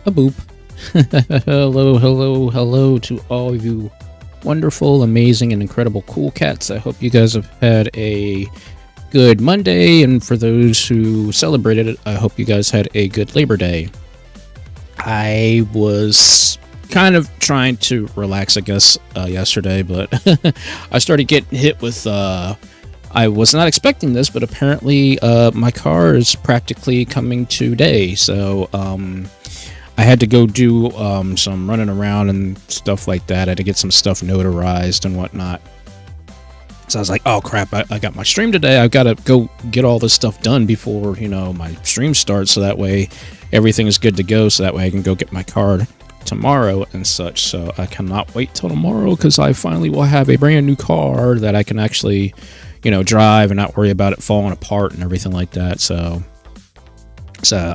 A boop. Hello to all of you wonderful, amazing, and incredible cool cats. I hope you guys have had a good Monday, and for those who celebrated it, I hope you guys had a good Labor Day. I was kind of trying to relax, I guess, yesterday, but I started getting hit with, I was not expecting this, but apparently my car is practically coming today, so I had to go do some running around and stuff like that. I had to get some stuff notarized and whatnot. So I was like, oh crap, I got my stream today. I've got to go get all this stuff done before, my stream starts, so that way everything is good to go, so that way I can go get my car tomorrow and such. So I cannot wait till tomorrow, because I finally will have a brand new car that I can actually, drive and not worry about it falling apart and everything like that. So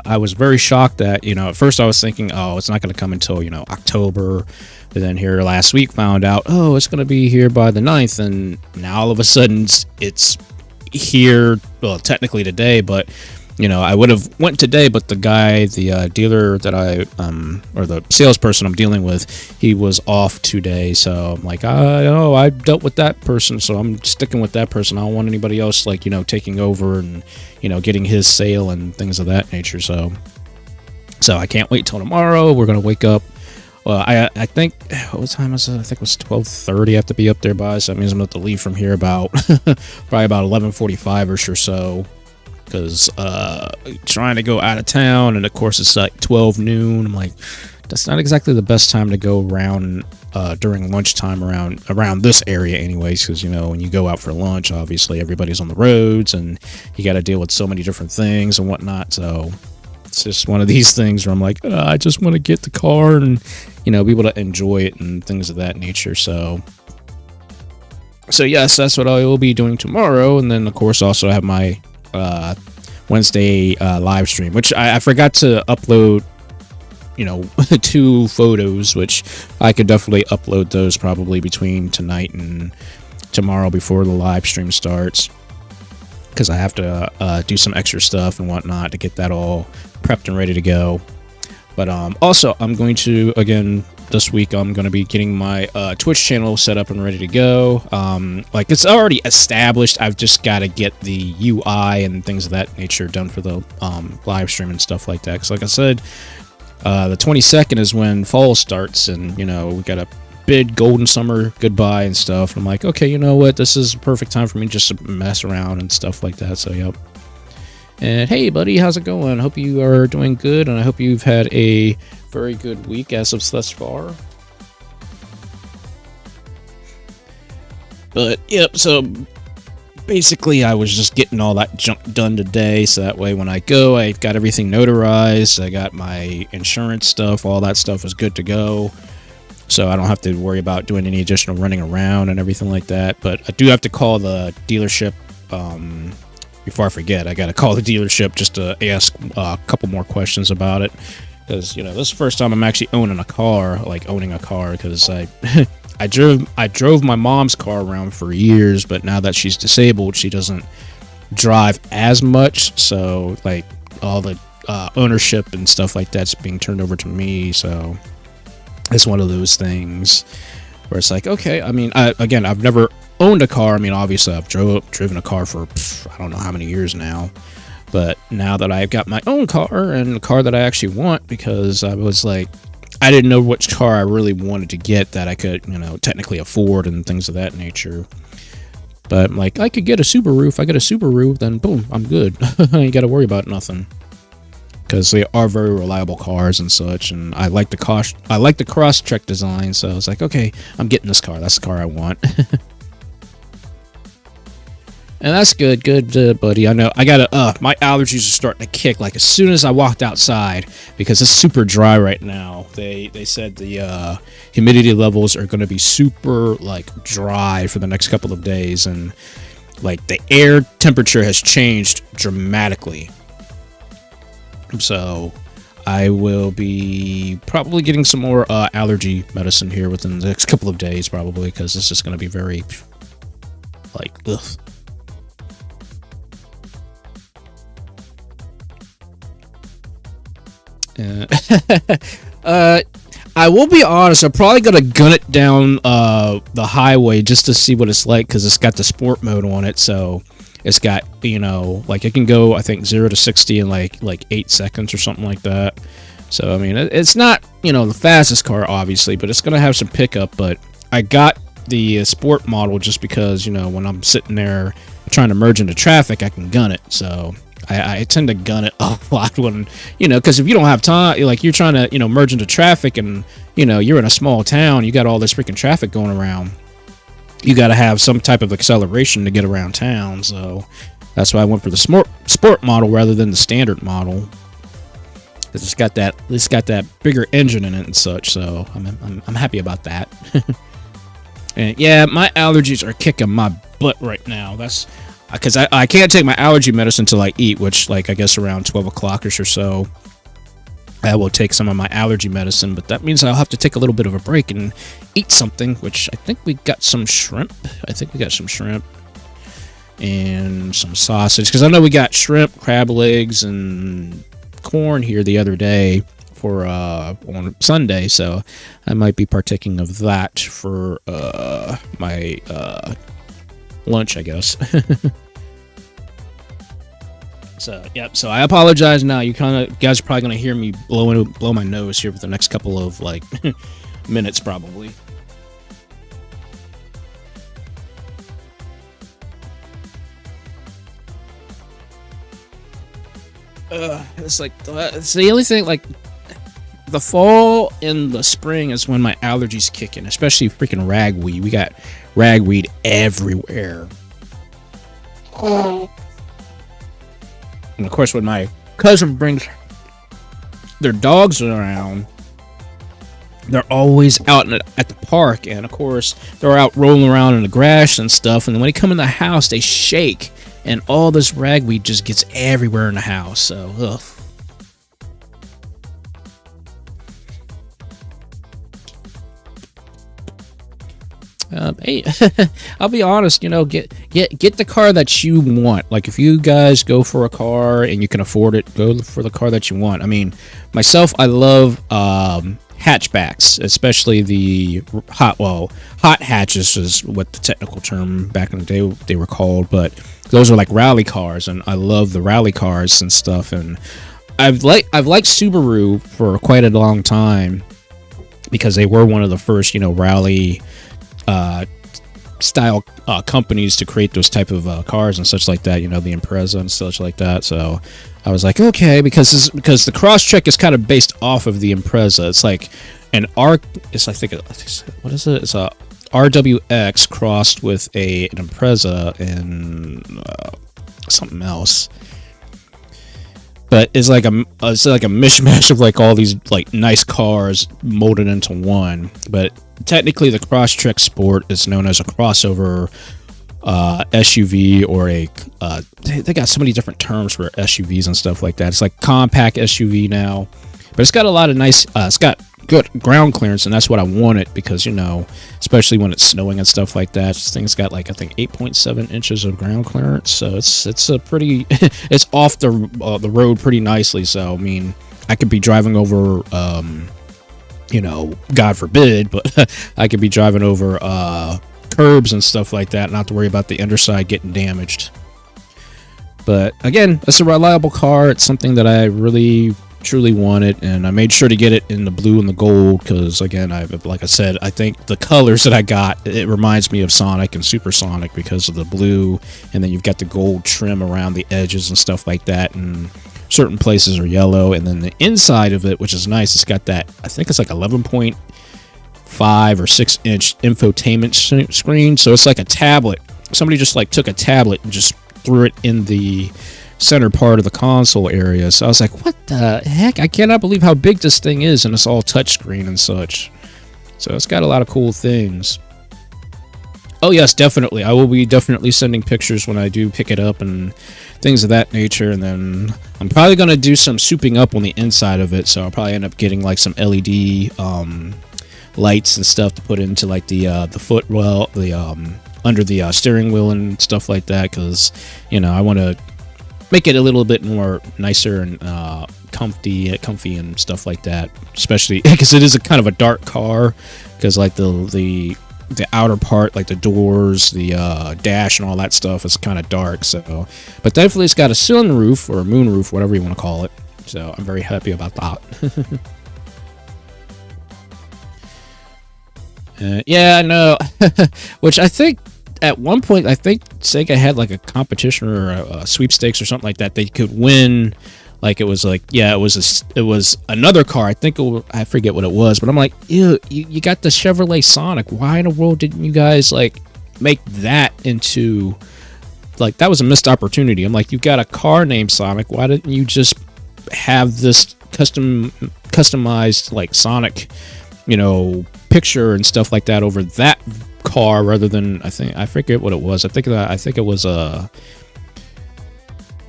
I was very shocked that, at first I was thinking, oh, it's not going to come until, October. But then here last week found out, oh, it's going to be here by the 9th. And now all of a sudden it's here, well, technically today, but, I would have went today, but the guy, the dealer that or the salesperson I'm dealing with, he was off today. So I'm like, I dealt with that person, so I'm sticking with that person. I don't want anybody else, taking over and, getting his sale and things of that nature. So I can't wait till tomorrow. We're going to wake up. Well, I think, what time was it? I think it was 12:30 I have to be up there by, so that means I'm going to have to leave from here about, probably about 11:45-ish or so, because trying to go out of town, and of course it's like 12 noon. I'm like, that's not exactly the best time to go around during lunchtime around this area anyways, because when you go out for lunch, obviously everybody's on the roads and you got to deal with so many different things and whatnot. So it's just one of these things where I'm like, I just want to get the car and be able to enjoy it and things of that nature. So yes, that's what I will be doing tomorrow. And then of course also I have my Wednesday live stream, which I forgot to upload 2 photos, which I could definitely upload those probably between tonight and tomorrow before the live stream starts, because I have to do some extra stuff and whatnot to get that all prepped and ready to go. But also I'm going to, again, this week I'm going to be getting my Twitch channel set up and ready to go. Like, it's already established. I've just got to get the UI and things of that nature done for the live stream and stuff like that, because like I said, the 22nd is when fall starts, and we got a bid golden summer goodbye and stuff. And I'm like, okay, you know what, this is a perfect time for me just to mess around and stuff like that. So yep. And hey buddy, how's it going? I hope you are doing good, and I hope you've had a very good week as of thus far. But yep, so basically I was just getting all that junk done today, so that way when I go, I've got everything notarized, I got my insurance stuff, all that stuff is good to go, so I don't have to worry about doing any additional running around and everything like that. But I do have to call the dealership, before I forget, I gotta call the dealership just to ask a couple more questions about it, because this is the first time I'm actually owning a car, because I drove my mom's car around for years, but now that she's disabled, she doesn't drive as much, so like all the ownership and stuff like that's being turned over to me. So it's one of those things where it's like, okay, I mean, I've never owned a car. I mean, obviously I've driven a car for I don't know how many years now, but now that I've got my own car, and a car that I actually want, because I was like, I didn't know which car I really wanted to get that I could, technically afford and things of that nature. But I'm like, I could get a Subaru. If I get a Subaru, then boom, I'm good. I ain't got to worry about nothing, because they are very reliable cars and such. And I like the cross-check design, so I was like, okay, I'm getting this car. That's the car I want. And that's good, buddy. I know I gotta, my allergies are starting to kick, like, as soon as I walked outside, because it's super dry right now. They said the humidity levels are going to be super, like, dry for the next couple of days, and, like, the air temperature has changed dramatically. So I will be probably getting some more allergy medicine here within the next couple of days, probably, because it's just going to be very, like, ugh. I will be honest, I'm probably gonna gun it down the highway just to see what it's like, because it's got the sport mode on it, so it's got, you know, like it can go, I think, 0 to 60 in like 8 seconds or something like that. So I mean, it's not, you know, the fastest car obviously, but it's gonna have some pickup. But I got the sport model just because, you know, when I'm sitting there trying to merge into traffic, I can gun it. So I tend to gun it a lot when, you know, because if you don't have time, like you're trying to, you know, merge into traffic and, you know, you're in a small town, you got all this freaking traffic going around, you got to have some type of acceleration to get around town. So that's why I went for the sport model rather than the standard model, because it's got that bigger engine in it and such. So I'm happy about that. And yeah, my allergies are kicking my butt right now. That's because I can't take my allergy medicine until I eat, which, like, I guess around 12 o'clock-ish or so, I will take some of my allergy medicine, but that means I'll have to take a little bit of a break and eat something, which I think we got some shrimp. And some sausage, because I know we got shrimp, crab legs, and corn here the other day for on Sunday, so I might be partaking of that for my lunch, I guess. So yep, so I apologize now. You guys are probably gonna hear me blow my nose here for the next couple of like minutes probably. It's like, it's the only thing, like, the fall and the spring is when my allergies kick in, especially freaking ragweed. We got ragweed everywhere. And of course, when my cousin brings their dogs around, they're always out at the park, and of course, they're out rolling around in the grass and stuff, and when they come in the house, they shake, and all this ragweed just gets everywhere in the house, so, ugh. Hey, I'll be honest, you know, get the car that you want. Like, if you guys go for a car and you can afford it, go for the car that you want. I mean, myself, I love hatchbacks, especially the hot hatches is what the technical term back in the day they were called, but those are like rally cars, and I love the rally cars and stuff. And I've liked Subaru for quite a long time because they were one of the first, you know, rally style companies to create those type of cars and such like that, you know, the Impreza and such like that. So I was like, okay, because the Crosstrek is kind of based off of the Impreza. It's like an it's, I think, what is it? It's a RWX crossed with an Impreza and something else. But it's like a mishmash of like all these like nice cars molded into one. But technically, the Crosstrek Sport is known as a crossover SUV, or they got so many different terms for SUVs and stuff like that. It's like compact SUV now, but it's got a lot of nice. It's got good ground clearance, and that's what I wanted because, you know, especially when it's snowing and stuff like that, this thing's got like, I think, 8.7 inches of ground clearance, so it's a pretty it's off the road pretty nicely. So I mean, I could be driving over you know, God forbid, but I could be driving over curbs and stuff like that, not to worry about the underside getting damaged. But again, it's a reliable car. It's something that I really truly wanted, and I made sure to get it in the blue and the gold because, again, like I said, I think the colors that I got, it reminds me of Sonic and Supersonic because of the blue, and then you've got the gold trim around the edges and stuff like that, and certain places are yellow. And then the inside of it, which is nice, it's got that, I think it's like 11.5 or 6 inch infotainment screen, so it's like a tablet. Somebody just like took a tablet and just threw it in the center part of the console area. So I was like, what the heck? I cannot believe how big this thing is, and it's all touchscreen and such. So it's got a lot of cool things. Oh yes, definitely. I will be definitely sending pictures when I do pick it up and things of that nature. And then I'm probably going to do some souping up on the inside of it. So I'll probably end up getting like some LED lights and stuff to put into like the footwell, under the steering wheel and stuff like that. Because, you know, I want to make it a little bit more nicer and comfy and stuff like that. Especially because it is a kind of a dark car, because like the outer part, like the doors, the dash, and all that stuff is kind of dark. So, but definitely it's got a sunroof or a moonroof, whatever you want to call it. So I'm very happy about that. Yeah, I know. Which I think at one point, I think Sega had like a competition or a sweepstakes or something like that. They could win. Like it was like, yeah, it was another car. I think I forget what it was, but I'm like, ew, you got the Chevrolet Sonic. Why in the world didn't you guys like make that into like, that was a missed opportunity. I'm like, you got a car named Sonic. Why didn't you just have this customized like Sonic, you know, picture and stuff like that over that car rather than, I forget what it was. I think it was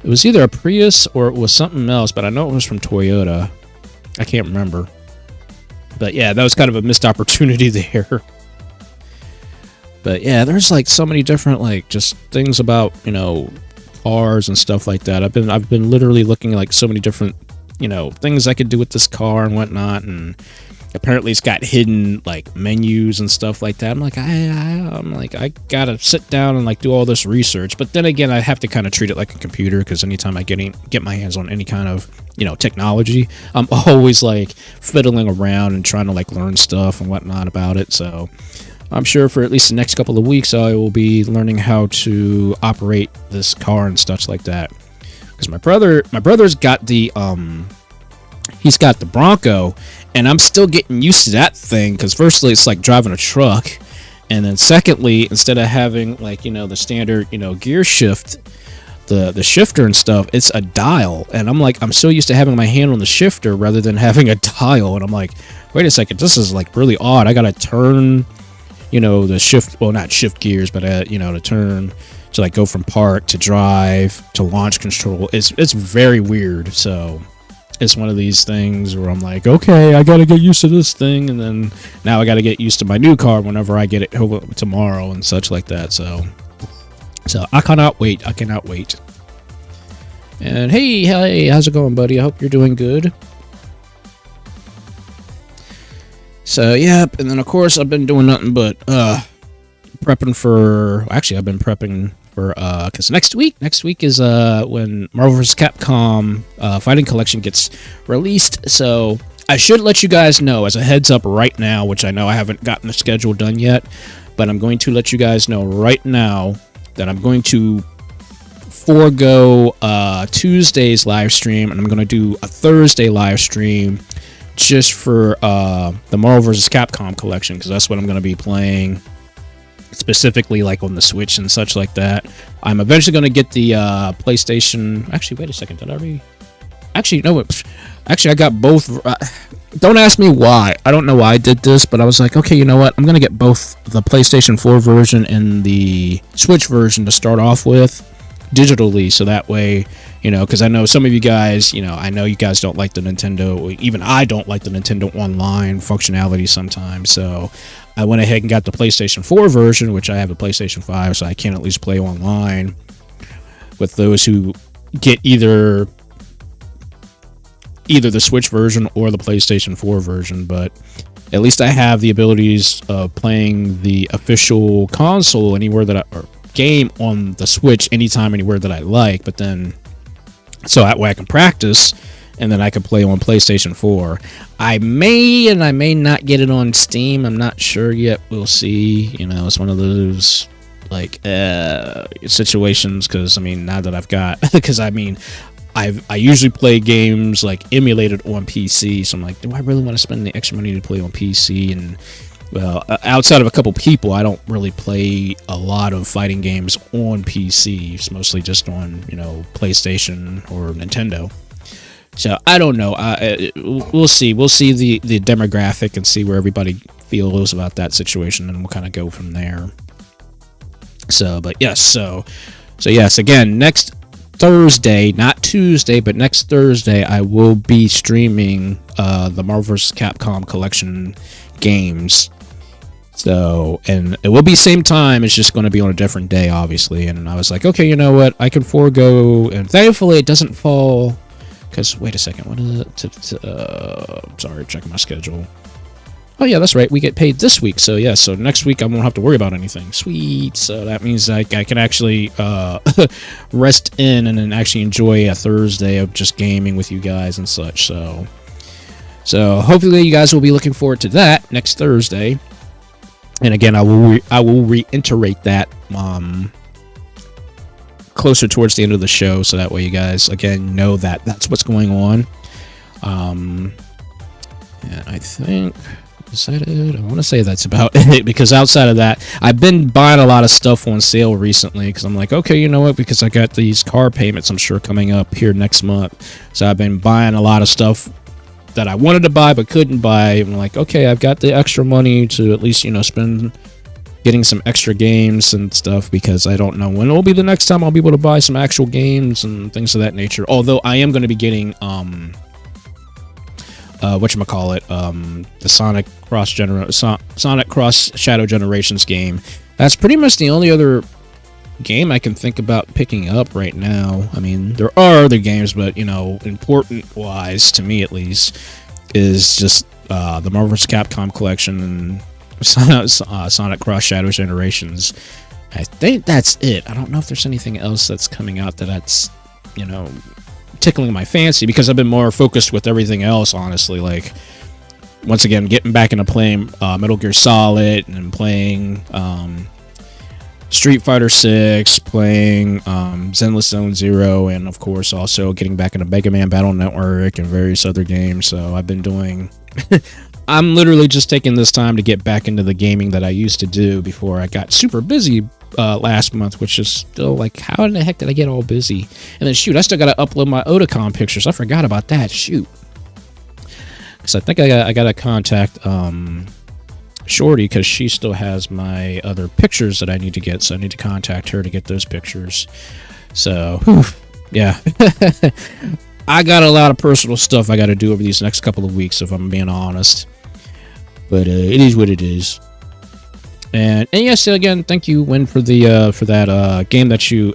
it was either a Prius or it was something else, but I know it was from Toyota. I can't remember. But yeah, that was kind of a missed opportunity there. But yeah, there's like so many different like just things about, you know, cars and stuff like that. I've been literally looking at like so many different, you know, things I could do with this car and whatnot, and apparently it's got hidden like menus and stuff like that. I'm like, I gotta sit down and like do all this research. But then again, I have to kind of treat it like a computer, because anytime I get my hands on any kind of, you know, technology, I'm always like fiddling around and trying to like learn stuff and whatnot about it. So I'm sure for at least the next couple of weeks, I will be learning how to operate this car and stuff like that. Because my brother's got the he's got the Bronco, and I'm still getting used to that thing, because firstly it's like driving a truck, and then secondly, instead of having like, you know, the standard, you know, gear shift, the shifter and stuff, it's a dial, and I'm like, I'm so used to having my hand on the shifter rather than having a dial, and I'm like, wait a second, this is like really odd. I gotta turn, you know, the shift, well, not shift gears, but you know, to turn to like go from park to drive to launch control. It's very weird. So it's one of these things where I'm like, okay, I gotta get used to this thing, and then now I gotta get used to my new car whenever I get it tomorrow and such like that. So I cannot wait. And hey, how's it going, buddy? I hope you're doing good. So yep, and then of course I've been doing nothing but prepping for. Actually, I've been prepping for because next week is when Marvel vs. Capcom Fighting Collection gets released. So I should let you guys know as a heads up right now, which I know I haven't gotten the schedule done yet, but I'm going to let you guys know right now that I'm going to forego Tuesday's live stream, and I'm going to do a Thursday live stream just for the Marvel vs. Capcom collection, because that's what I'm going to be playing specifically, like on the Switch and such like that. I'm eventually going to get the PlayStation. Actually, wait a second. Did I already? Actually, no. Actually, I got both. Don't ask me why. I don't know why I did this, but I was like, okay, you know what? I'm going to get both the PlayStation 4 version and the Switch version to start off with digitally, so that way, you know, because I know some of you guys, you know, I know you guys don't like the Nintendo, even I don't like the Nintendo Online functionality sometimes, so I went ahead and got the PlayStation 4 version, which I have a PlayStation 5, so I can at least play online with those who get either the Switch version or the PlayStation 4 version, but at least I have the abilities of playing the official console anywhere that or game on the Switch anytime, anywhere that I like, but then so that way I can practice, and then I can play on PlayStation 4. I may and I may not get it on Steam. I'm not sure yet. We'll see. You know, it's one of those like situations, because I mean, now that I've got because I mean I usually play games like emulated on PC, so I'm like, do I really want to spend the extra money to play on PC? And well, outside of a couple people, I don't really play a lot of fighting games on PC. It's mostly just on, you know, PlayStation or Nintendo. So I don't know. We'll see. We'll see the demographic and see where everybody feels about that situation, and we'll kind of go from there. So, but yes. So yes. Again, next Thursday, not Tuesday, but next Thursday, I will be streaming the Marvel vs. Capcom collection games. So, and it will be same time, it's just going to be on a different day, obviously. And I was like, okay, you know what, I can forego, and thankfully it doesn't fall, because wait a second, what is it? Sorry, checking my schedule. Oh yeah, that's right. We get paid this week, so yeah. So next week I won't have to worry about anything. Sweet. So that means I can actually rest in and then actually enjoy a Thursday of just gaming with you guys and such. So hopefully you guys will be looking forward to that next Thursday. And again, I will reiterate that closer towards the end of the show, so that way you guys again know that that's what's going on. And I think. Is that it? I want to say that's about it, because outside of that, I've been buying a lot of stuff on sale recently, because I'm like, okay, you know what, because I got these car payments I'm sure coming up here next month, so I've been buying a lot of stuff that I wanted to buy but couldn't buy. I'm like, okay, I've got the extra money to at least, you know, spend getting some extra games and stuff, because I don't know when it'll be the next time I'll be able to buy some actual games and things of that nature. Although I am going to be getting the Sonic Cross Shadow Generations game. That's pretty much the only other game I can think about picking up right now. I mean, there are other games, but you know, important wise to me at least is just the Marvel vs. Capcom collection and Sonic Cross Shadow Generations. I think that's it. I don't know if there's anything else that's coming out that's, you know, tickling my fancy, because I've been more focused with everything else, honestly. Like, once again, getting back into playing Metal Gear Solid and playing Street Fighter 6, playing Zenless Zone Zero, and of course also getting back into Mega Man Battle Network and various other games. So I've been doing I'm literally just taking this time to get back into the gaming that I used to do before I got super busy last month, which is still like, how in the heck did I get all busy? And then shoot, I still got to upload my Otakon pictures. I forgot about that. Shoot. So I think I got to contact Shorty, because she still has my other pictures that I need to get. So I need to contact her to get those pictures. So, yeah. I got a lot of personal stuff I got to do over these next couple of weeks, if I'm being honest. But it is what it is. And yes, again, thank you, Win, for that game that you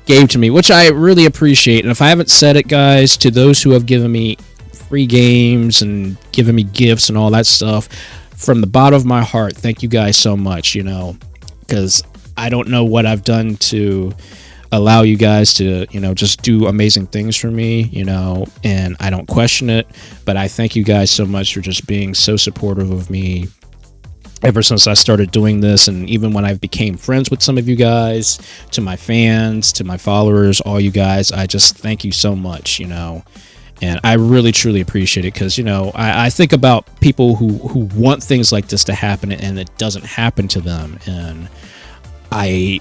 gave to me, which I really appreciate. And if I haven't said it, guys, to those who have given me free games and given me gifts and all that stuff, from the bottom of my heart, thank you guys so much, you know, because I don't know what I've done to allow you guys to, you know, just do amazing things for me, you know, and I don't question it, but I thank you guys so much for just being so supportive of me ever since I started doing this. And even when I became friends with some of you guys, to my fans, to my followers, all you guys, I just thank you so much, you know. And I really, truly appreciate it, because, you know, I think about people who want things like this to happen and it doesn't happen to them. And I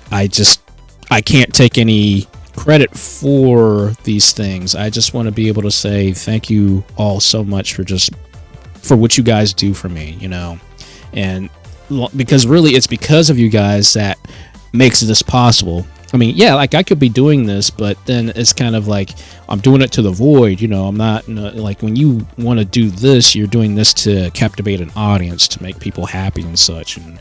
can't take any credit for these things. I just want to be able to say thank you all so much for what you guys do for me, you know. And because really it's because of you guys that makes this possible. I mean, yeah, like I could be doing this, but then it's kind of like I'm doing it to the void, you know. I'm not like, when you want to do this, you're doing this to captivate an audience, to make people happy and such. And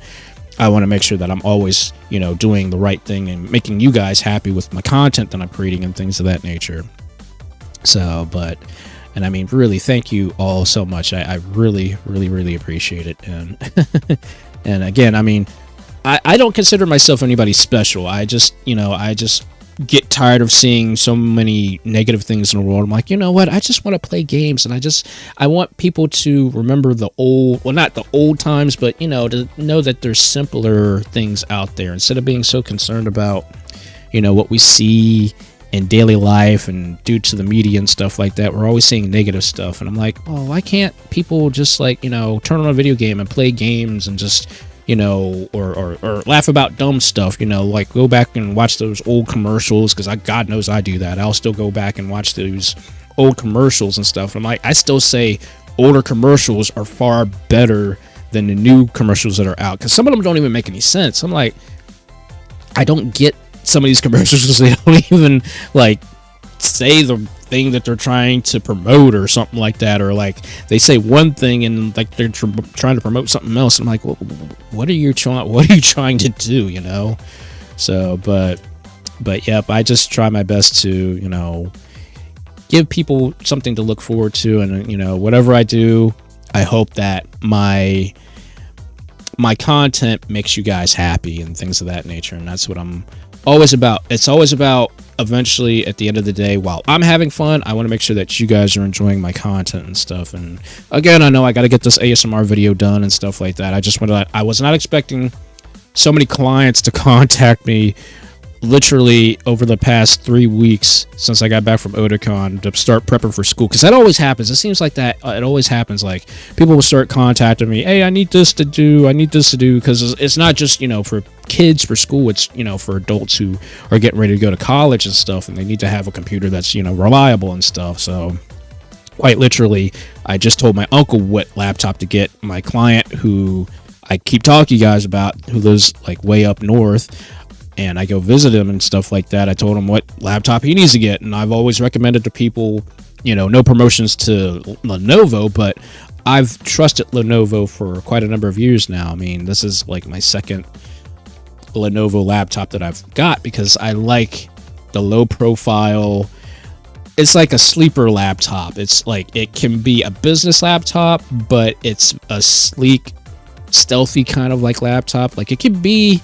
I want to make sure that I'm always, you know, doing the right thing and making you guys happy with my content that I'm creating and things of that nature. So, and I mean, really, thank you all so much. I really, really, really appreciate it. And and again, I mean, I don't consider myself anybody special. I just get tired of seeing so many negative things in the world. I'm like, you know what? I just want to play games, and I want people to remember the old, well, not the old times, but, you know, to know that there's simpler things out there, instead of being so concerned about, you know, what we see in daily life and due to the media and stuff like that. We're always seeing negative stuff, and I'm like, oh, why can't people just, like, you know, turn on a video game and play games and just, you know, or laugh about dumb stuff, you know, like go back and watch those old commercials, because God knows I do that. I'll still go back and watch those old commercials and stuff. I'm like, I still say older commercials are far better than the new commercials that are out, because some of them don't even make any sense. I'm like, I don't get some of these commercials because they don't even, like, say the thing that they're trying to promote or something like that, or like they say one thing and like they're trying to promote something else. I'm like, well, what are you trying to do, you know? So but yep, I just try my best to, you know, give people something to look forward to. And, you know, whatever I do, I hope that my content makes you guys happy and things of that nature. And that's what I'm always about. It's always about, eventually, at the end of the day, while I'm having fun, I want to make sure that you guys are enjoying my content and stuff. And again, I know I got to get this ASMR video done and stuff like that. I was not expecting so many clients to contact me literally over the past 3 weeks since I got back from Otakon to start prepping for school, because that always happens. It seems like that it always happens. Like, people will start contacting me, hey, I need this to do, because it's not just, you know, for kids for school, it's, you know, for adults who are getting ready to go to college and stuff, and they need to have a computer that's, you know, reliable and stuff. So quite literally, I just told my uncle what laptop to get my client, who I keep talking to you guys about, who lives like way up north, and I go visit him and stuff like that. I told him what laptop he needs to get, and I've always recommended to people, you know, no promotions to Lenovo, but I've trusted Lenovo for quite a number of years now. I mean, this is like my second Lenovo laptop that I've got, because I like the low profile. It's like a sleeper laptop. It's like, it can be a business laptop, but it's a sleek, stealthy kind of like laptop. Like, it could be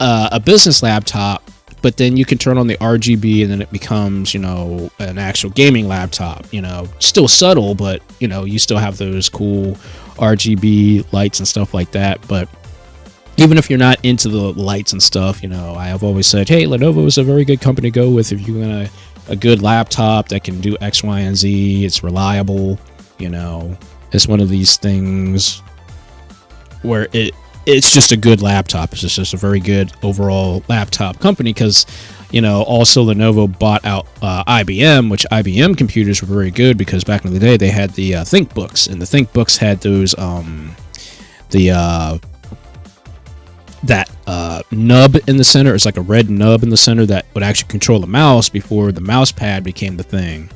a business laptop, but then you can turn on the RGB and then it becomes, you know, an actual gaming laptop. You know, still subtle, but, you know, you still have those cool RGB lights and stuff like that. But even if you're not into the lights and stuff, you know, I have always said, hey, Lenovo is a very good company to go with if you want a good laptop that can do X, Y, and Z. It's reliable. You know, it's one of these things where it's just a good laptop. It's just a very good overall laptop company, because, you know, also Lenovo bought out IBM, which IBM computers were very good, because back in the day they had the ThinkBooks, and the ThinkBooks had those that nub in the center. It's like a red nub in the center that would actually control the mouse before the mouse pad became the thing.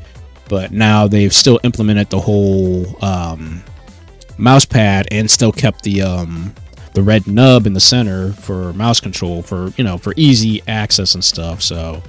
But now they've still implemented the whole mouse pad and still kept the red nub in the center for mouse control, for, you know, for easy access and stuff. So,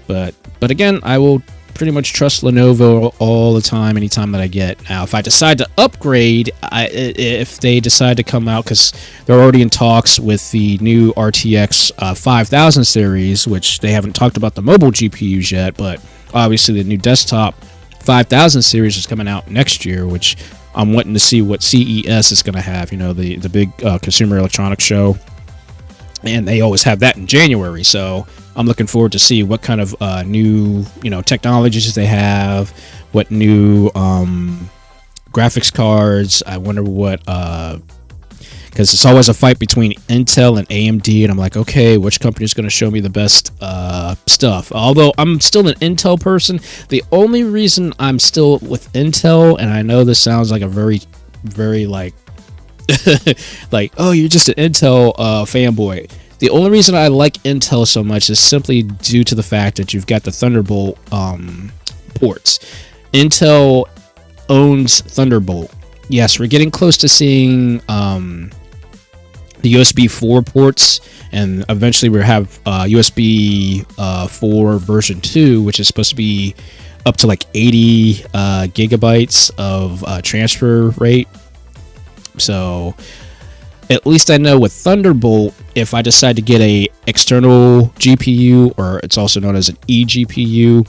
but again, I will pretty much trust Lenovo all the time, anytime that I get. Now, if I decide to upgrade, if they decide to come out, because they're already in talks with the new RTX 5000 series, which they haven't talked about the mobile GPUs yet, but obviously the new desktop 5000 series is coming out next year, which I'm wanting to see what CES is going to have, you know, the big consumer electronics show. And they always have that in January. So I'm looking forward to see what kind of new, you know, technologies they have, what new graphics cards. I wonder what, because it's always a fight between Intel and AMD, and I'm like, okay, which company is going to show me the best stuff? Although I'm still an Intel person, the only reason I'm still with Intel, and I know this sounds like a very, very like, like, oh, you're just an Intel fanboy. The only reason I like Intel so much is simply due to the fact that you've got the Thunderbolt ports. Intel owns Thunderbolt. Yes, we're getting close to seeing the USB 4 ports, and eventually we'll have USB 4 version 2, which is supposed to be up to like 80 gigabytes of transfer rate. So at least I know with Thunderbolt, if I decide to get a external GPU, or it's also known as an eGPU,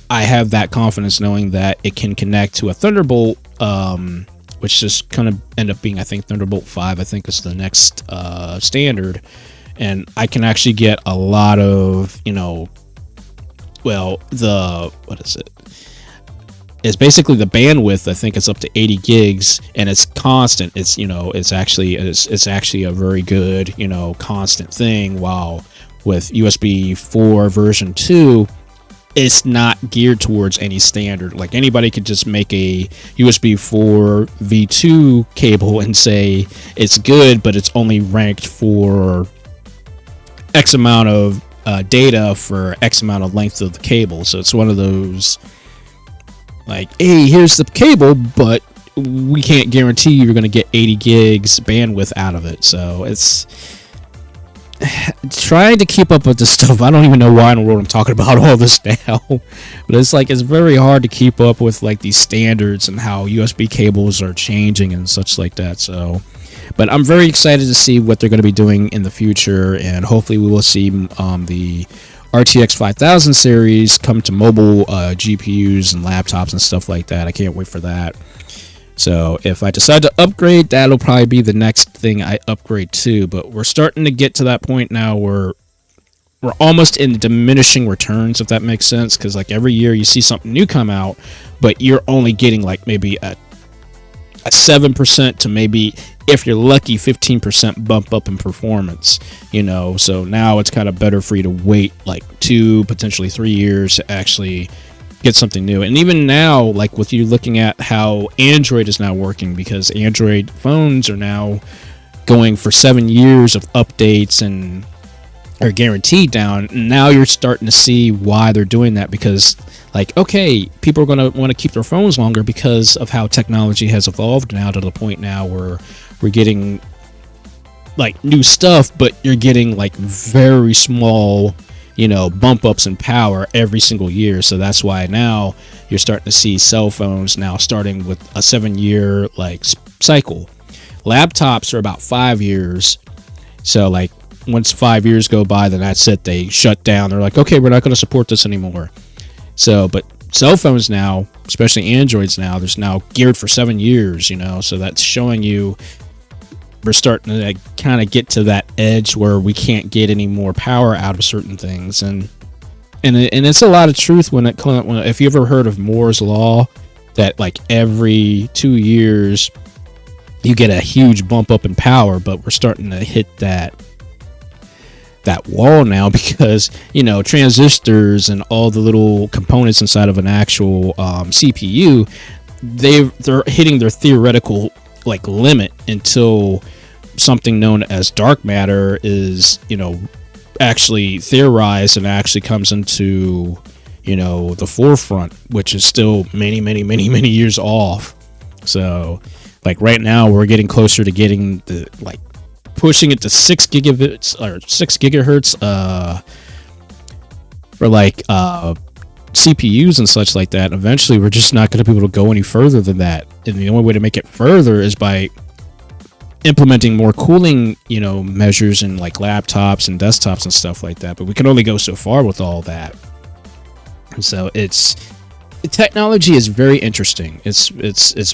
I have that confidence knowing that it can connect to a Thunderbolt, which just kind of end up being, I think, Thunderbolt 5, I think is the next standard. And I can actually get a lot of, you know, well, what is it? It's basically the bandwidth. I think it's up to 80 gigs, and it's constant. It's, you know, it's actually a very good, you know, constant thing. While with USB 4 version 2, it's not geared towards any standard. Like, anybody could just make a USB 4 V2 cable and say it's good, but it's only ranked for X amount of data for X amount of length of the cable. So it's one of those, like, hey, here's the cable, but we can't guarantee you're going to get 80 gigs bandwidth out of it. So it's trying to keep up with this stuff. I don't even know why in the world I'm talking about all this now, but it's like it's very hard to keep up with like these standards and how USB cables are changing and such like that. So, but I'm very excited to see what they're going to be doing in the future, and hopefully we will see the RTX 5000 series come to mobile GPUs and laptops and stuff like that. I can't wait for that. So if I decide to upgrade, that'll probably be the next thing I upgrade to. But we're starting to get to that point now where we're almost in diminishing returns, if that makes sense. Because like every year you see something new come out, but you're only getting like maybe a 7% to maybe, if you're lucky, 15% bump up in performance. You know, so now it's kind of better for you to wait like 2, potentially 3 years to actually get something new. And even now, like with you looking at how Android is now working, because Android phones are now going for 7 years of updates and are guaranteed down. And now you're starting to see why they're doing that, because like, okay, people are going to want to keep their phones longer because of how technology has evolved now to the point now where we're getting like new stuff, but you're getting like very small, you know, bump ups in power every single year. So that's why now you're starting to see cell phones now starting with a 7-year like cycle. Laptops are about 5 years. So like once 5 years go by, then that's it. They shut down. They're like, okay, we're not going to support this anymore. So, but cell phones now, especially Androids now, there's now geared for 7 years, you know, so that's showing you we're starting to like, kind of get to that edge where we can't get any more power out of certain things. And it's a lot of truth when if you ever heard of Moore's Law, that like every 2 years you get a huge bump up in power, but we're starting to hit that wall now, because you know transistors and all the little components inside of an actual CPU, they're hitting their theoretical like limit until something known as dark matter is, you know, actually theorized and actually comes into, you know, the forefront, which is still many years off. So like right now we're getting closer to getting the like pushing it to 6 gigabits or 6 gigahertz for like CPUs and such like that. Eventually we're just not going to be able to go any further than that, and the only way to make it further is by implementing more cooling, you know, measures in like laptops and desktops and stuff like that. But we can only go so far with all that. And so technology is very interesting. It's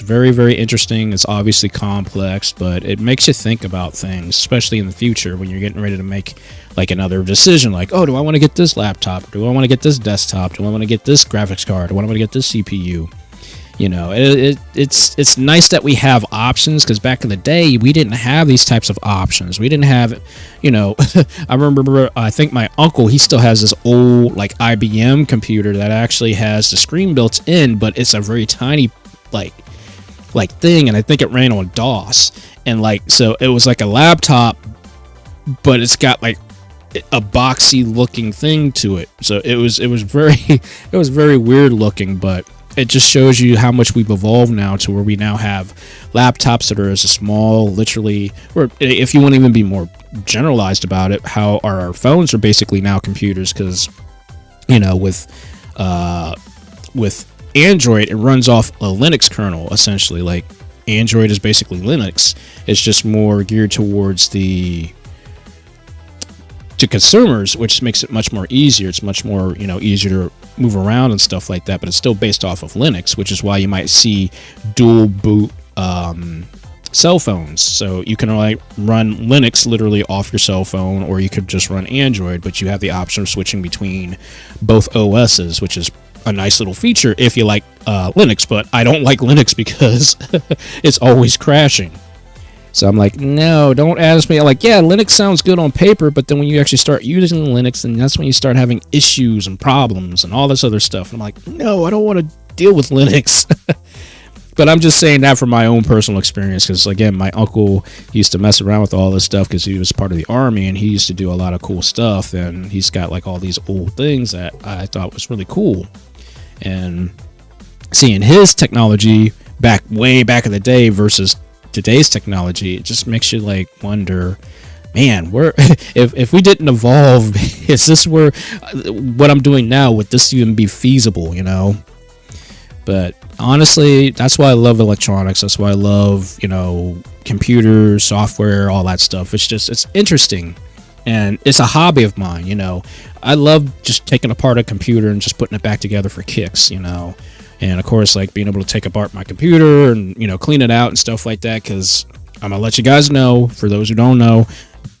very interesting. It's obviously complex, but it makes you think about things, especially in the future when you're getting ready to make like another decision, like, oh, do I want to get this laptop? Do I want to get this desktop? Do I want to get this graphics card? Do I want to get this CPU? You know, it's nice that we have options, because back in the day we didn't have these types of options. We didn't have, you know, I remember I think my uncle, he still has this old like IBM computer that actually has the screen built in, but it's a very tiny like thing, and I think it ran on DOS, and like so it was like a laptop, but it's got like a boxy looking thing to it. So it was very weird looking, but it just shows you how much we've evolved now to where we now have laptops that are as small, literally, or if you want to even be more generalized about it, how our phones are basically now computers, because, you know, with Android, it runs off a Linux kernel, essentially. Like, Android is basically Linux. It's just more geared towards to consumers, which makes it much more easier. It's much more, you know, easier to move around and stuff like that, but it's still based off of Linux, which is why you might see dual boot cell phones. So you can like run Linux literally off your cell phone, or you could just run Android, but you have the option of switching between both OSs, which is a nice little feature if you like Linux. But I don't like Linux because it's always crashing. So I'm like, no, don't ask me. I'm like, yeah, Linux sounds good on paper, but then when you actually start using Linux, and that's when you start having issues and problems and all this other stuff. And I'm like, no, I don't want to deal with Linux. But I'm just saying that from my own personal experience, because again, my uncle used to mess around with all this stuff because he was part of the army, and he used to do a lot of cool stuff, and he's got like all these old things that I thought was really cool. And seeing his technology way back in the day versus today's technology, it just makes you like wonder, man, we're if we didn't evolve, is this where what I'm doing now, would this even be feasible, you know? But honestly, that's why I love electronics. That's why I love, you know, computers, software, all that stuff. It's interesting, and it's a hobby of mine, you know. I love just taking apart a computer and just putting it back together for kicks, you know. And of course, like being able to take apart my computer and, you know, clean it out and stuff like that, because I'm gonna let you guys know, for those who don't know,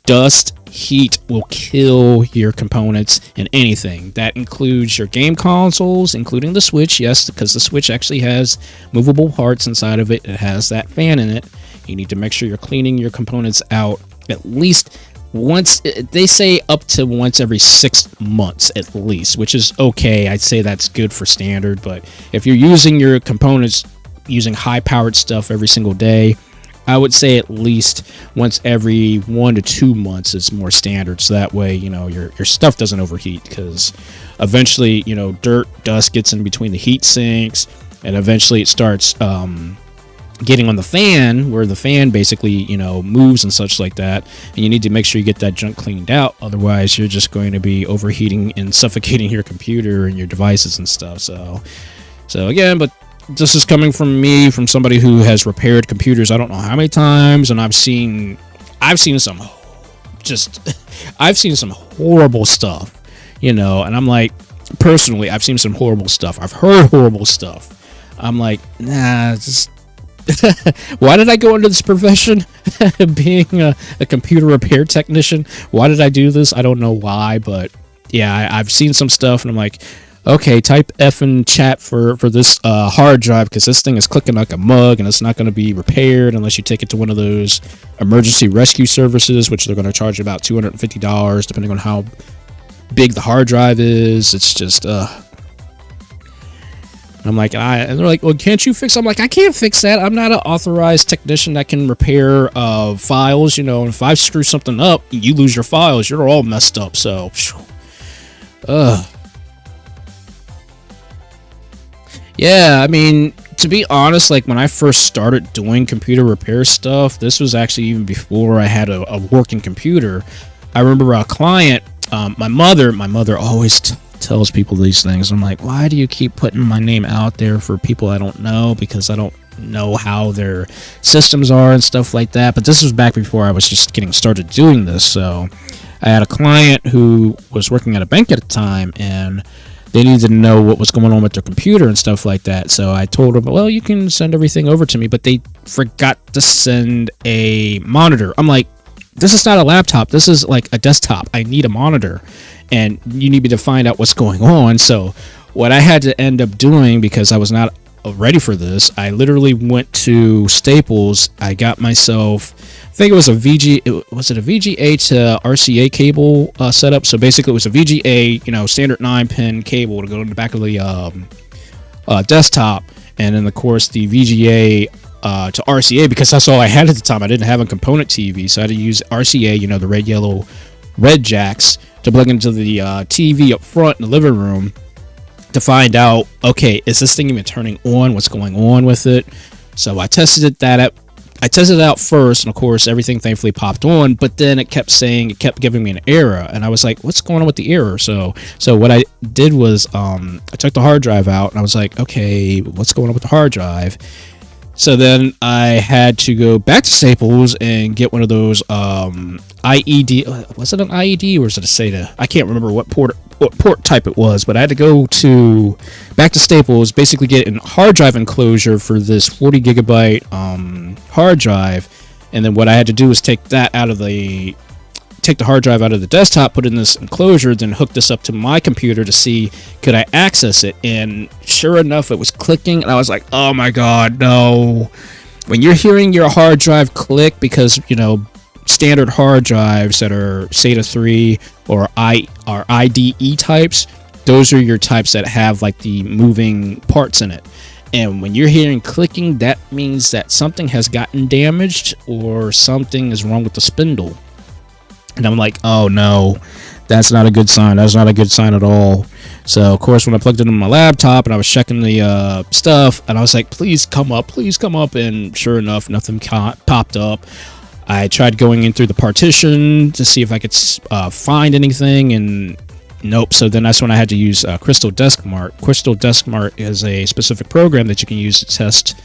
dust, heat will kill your components in anything. That includes your game consoles, including the Switch, yes, because the Switch actually has movable parts inside of it. It has that fan in it. You need to make sure you're cleaning your components out at least once. They say up to once every 6 months at least, which is okay. I'd say that's good for standard, but if you're using your components using high-powered stuff every single day, I would say at least once every 1 to 2 months is more standard. So that way, you know, your stuff doesn't overheat, because eventually, you know, dirt, dust gets in between the heat sinks, and eventually it starts getting on the fan, where the fan basically, you know, moves and such like that. And you need to make sure you get that junk cleaned out. Otherwise, you're just going to be overheating and suffocating your computer and your devices and stuff. So again, but this is coming from me, from somebody who has repaired computers I don't know how many times, and I've seen some horrible stuff, you know. And I'm like, personally, I've seen some horrible stuff. I've heard horrible stuff. I'm like, nah, just why did I go into this profession? Being a computer repair technician, why did I do this? I don't know why, but yeah, I've seen some stuff, and I'm like, okay, type F in chat for this hard drive, because this thing is clicking like a mug, and it's not going to be repaired unless you take it to one of those emergency rescue services, which they're going to charge about $250 depending on how big the hard drive is. It's just I'm like, and they're like, well, can't you fix it? I'm like, I can't fix that. I'm not an authorized technician that can repair files, you know. And if I screw something up, you lose your files, you're all messed up. So yeah, I mean, to be honest, like when I first started doing computer repair stuff, this was actually even before I had a working computer. I remember a client, my mother always tells people these things. I'm like, why do you keep putting my name out there for people I don't know? Because I don't know how their systems are and stuff like that. But this was back before I was just getting started doing this. So I had a client who was working at a bank at the time, and they needed to know what was going on with their computer and stuff like that. So I told them, well, you can send everything over to me, but they forgot to send a monitor. I'm like, this is not a laptop. This is like a desktop. I need a monitor, and you need me to find out what's going on. So what I had to end up doing, because I was not ready for this, I literally went to Staples. I got myself, I think it was a VGA to RCA cable setup. So basically it was a VGA, you know, standard 9-pin cable to go in the back of the desktop, and then of course the VGA to RCA, because that's all I had at the time. I didn't have a component TV, so I had to use RCA, you know, the red, yellow, red jacks, to plug into the TV up front in the living room to find out, okay, is this thing even turning on? What's going on with it? So I tested it out first, and of course everything thankfully popped on, but then it kept giving me an error, and I was like, what's going on with the error? So what I did was I took the hard drive out, and I was like, okay, what's going on with the hard drive? So then I had to go back to Staples and get one of those IED. Was it an IED or was it a SATA? I can't remember what port type it was, but I had to go back to Staples, basically get a hard drive enclosure for this 40 gigabyte hard drive, and then what I had to do was take the hard drive out of the desktop, put it in this enclosure, then hook this up to my computer to see could I access it. And sure enough, it was clicking, and I was like, oh my god, no. When you're hearing your hard drive click, because, you know, standard hard drives that are SATA 3 or IDE types, those are your types that have like the moving parts in it. And when you're hearing clicking, that means that something has gotten damaged or something is wrong with the spindle. And I'm like, oh no, that's not a good sign. That's not a good sign at all. So of course, when I plugged it in my laptop and I was checking the stuff, and I was like, please come up, and sure enough, nothing popped up. I tried going in through the partition to see if I could find anything, and nope. So then that's when I had to use Crystal Disk Mart. Crystal Disk Mart is a specific program that you can use to test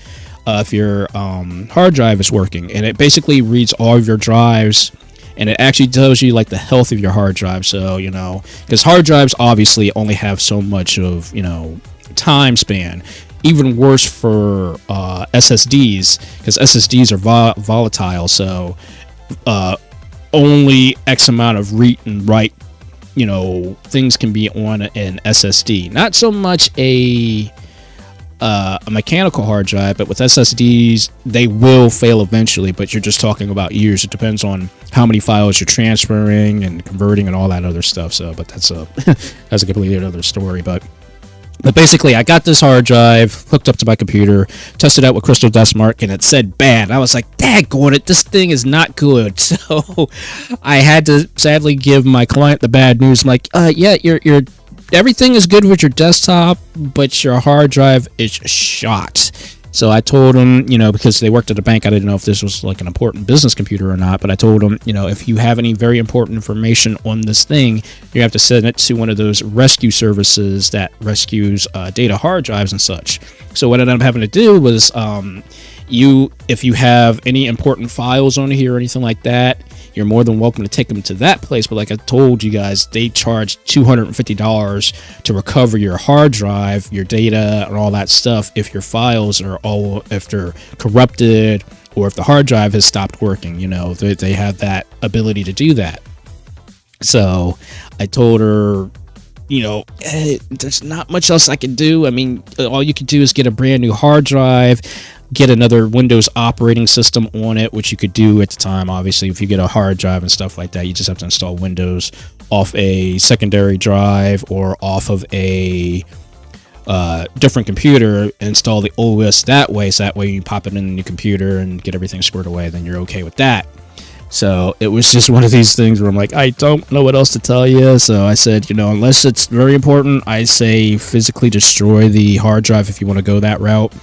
if your hard drive is working, and it basically reads all of your drives, and it actually tells you like the health of your hard drive. So, you know, because hard drives obviously only have so much of, you know, time span. Even worse for SSDs, because SSDs are volatile, so only X amount of read and write, you know, things can be on an SSD. Not so much a mechanical hard drive, but with SSDs, they will fail eventually, but you're just talking about years. It depends on how many files you're transferring and converting and all that other stuff. So, but that's a that's a completely other story. But basically, I got this hard drive hooked up to my computer, tested out with Crystal Disk Mart, and it said bad. I was like, daggone it, this thing is not good. So I had to sadly give my client the bad news. I'm like, yeah, your everything is good with your desktop, but your hard drive is shot. So I told them, you know, because they worked at a bank, I didn't know if this was like an important business computer or not, but I told them, you know, if you have any very important information on this thing, you have to send it to one of those rescue services that rescues data hard drives and such. So what I ended up having to do was, if you have any important files on here or anything like that, you're more than welcome to take them to that place. But like I told you guys, they charge $250 to recover your hard drive, your data, and all that stuff if your files are if they're corrupted or if the hard drive has stopped working. You know, they have that ability to do that. So I told her, you know, hey, there's not much else I can do. I mean, all you can do is get a brand new hard drive, get another Windows operating system on it, which you could do at the time. Obviously, if you get a hard drive and stuff like that, you just have to install Windows off a secondary drive or off of a different computer, install the OS that way, so that way you pop it in your computer and get everything squared away, then you're okay with that. So it was just one of these things where I'm like, I don't know what else to tell you. So I said, you know, unless it's very important, I say physically destroy the hard drive if you want to go that route.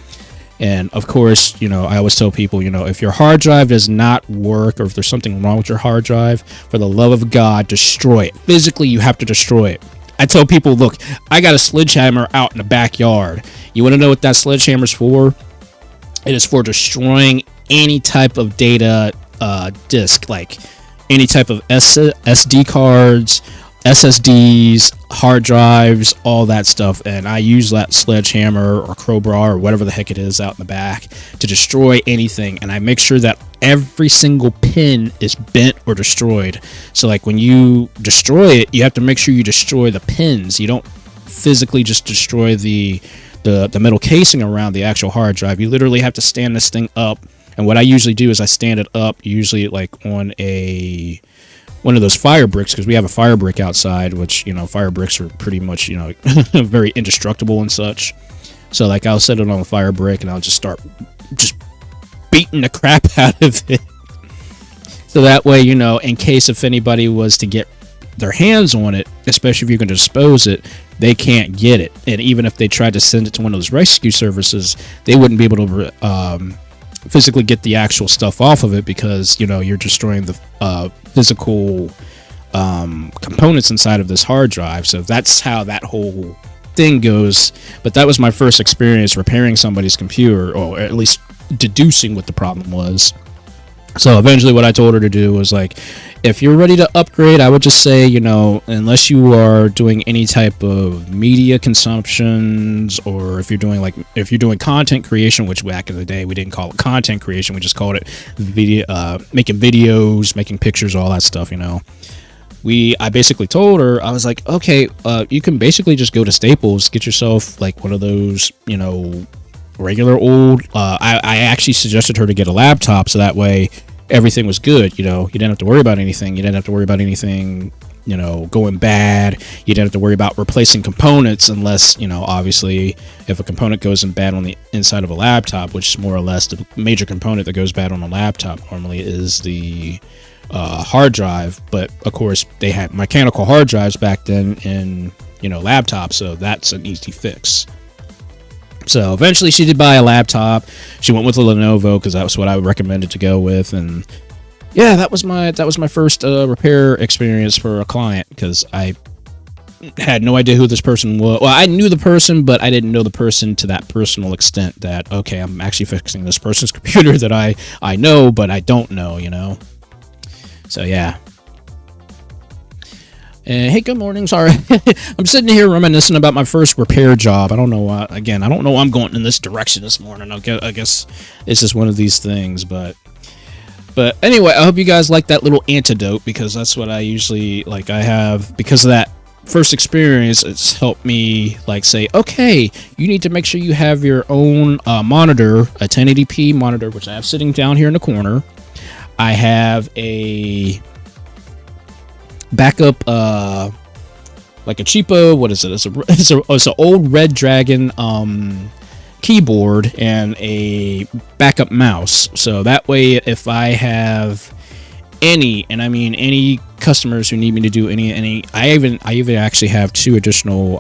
And of course, you know, I always tell people, you know, if your hard drive does not work or if there's something wrong with your hard drive, for the love of God, destroy it. Physically, you have to destroy it. I tell people, look, I got a sledgehammer out in the backyard. You want to know what that sledgehammer's for? It is for destroying any type of data disk, like any type of SD cards, SSDs, hard drives, all that stuff. And I use that sledgehammer or crowbar or whatever the heck it is out in the back to destroy anything. And I make sure that every single pin is bent or destroyed. So like when you destroy it, you have to make sure you destroy the pins. You don't physically just destroy the metal casing around the actual hard drive. You literally have to stand this thing up. And what I usually do is I stand it up, usually like on one of those fire bricks, because we have a fire brick outside, which, you know, fire bricks are pretty much, you know, very indestructible and such. So like I'll set it on a fire brick and I'll just start just beating the crap out of it. So that way, you know, in case if anybody was to get their hands on it, especially if you're going to dispose it, they can't get it. And even if they tried to send it to one of those rescue services, they wouldn't be able to physically get the actual stuff off of it, because, you know, you're destroying the physical components inside of this hard drive. So that's how that whole thing goes. But that was my first experience repairing somebody's computer, or at least deducing what the problem was. So eventually what I told her to do was, like, if you're ready to upgrade, I would just say, you know, unless you are doing any type of media consumptions, or if you're doing content creation, which back in the day we didn't call it content creation, we just called it video, making videos, making pictures, all that stuff, you know. I basically told her, I was like, okay, you can basically just go to Staples, get yourself like one of those, you know, regular old, I actually suggested her to get a laptop, so that way everything was good. You know, you didn't have to worry about anything. You didn't have to worry about anything, you know, going bad. You didn't have to worry about replacing components, unless, you know, obviously if a component goes in bad on the inside of a laptop, which is more or less the major component that goes bad on a laptop normally is the hard drive. But of course they had mechanical hard drives back then in, you know, laptops, so that's an easy fix. So eventually she did buy a laptop. She went with a Lenovo because that was what I recommended to go with. And yeah, that was my first repair experience for a client, because I had no idea who this person was. Well, I knew the person, but I didn't know the person to that personal extent that, okay, I'm actually fixing this person's computer that I know, but I don't know, you know? So, yeah. Hey, good morning. Sorry. I'm sitting here reminiscing about my first repair job. I don't know, again, I don't know why I'm going in this direction this morning. I guess it's just one of these things, but anyway, I hope you guys like that little antidote, because that's what I usually, like, I have, because of that first experience, it's helped me, like, say, okay, you need to make sure you have your own monitor, a 1080p monitor, which I have sitting down here in the corner. I have a backup, like a cheapo, what is it? It's an old Red Dragon keyboard and a backup mouse. So that way, if I have any, and I mean any customers who need me to do any, I even actually have 2 additional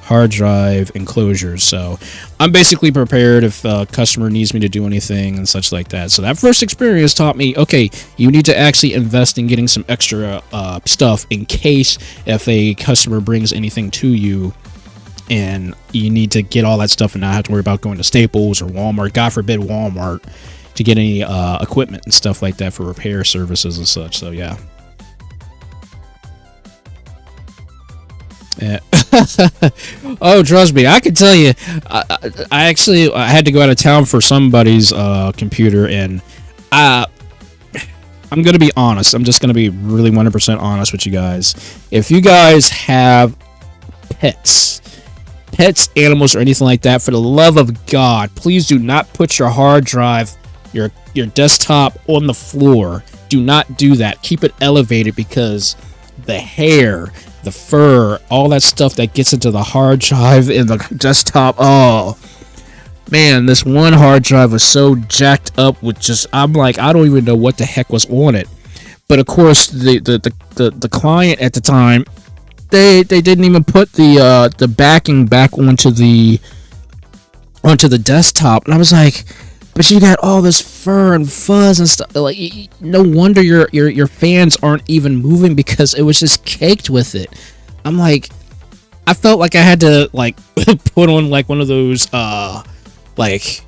hard drive enclosures. So I'm basically prepared if a customer needs me to do anything and such like that. So that first experience taught me, okay, you need to actually invest in getting some extra stuff in case if a customer brings anything to you, and you need to get all that stuff and not have to worry about going to Staples or Walmart, God forbid Walmart, to get any equipment and stuff like that for repair services and such. So yeah. Yeah. Oh, trust me, I can tell you, I had to go out of town for somebody's computer, and I'm gonna be honest. I'm just gonna be really 100% honest with you guys. If you guys have pets, animals, or anything like that, for the love of God, please do not put your hard drive, your desktop on the floor. Do not do that. Keep it elevated, because the hair, the fur, all that stuff that gets into the hard drive in the desktop. Oh man, this one hard drive was so jacked up with just, I'm like, I don't even know what the heck was on it. But of course, the client at the time, they didn't even put the backing back onto the desktop, and I was like, but you got all this fur and fuzz and stuff. Like, no wonder your fans aren't even moving, because it was just caked with it. I'm like, I felt like I had to, like, put on, like, one of those like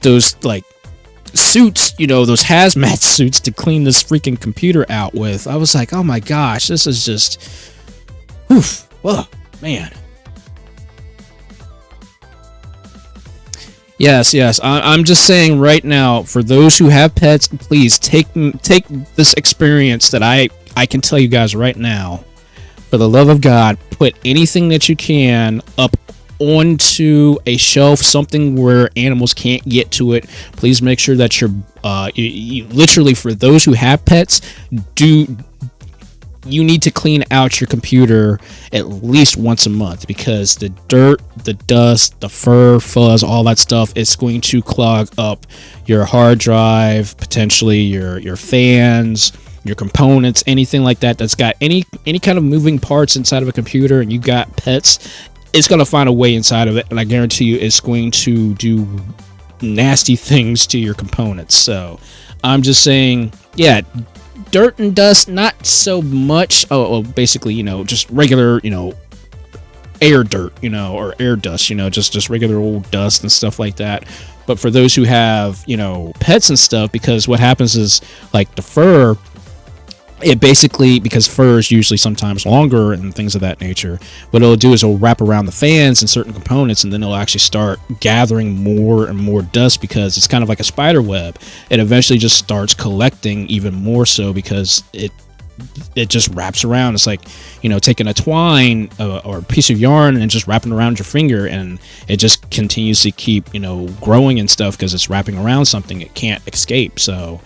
those, like, suits, you know, those hazmat suits to clean this freaking computer out with. I was like, oh my gosh, this is just, oof, whoa, man. Yes. I'm just saying right now, for those who have pets, please take this experience that I can tell you guys right now. For the love of God, put anything that you can up onto a shelf, something where animals can't get to it. Please make sure that you literally, for those who have pets, you need to clean out your computer at least once a month, because the dirt, the dust, the fur, fuzz, all that stuff is going to clog up your hard drive, potentially your fans, your components, anything like that that's got any kind of moving parts inside of a computer, and you got pets. It's going to find a way inside of it, and I guarantee you it's going to do nasty things to your components. So I'm just saying, yeah, dirt and dust, not so much. Oh, basically, you know, just regular, you know, air dirt, you know, or air dust, you know, just regular old dust and stuff like that. But for those who have, you know, pets and stuff, because what happens is, like, the fur, it basically, because fur is usually sometimes longer and things of that nature, what it'll do is it'll wrap around the fans and certain components, and then it'll actually start gathering more and more dust, because it's kind of like a spider web. It eventually just starts collecting even more so, because it just wraps around. It's like, you know, taking a twine or a piece of yarn and just wrapping around your finger, and it just continues to keep, you know, growing and stuff, because it's wrapping around something it can't escape. So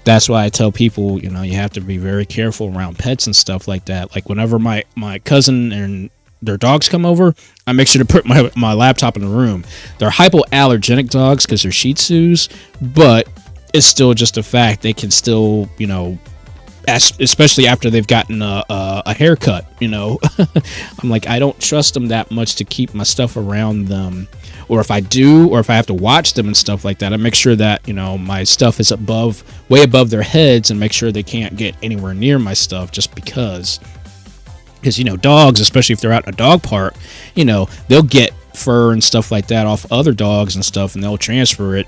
that's why I tell people, you know, you have to be very careful around pets and stuff like that. Like, whenever my cousin and their dogs come over, I make sure to put my laptop in the room. They're hypoallergenic dogs because they're Shih Tzus, but it's still just a fact. They can still, you know, especially after they've gotten a haircut, you know. I'm like, I don't trust them that much to keep my stuff around them. Or if I do, or if I have to watch them and stuff like that, I make sure that, you know, my stuff is way above their heads, and make sure they can't get anywhere near my stuff, just because, you know, dogs, especially if they're out in a dog park, you know, they'll get fur and stuff like that off other dogs and stuff, and they'll transfer it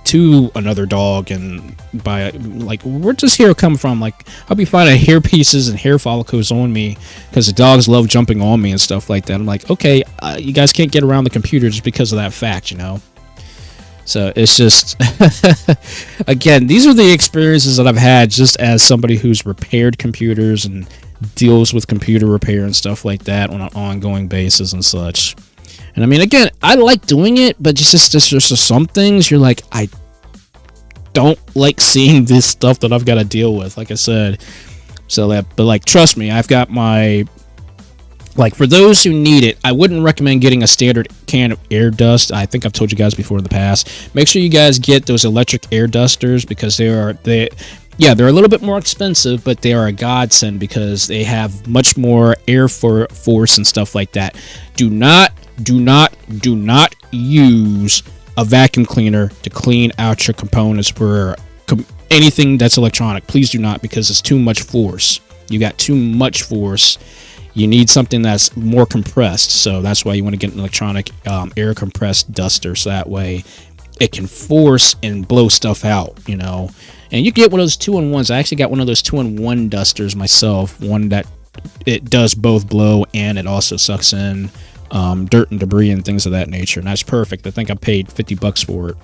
to another dog, and by like, where's this hair come from? Like, I'll be finding hair pieces and hair follicles on me because the dogs love jumping on me and stuff like that. I'm like, okay, you guys can't get around the computer just because of that fact, you know. So it's just again, these are the experiences that I've had just as somebody who's repaired computers and deals with computer repair and stuff like that on an ongoing basis and such. And I mean, again, I like doing it, but just some things you're like, I don't like seeing this stuff that I've got to deal with, like I said. So that, but like, trust me, I've got my, like, for those who need it, I wouldn't recommend getting a standard can of air dust. I think I've told you guys before in the past. Make sure you guys get those electric air dusters, because they're a little bit more expensive, but they are a godsend because they have much more air force and stuff like that. Do not use a vacuum cleaner to clean out your components for anything that's electronic. Please do not, because it's too much force. You got too much force. You need something that's more compressed. So that's why you want to get an electronic air compressed duster, so that way it can force and blow stuff out, you know. And you get one of those 2-in-1s. I actually got one of those 2-in-1 dusters myself. One that it does both blow and it also sucks in dirt and debris and things of that nature. And that's perfect. I think I paid $50 for it.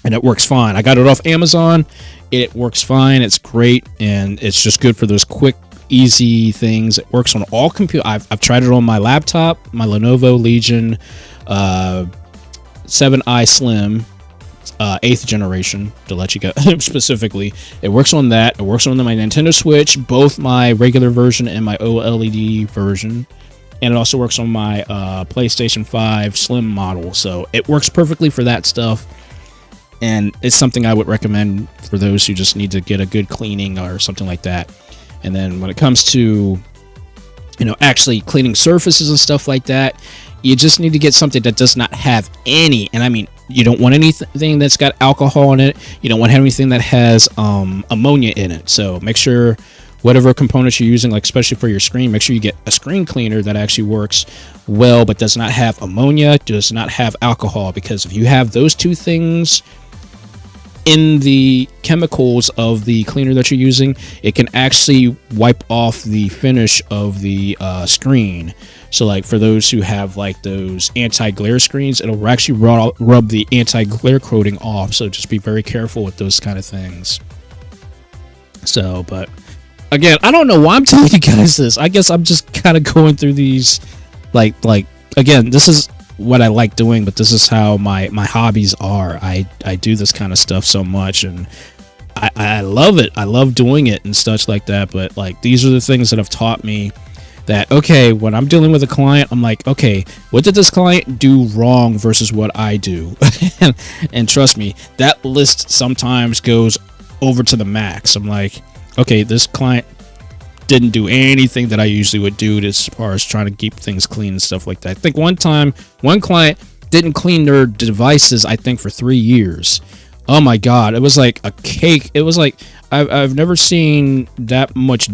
And it works fine. I got it off Amazon. It works fine. It's great. And it's just good for those quick, easy things. It works on all computers. I've tried it on my laptop, my Lenovo Legion 7i Slim. 8th generation, to let you go specifically. It works on that. It works on my Nintendo Switch, both my regular version and my OLED version. And it also works on my PlayStation 5 Slim model. So it works perfectly for that stuff. And it's something I would recommend for those who just need to get a good cleaning or something like that. And then when it comes to, you know, actually cleaning surfaces and stuff like that, you just need to get something that does not have any, and I mean, you don't want anything that's got alcohol in it. You don't want anything that has ammonia in it. So make sure whatever components you're using, like especially for your screen, make sure you get a screen cleaner that actually works well, but does not have ammonia, does not have alcohol, because if you have those two things in the chemicals of the cleaner that you're using, it can actually wipe off the finish of the screen. So like for those who have like those anti-glare screens, it'll actually rub the anti-glare coating off. So just be very careful with those kind of things. So, but again, I don't know why I'm telling you guys this. I guess I'm just kind of going through these, like again, this is what I like doing, but this is how my hobbies are. I do this kind of stuff so much, and I love it. I love doing it and such like that. But like, these are the things that have taught me that, okay, when I'm dealing with a client, I'm like, okay, what did this client do wrong versus what I do? And trust me, that list sometimes goes over to the max. I'm like, okay, this client didn't do anything that I usually would do as far as trying to keep things clean and stuff like that. I think one time, one client didn't clean their devices, I think, for 3 years. Oh my God, it was like a cake. It was like, I've never seen that much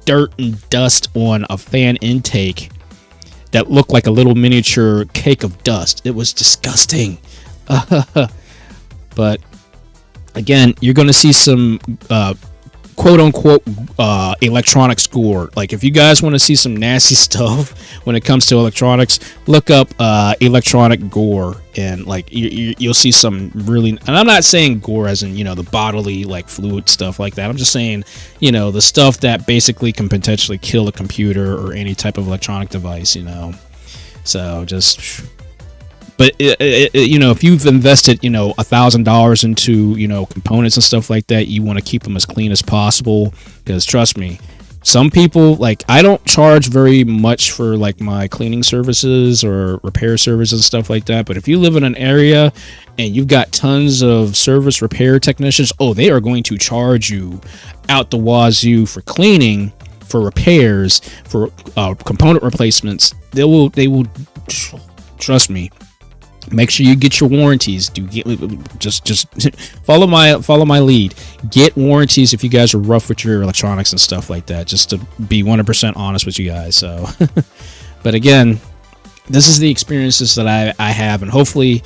dirt and dust on a fan intake that looked like a little miniature cake of dust. It was disgusting. But again, you're going to see some quote-unquote electronics gore. Like, if you guys want to see some nasty stuff when it comes to electronics, look up electronic gore, and like you'll see some really, and I'm not saying gore as in, you know, the bodily like fluid stuff like that. I'm just saying, you know, the stuff that basically can potentially kill a computer or any type of electronic device, you know. So just, but you know, if you've invested, you know, $1,000 into, you know, components and stuff like that, you want to keep them as clean as possible, because trust me, Some people, like, I don't charge very much for like my cleaning services or repair services and stuff like that, but if you live in an area and you've got tons of service repair technicians, oh, they are going to charge you out the wazoo for cleaning, for repairs, for component replacements. They will trust me. Make sure you get your warranties. Just follow my lead. Get warranties if you guys are rough with your electronics and stuff like that. Just to be 100% honest with you guys. So, but again, this is the experiences that I have, and hopefully,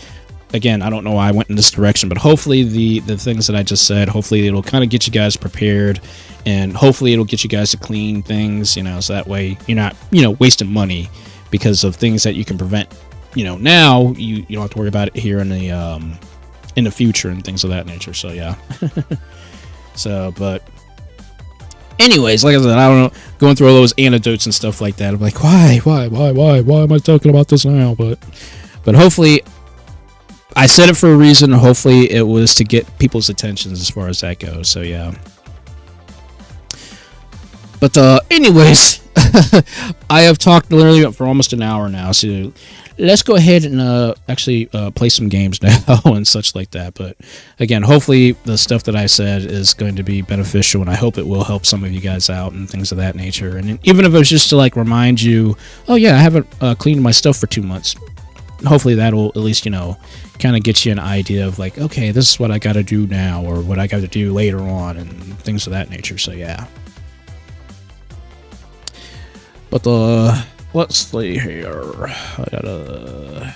again, I don't know why I went in this direction, but hopefully the things that I just said, hopefully it'll kind of get you guys prepared, and hopefully it'll get you guys to clean things, you know, so that way you're not, you know, wasting money because of things that you can prevent. You know, now you don't have to worry about it here in the future and things of that nature. So yeah. So, but anyways, like I said, I don't know, going through all those anecdotes and stuff like that, I'm like, why am I talking about this now? But hopefully I said it for a reason. Hopefully it was to get people's attentions as far as that goes. So yeah. But anyways, I have talked literally for almost an hour now, so let's go ahead and actually play some games now and such like that. But again, hopefully the stuff that I said is going to be beneficial, and I hope it will help some of you guys out and things of that nature. And even if it was just to like remind you, oh yeah, I haven't cleaned my stuff for 2 months. Hopefully that'll at least, you know, kind of get you an idea of like, okay, this is what I got to do now, or what I got to do later on, and things of that nature. So yeah. But let's see here. I gotta.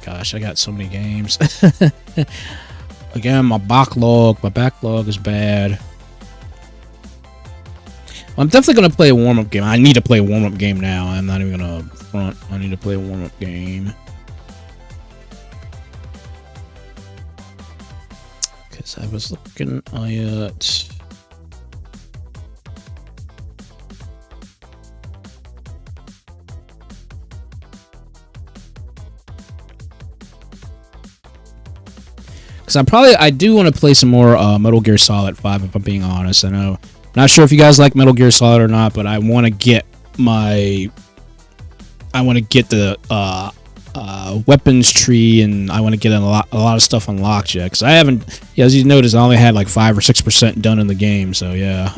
Gosh, I got so many games. Again, my backlog is bad. I'm definitely gonna play a warm-up game. I need to play a warm-up game now. I'm not even gonna front. I need to play a warm-up game. Because I was looking at... Because I do want to play some more Metal Gear Solid 5, if I'm being honest. I know, not sure if you guys like Metal Gear Solid or not, but I want to get the weapons tree, and I want to get a lot of stuff unlocked yet. Because I haven't, yeah, as you noticed, I only had like 5 or 6% done in the game. So yeah.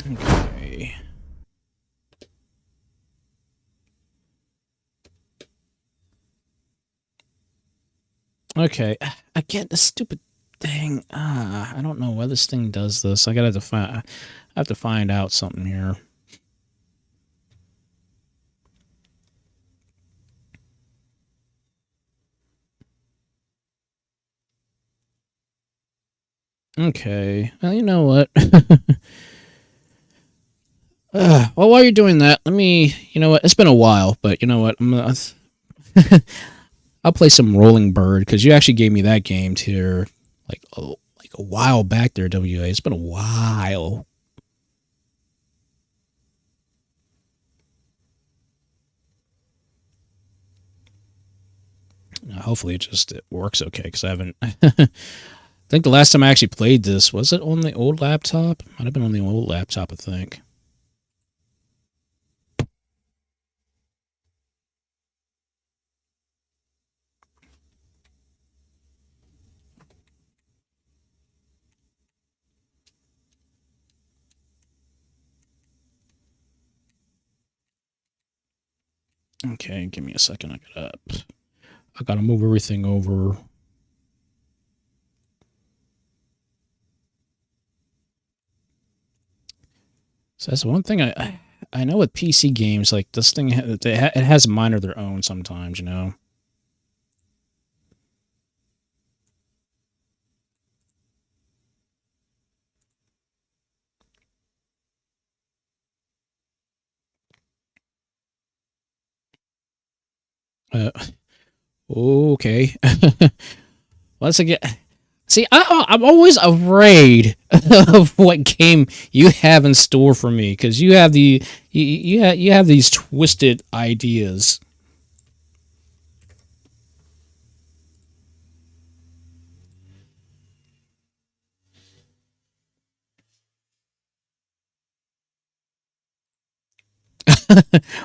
Okay. Okay. Again, the stupid thing. I don't know why this thing does this. I have to find out something here. Okay. Well, you know what? Well, while you're doing that, let me, you know what? It's been a while, but you know what? I'll play some Rolling Bird, because you actually gave me that game here like a while back there, WA. It's been a while. Hopefully it works okay, because I haven't... I think the last time I actually played this, was it on the old laptop? Might have been on the old laptop, I think. Okay, give me a second. I gotta move everything over. So that's one thing I know with PC games, like this thing, it has a mind of their own sometimes, you know. Okay. Once again, see, I'm always afraid of what game you have in store for me because you have you have these twisted ideas.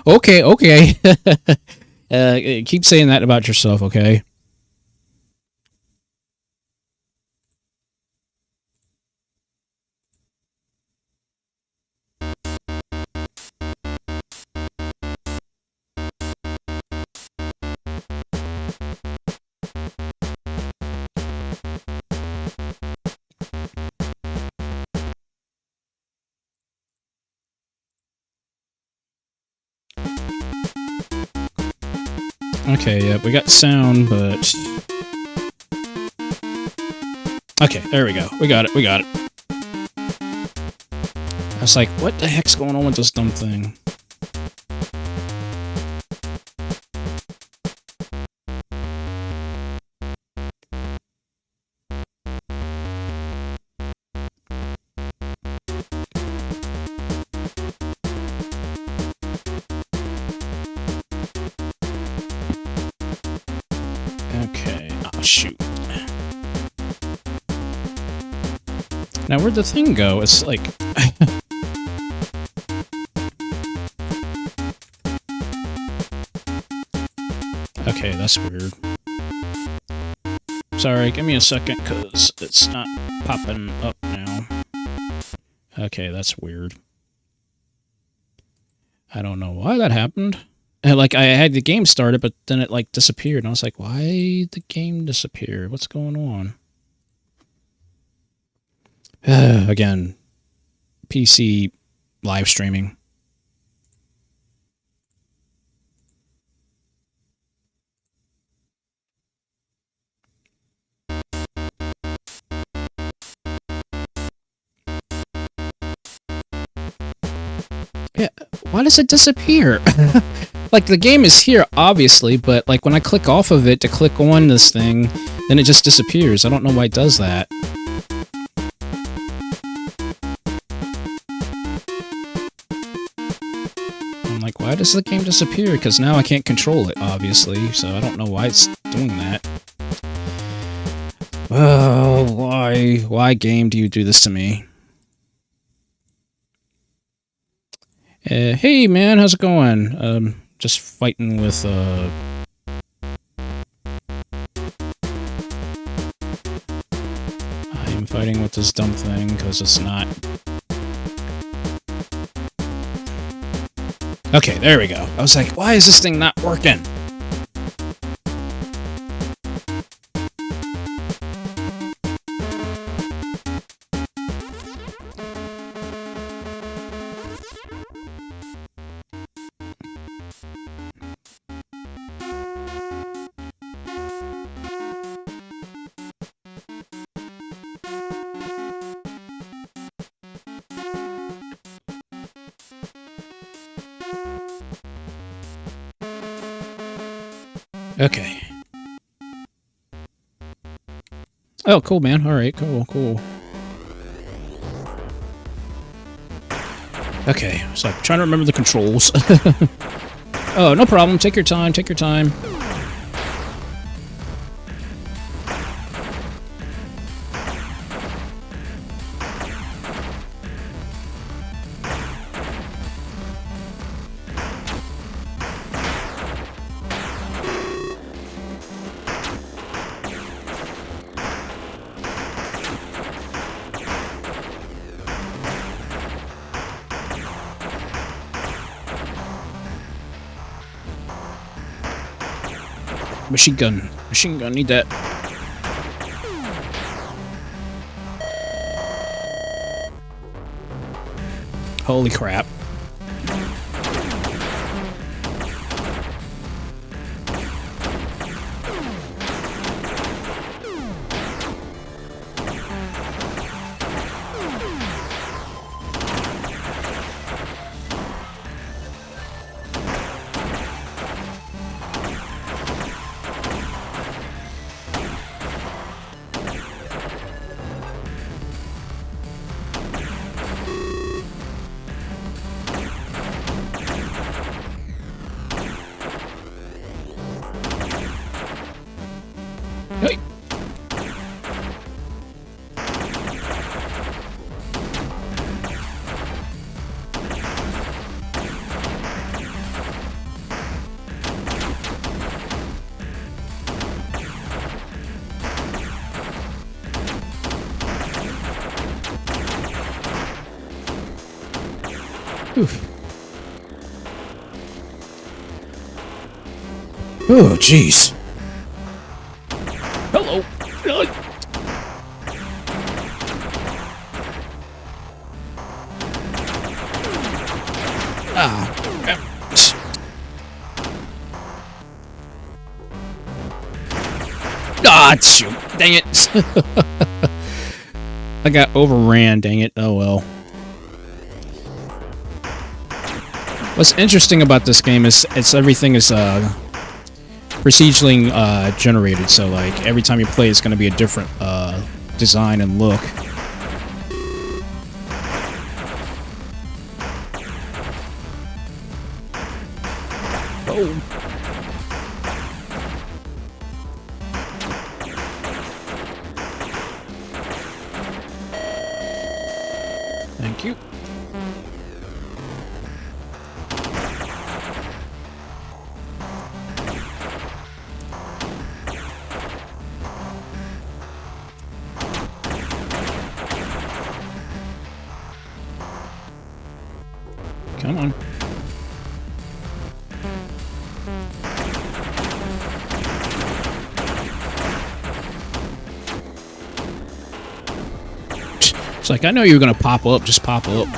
Okay, okay. Keep saying that about yourself, okay? Okay, yeah, we got sound, but... Okay, there we go. We got it, we got it. I was like, what the heck's going on with this dumb thing? Okay, oh shoot. Now where'd the thing go? It's like... Okay, that's weird. Sorry, give me a second, because it's not popping up now. Okay, that's weird. I don't know why that happened. And, like, I had the game started, but then it, like, disappeared. And I was like, why did the game disappear? What's going on? Again, PC live streaming. Yeah, why does it disappear? Like, the game is here, obviously, but, like, when I click off of it to click on this thing, then it just disappears. I don't know why it does that. I'm like, why does the game disappear? Because now I can't control it, obviously, so I don't know why it's doing that. Oh, why? Why, game, do you do this to me? Hey, man, how's it going? Just fighting with, I'm fighting with this dumb thing, because it's not... Okay, there we go. I was like, why is this thing not working? Okay. Oh, cool, man. Alright, cool, cool. Okay, so I'm trying to remember the controls. Oh, no problem. Take your time, take your time. Machine gun, need that. Holy crap. Hey. Oof. Oh, jeez. Hello. Shoot. Dang it. I got overran, dang it. Oh well. What's interesting about this game is everything is procedurally generated, so like every time you play it's going to be a different design and look. Oh. Thank you. Come on. It's like, I know you were gonna pop up, just pop up.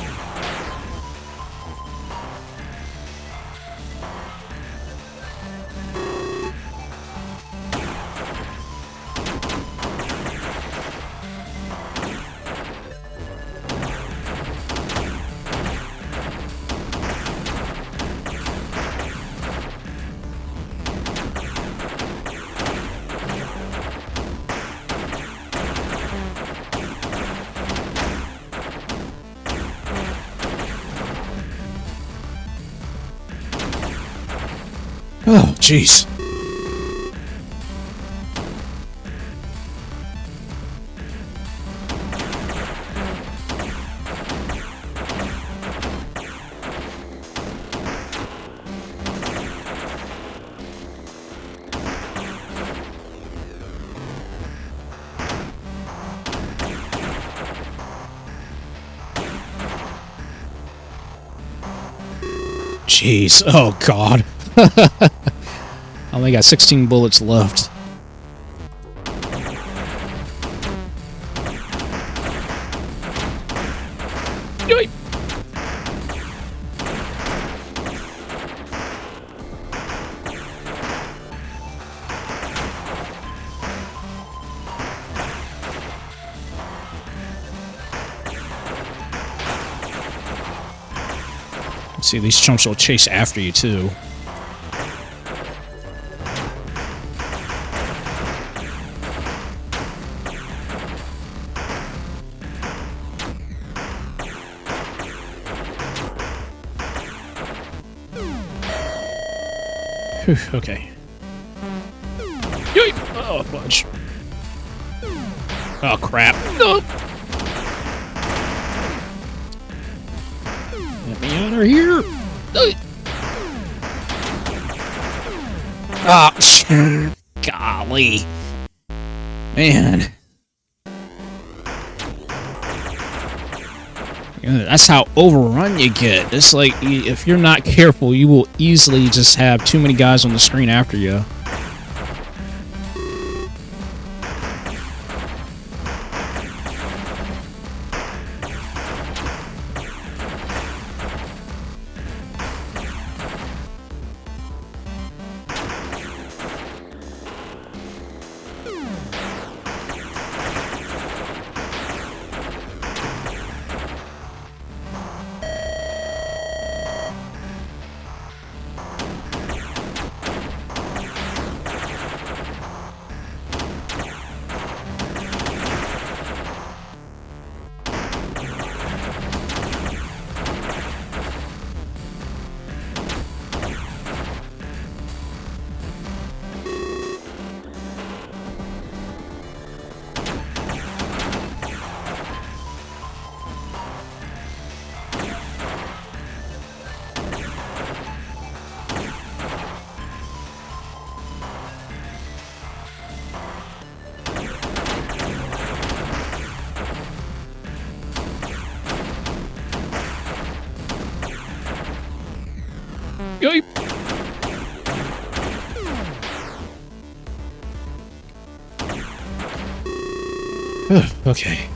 Oh, jeez. Jeez. Oh, God. I only got 16 bullets left. Yoink. See, these chumps will chase after you, too. Okay. Yoink! Oh, fudge. Oh, crap. No! Get me out of here! Ah! Golly. Man. That's how overrun you get. It's like, if you're not careful, you will easily just have too many guys on the screen after you. Okay.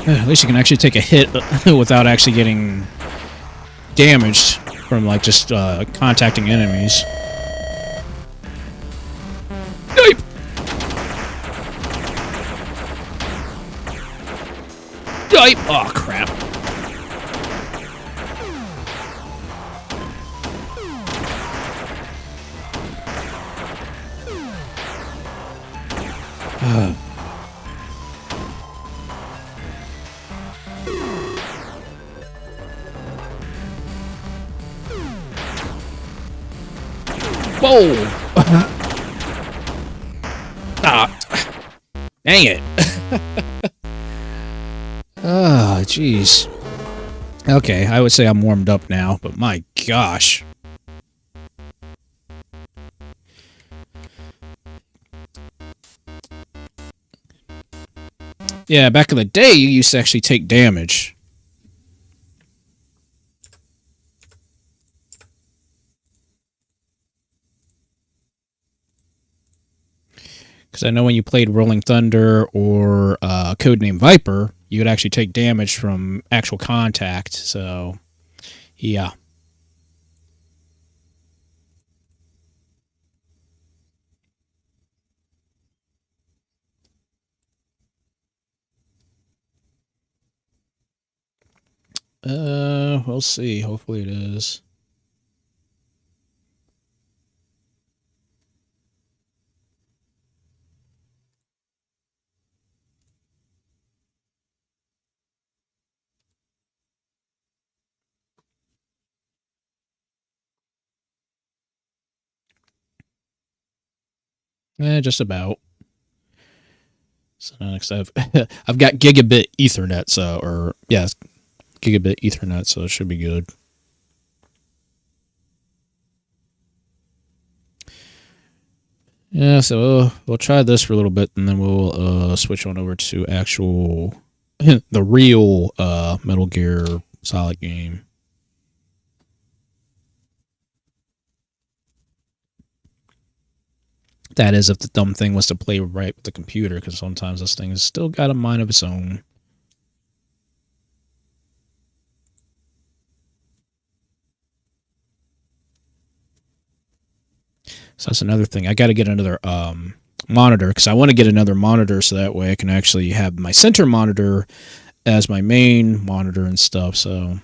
At least you can actually take a hit without actually getting damaged from, like, just contacting enemies. Yipe! Yipe! Oh, crap. Whoa! Ah, dang it. Oh, jeez. Okay, I would say I'm warmed up now, but my gosh. Yeah, back in the day, you used to actually take damage. Because I know when you played Rolling Thunder or Codename Viper, you would actually take damage from actual contact. So, yeah. We'll see. Hopefully it is. Just about. So next I've got gigabit Ethernet, so gigabit Ethernet, so it should be good. Yeah, so we'll try this for a little bit, and then we'll switch on over to actual the real Metal Gear Solid game. That is, if the dumb thing was to play right with the computer, because sometimes this thing has still got a mind of its own. So that's another thing. I got to get another monitor, because I want to get another monitor so that way I can actually have my center monitor as my main monitor and stuff. So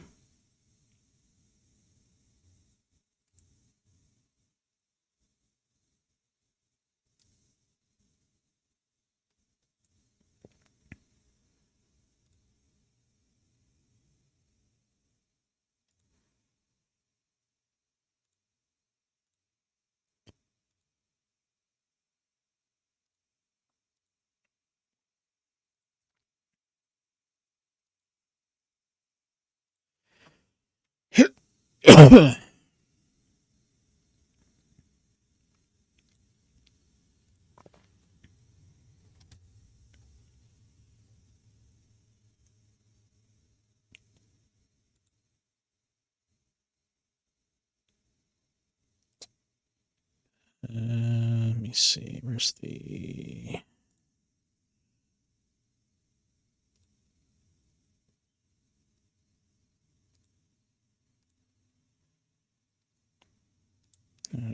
let me see. Where's the...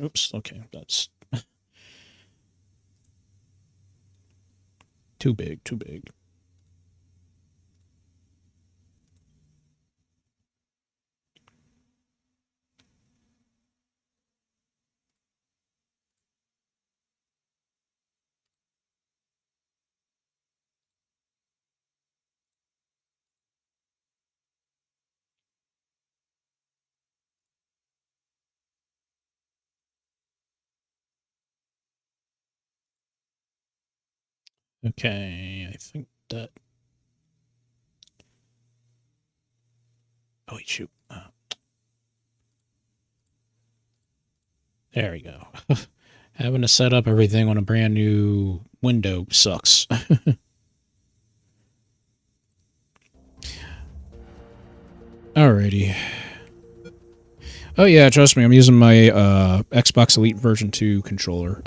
oops, okay, that's too big, too big. Okay, I think that... Oh, wait, shoot. There we go. Having to set up everything on a brand new window sucks. Alrighty. Oh yeah, trust me, I'm using my Xbox Elite version 2 controller.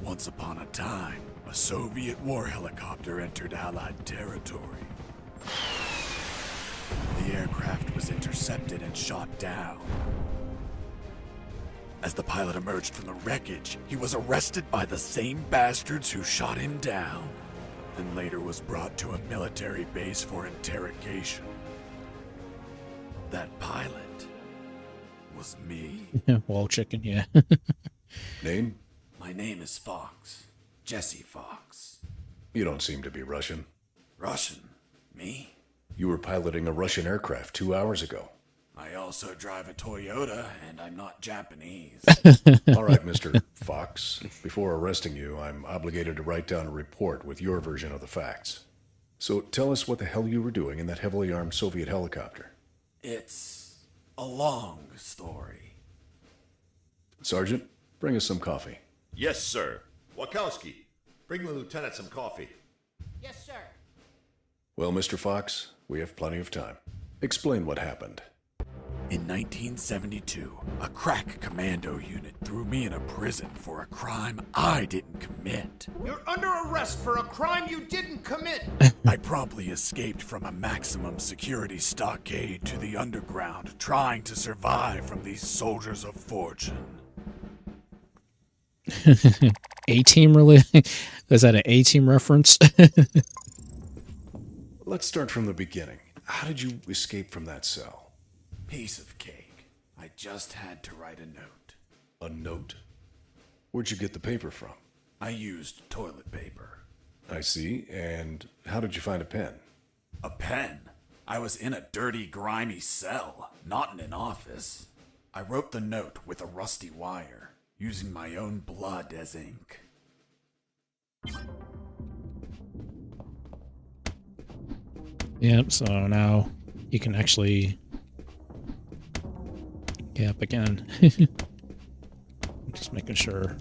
Once upon a time, a Soviet war helicopter entered Allied territory. The aircraft was intercepted and shot down. As the pilot emerged from the wreckage, he was arrested by the same bastards who shot him down, and later was brought to a military base for interrogation. That pilot was me. Wall chicken, yeah. Name? My name is Fox. Jesse Fox. You don't seem to be Russian. Russian? Me? You were piloting a Russian aircraft 2 hours ago. I also drive a Toyota, and I'm not Japanese. All right, Mr. Fox. Before arresting you, I'm obligated to write down a report with your version of the facts. So tell us what the hell you were doing in that heavily armed Soviet helicopter. It's a long story. Sergeant, bring us some coffee. Yes, sir. Wakowski, bring the lieutenant some coffee. Yes, sir. Well, Mr. Fox, we have plenty of time. Explain what happened. In 1972, a crack commando unit threw me in a prison for a crime I didn't commit. You're under arrest for a crime you didn't commit. I promptly escaped from a maximum security stockade to the underground, trying to survive from these soldiers of fortune. A-Team really? Is that an A-Team reference? Let's start from the beginning. How did you escape from that cell? Piece of cake. I just had to write a note. A note? Where'd you get the paper from? I used toilet paper. I see. And how did you find a pen? A pen? I was in a dirty, grimy cell, not in an office. I wrote the note with a rusty wire, using my own blood as ink. Yep, so now you can actually... Yep, again. Just making sure.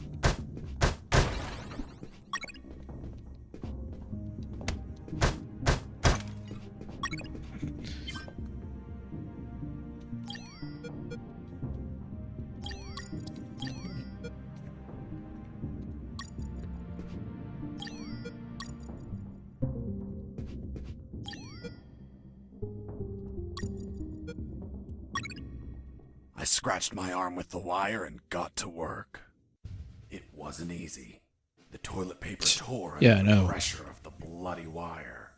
I scratched my arm with the wire and got to work. It wasn't easy. The toilet paper tore Yeah, I under the know. pressure of the bloody wire.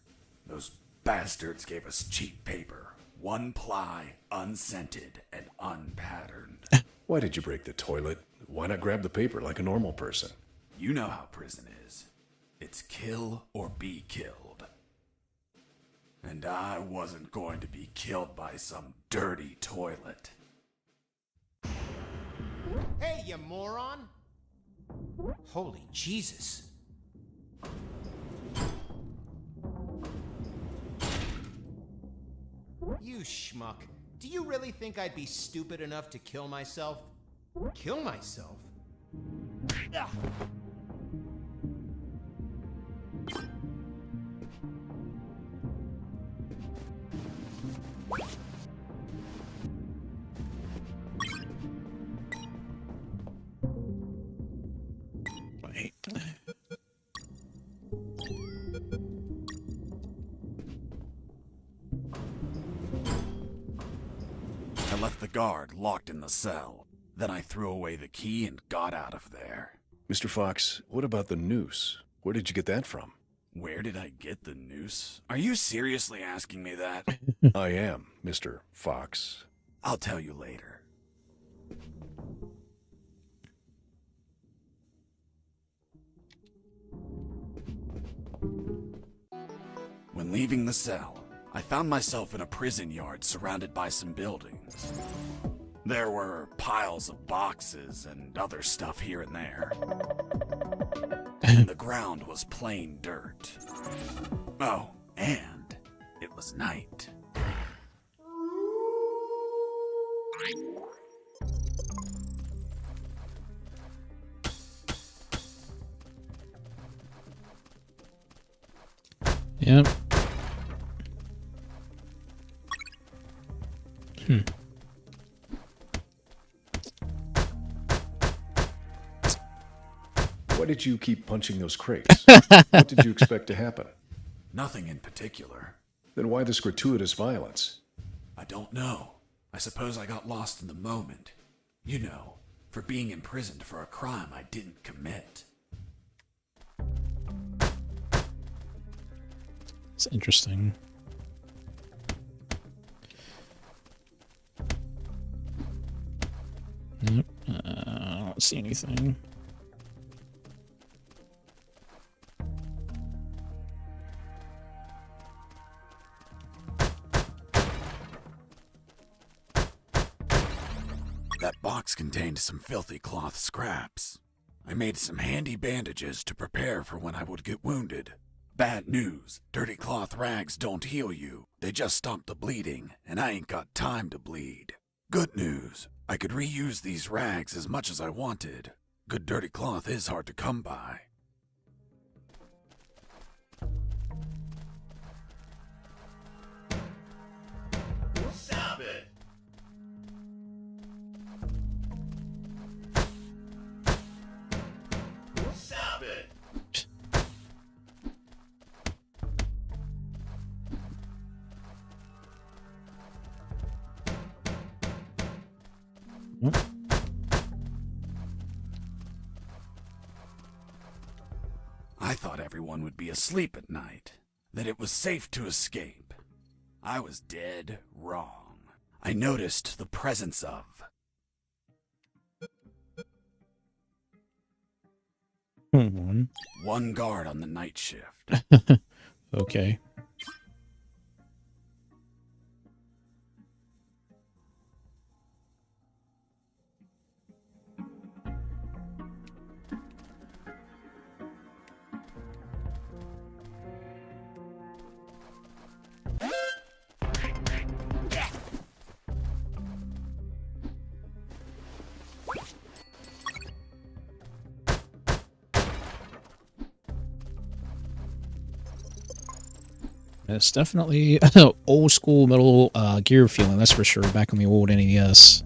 Those bastards gave us cheap paper, one ply, unscented, and unpatterned. Why did you break the toilet? Why not grab the paper like a normal person? You know how prison is. It's kill or be killed. And I wasn't going to be killed by some dirty toilet. Hey, you moron! Holy Jesus. You schmuck. Do you really think I'd be stupid enough to kill myself? Kill myself? Ugh. I left the guard locked in the cell. Then I threw away the key and got out of there. Mr. Fox, what about the noose? Where did you get that from? Where did I get the noose? Are you seriously asking me that? I am, Mr. Fox. I'll tell you later. When leaving the cell, I found myself in a prison yard surrounded by some buildings. There were piles of boxes and other stuff here and there. And the ground was plain dirt. Oh, and it was night. Yep. Why did you keep punching those crates? What did you expect to happen? Nothing in particular. Then why this gratuitous violence? I don't know. I suppose I got lost in the moment. You know, for being imprisoned for a crime I didn't commit. It's interesting. Nope. I don't see anything. That box contained some filthy cloth scraps. I made some handy bandages to prepare for when I would get wounded. Bad news, dirty cloth rags don't heal you. They just stop the bleeding, and I ain't got time to bleed. Good news, I could reuse these rags as much as I wanted. Good dirty cloth is hard to come by. Stop it! Stop it! I thought everyone would be asleep at night, that it was safe to escape. I was dead wrong. I noticed the presence of one guard on the night shift. Okay. It's definitely old school Metal Gear feeling, that's for sure, back on the old NES.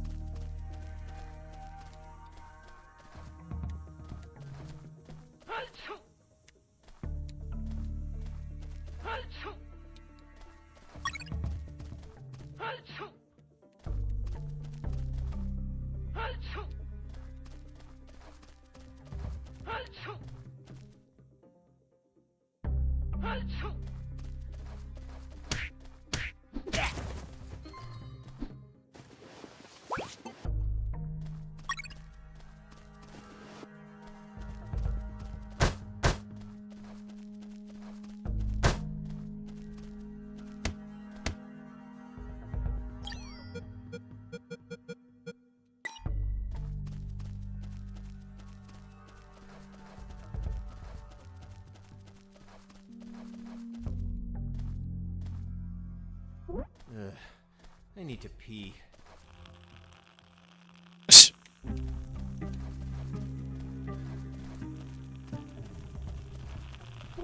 I need to pee.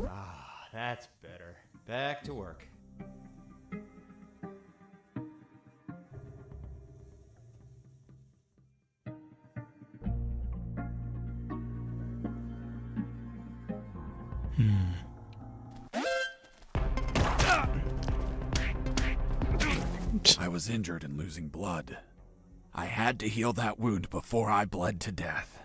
Ah, that's better. Back to work. I was injured and losing blood. I had to heal that wound before I bled to death.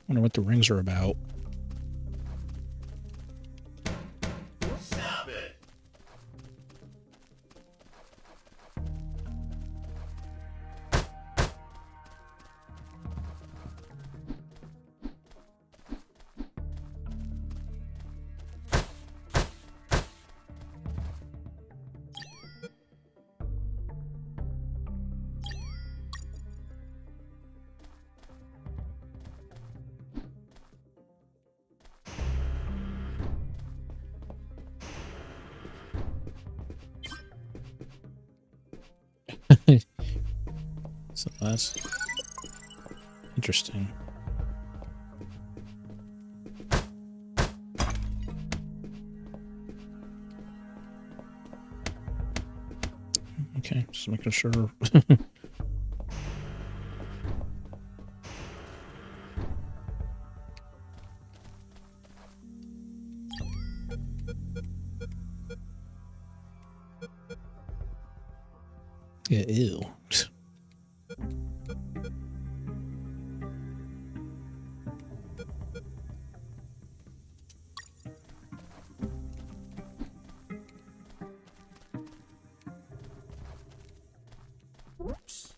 Wonder what the rings are about. Stop it! So that's interesting. Okay, just making sure. Yeah, ew.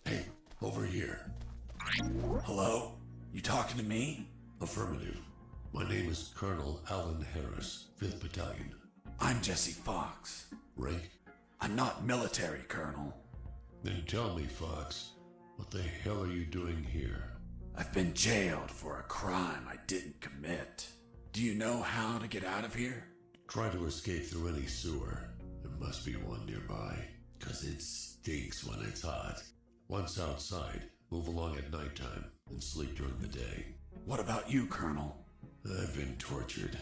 Hey, over here. Hello? You talking to me? Affirmative. My name is Colonel Alan Harris, 5th Battalion. I'm Jesse Fox. Rank? I'm not military, Colonel. Then tell me, Fox, what the hell are you doing here? I've been jailed for a crime I didn't commit. Do you know how to get out of here? Try to escape through any sewer. There must be one nearby, 'cause it stinks when it's hot. Once outside, move along at nighttime and sleep during the day. What about you, Colonel? I've been tortured.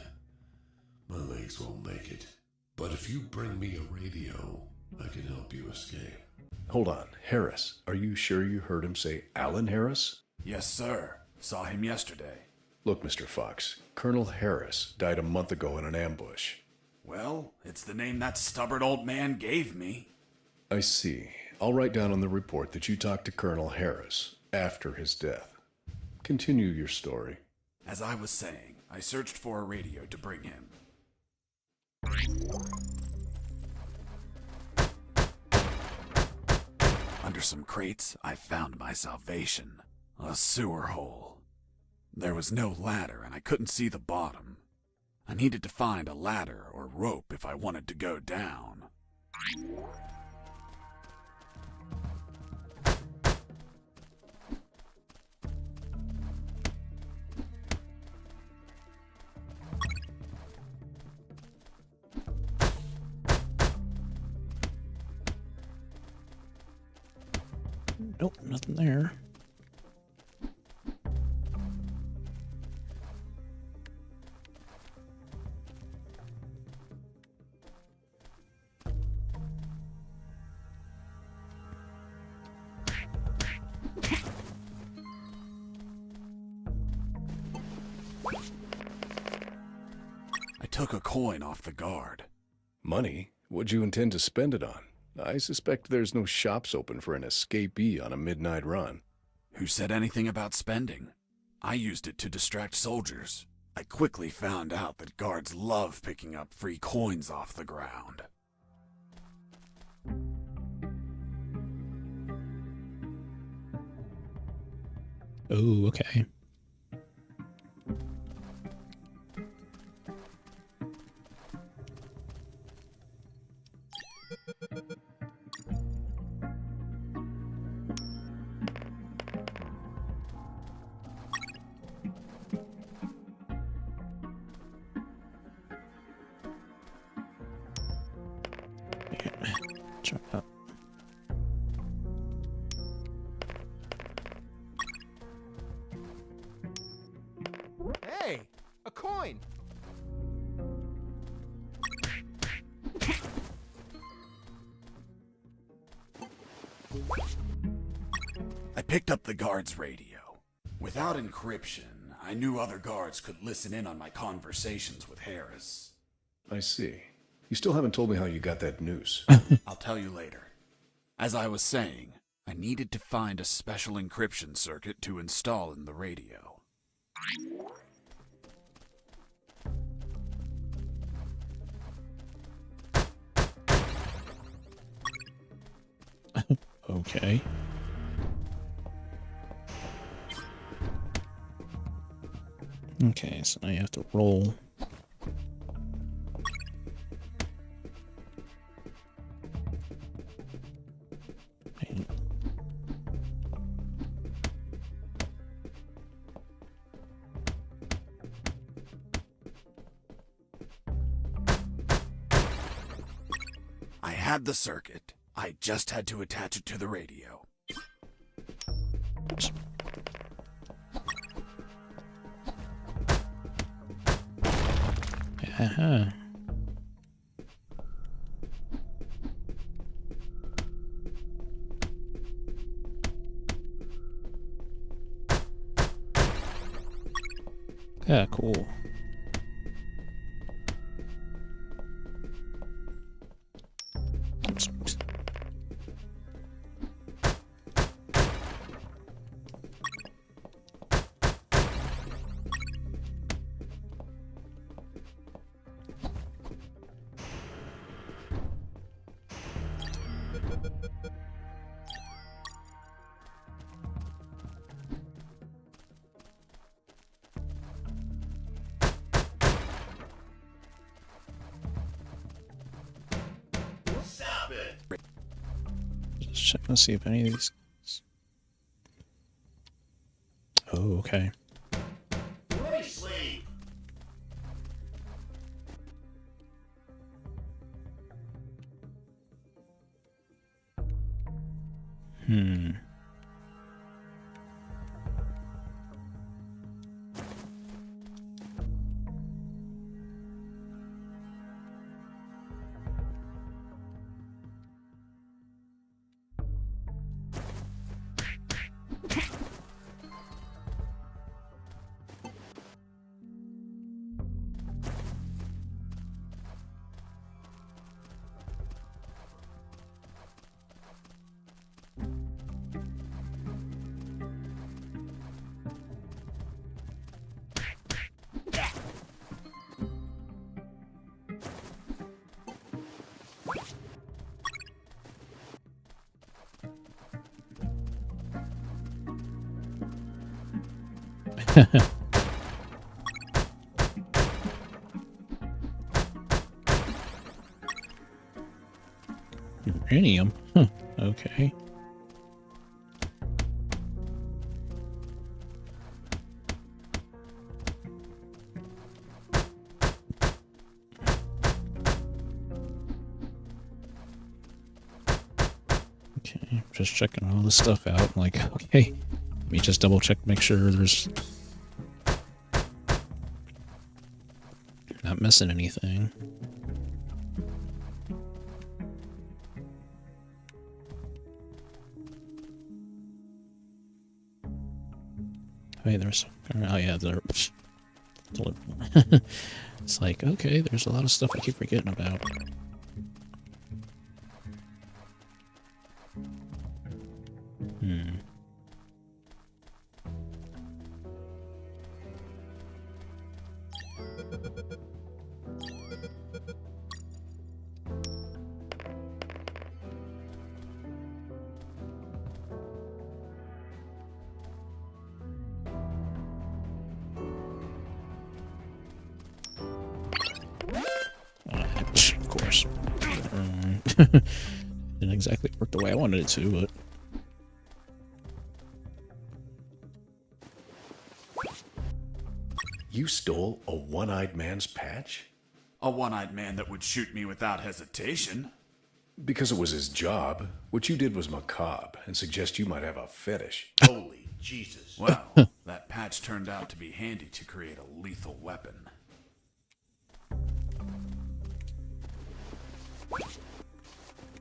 My legs won't make it. But if you bring me a radio, I can help you escape. Hold on, Harris. Are you sure you heard him say Alan Harris? Yes, sir. Saw him yesterday. Look, Mr. Fox, Colonel Harris died a month ago in an ambush. Well, it's the name that stubborn old man gave me. I see. I'll write down on the report that you talked to Colonel Harris after his death. Continue your story. As I was saying, I searched for a radio to bring him. Under some crates, I found my salvation. A sewer hole. There was no ladder and I couldn't see the bottom. I needed to find a ladder or rope if I wanted to go down. Nope, nothing there. I took a coin off the guard. Money? What'd you intend to spend it on? I suspect there's no shops open for an escapee on a midnight run. Who said anything about spending? I used it to distract soldiers. I quickly found out that guards love picking up free coins off the ground. Oh, okay. Try that. Hey, a coin! I picked up the guard's radio. Without encryption, I knew other guards could listen in on my conversations with Harris. I see. You still haven't told me how you got that noose. I'll tell you later. As I was saying, I needed to find a special encryption circuit to install in the radio. Okay. Okay, so now you have to roll. And I had the circuit. I just had to attach it to the radio. Aha. Yeah, cool. Oops. Stop it! Just check to see if any of these. Oh, okay. Let me sleep! Hmm. Uranium? Huh. Okay. Okay, just checking all this stuff out. I'm like, okay, let me just double check, make sure there's not missing anything. Hey, there's, oh yeah, there. It's like, okay, there's a lot of stuff I keep forgetting about. Hmm. Of course. Didn't exactly work the way I wanted it to, but... You stole a one-eyed man's patch? A one-eyed man that would shoot me without hesitation. Because it was his job. What you did was macabre and suggest you might have a fetish. Holy Jesus. Well, that patch turned out to be handy to create a lethal weapon.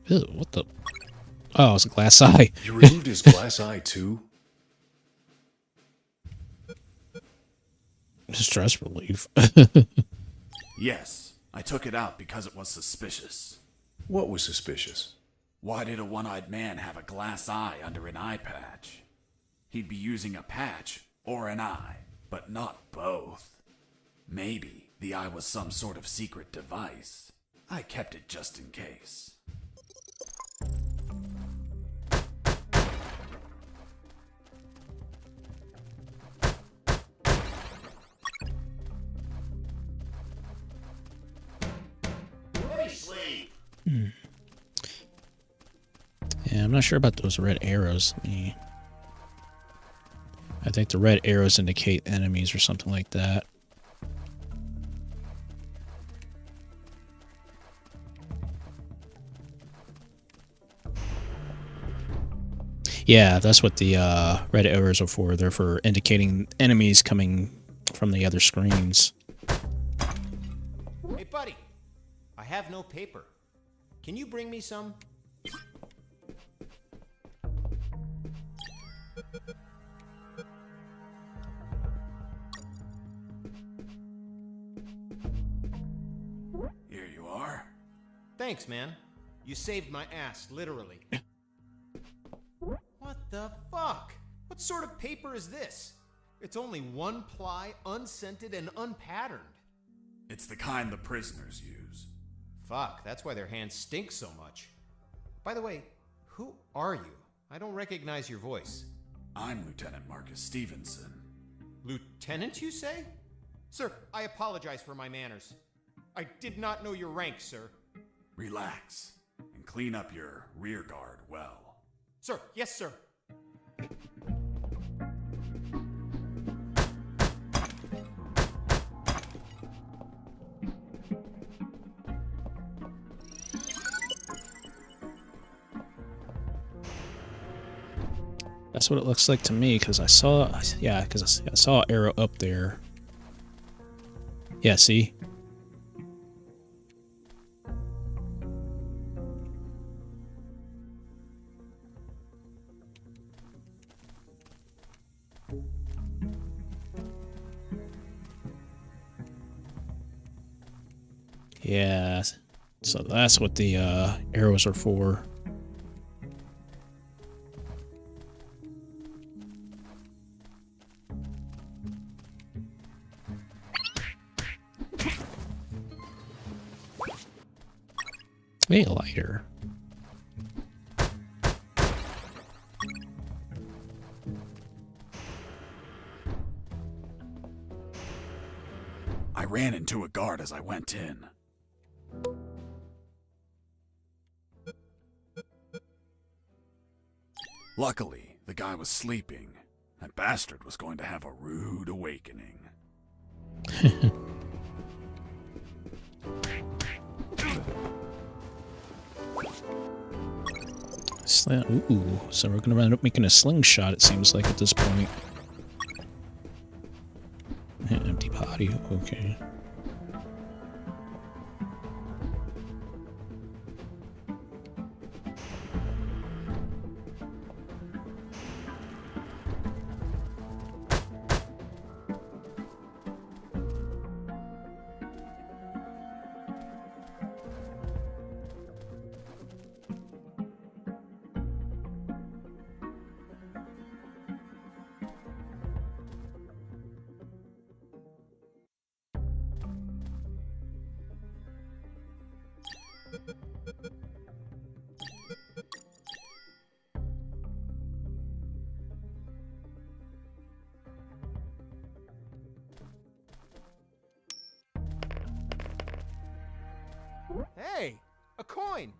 Ew, what the... Oh, it's a glass eye. You removed his glass eye too? Stress relief. Yes, I took it out because it was suspicious. What was suspicious? Why did a one-eyed man have a glass eye under an eye patch? He'd be using a patch or an eye, but not both. Maybe the eye was some sort of secret device. I kept it just in case. Yeah, I'm not sure about those red arrows. I think the red arrows indicate enemies or something like that. Yeah, that's what the red arrows are for. They're for indicating enemies coming from the other screens. Hey, buddy. I have no paper. Can you bring me some? Here you are. Thanks, man. You saved my ass, literally. What the fuck? What sort of paper is this? It's only one ply, unscented, and unpatterned. It's the kind the prisoners use. Fuck, that's why their hands stink so much. By the way, who are you? I don't recognize your voice. I'm Lieutenant Marcus Stevenson. Lieutenant, you say? Sir, I apologize for my manners. I did not know your rank, sir. Relax and clean up your rear guard well. Sir, yes, sir. That's what it looks like to me, because I saw, yeah, because I saw an arrow up there. Yeah, see? Yeah, so that's what the arrows are for. A lighter. I ran into a guard as I went in. Luckily, the guy was sleeping. That bastard was going to have a rude awakening. Ooh, so we're gonna end up making a slingshot, it seems like, at this point. Empty body, okay. Hey, a coin.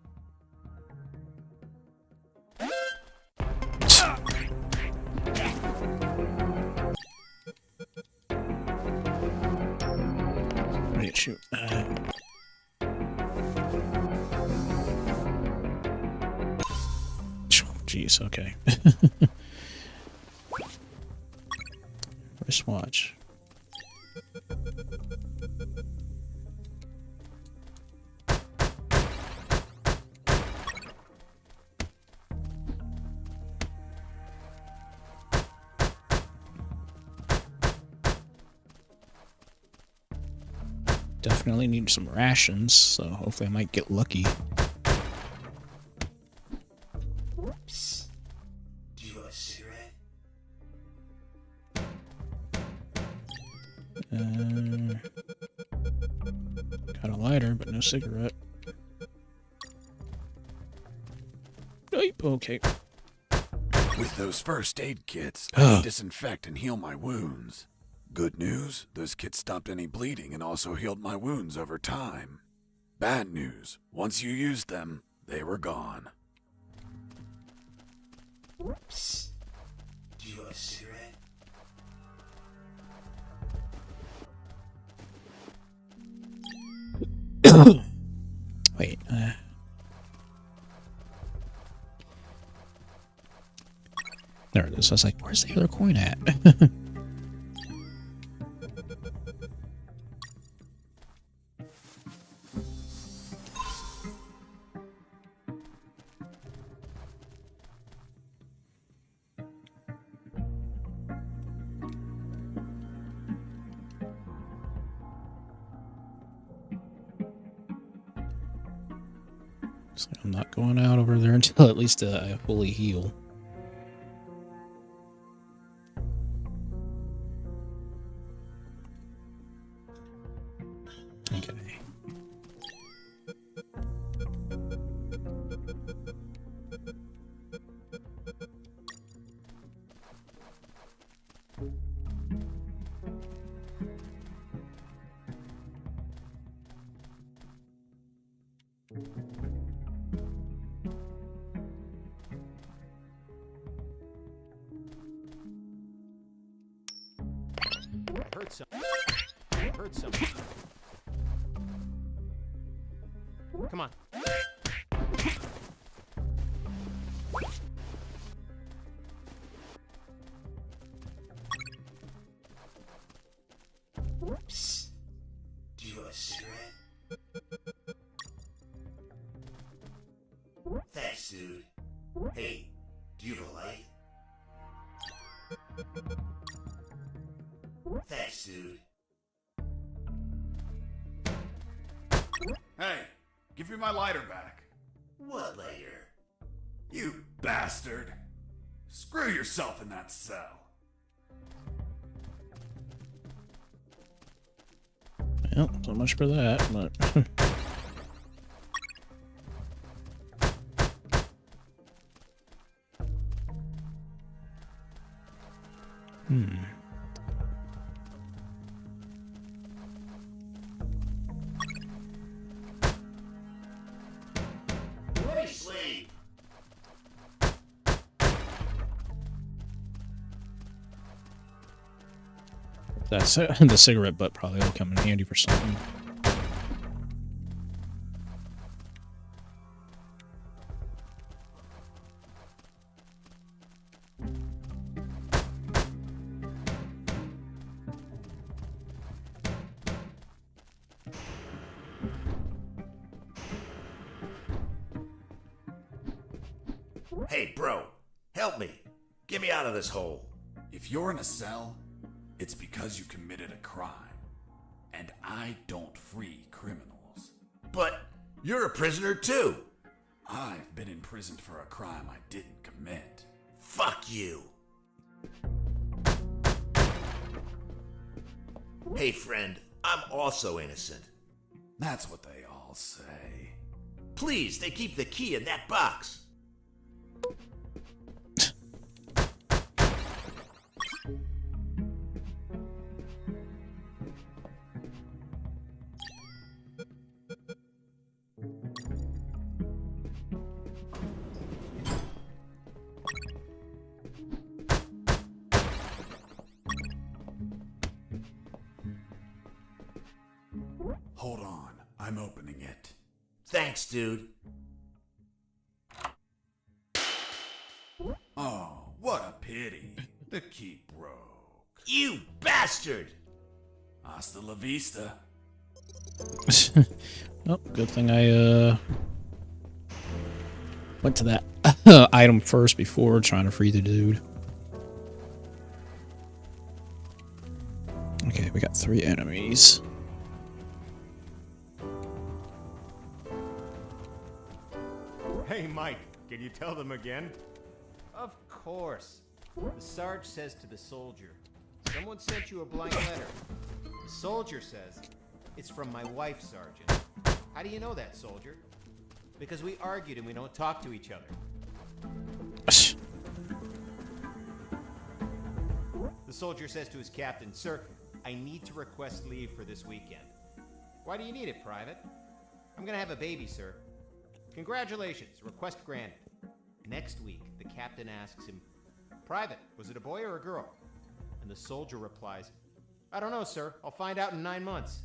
Wait, shoot. Jeez, okay. Wristwatch. definitely need some rations, so hopefully I might get lucky. Psst. Do you want a cigarette? Got a lighter, but no cigarette. Okay. With those first aid kits, I can disinfect and heal my wounds. Good news, those kits stopped any bleeding and also healed my wounds over time. Bad news, once you used them, they were gone. Psst. Do you want a cigarette? Wait, there it is. I was like, where's the other coin at? So I'm not going out over there until at least I fully heal. Okay. Hurt some. Come on. Psst. Do you want a cigarette? Thanks, dude. Hey, do you have a light? Thanks, dude. Hey, give me my lighter back. What lighter? You bastard. Screw yourself in that cell. Well, so much for that, but... Let me sleep. That's the cigarette butt probably will come in handy for something. Hey, bro, help me. Get me out of this hole. If you're in a cell, it's because you committed a crime. And I don't free criminals. But you're a prisoner too. I've been imprisoned for a crime I didn't commit. Fuck you. Hey, friend, I'm also innocent. That's what they all say. Please, they keep the key in that box. Hold on, I'm opening it. Thanks, dude. Oh, what a pity. The key broke. You bastard! Hasta la vista. Oh, good thing I went to that item first before trying to free the dude. Okay, we got 3 enemies. Can you tell them again? Of course. The Sarge says to the soldier, someone sent you a blank letter. The soldier says, it's from my wife, Sergeant. How do you know that, soldier? Because we argued and we don't talk to each other. The soldier says to his captain, sir, I need to request leave for this weekend. Why do you need it, Private? I'm gonna have a baby, sir. Congratulations, request granted. Next week, the captain asks him, Private, was it a boy or a girl? And the soldier replies, I don't know, sir. I'll find out in 9 months.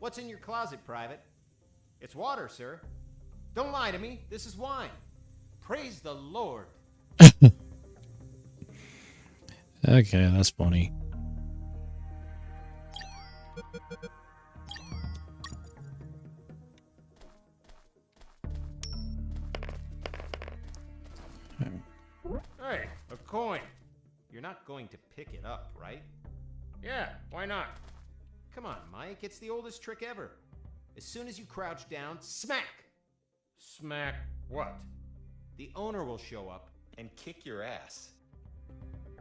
What's in your closet, Private? It's water, sir. Don't lie to me. This is wine. Praise the Lord. Okay, that's funny. Hey, a coin. You're not going to pick it up, right? Yeah, why not? Come on, Mike. It's the oldest trick ever. As soon as you crouch down, smack! Smack what? The owner will show up and kick your ass.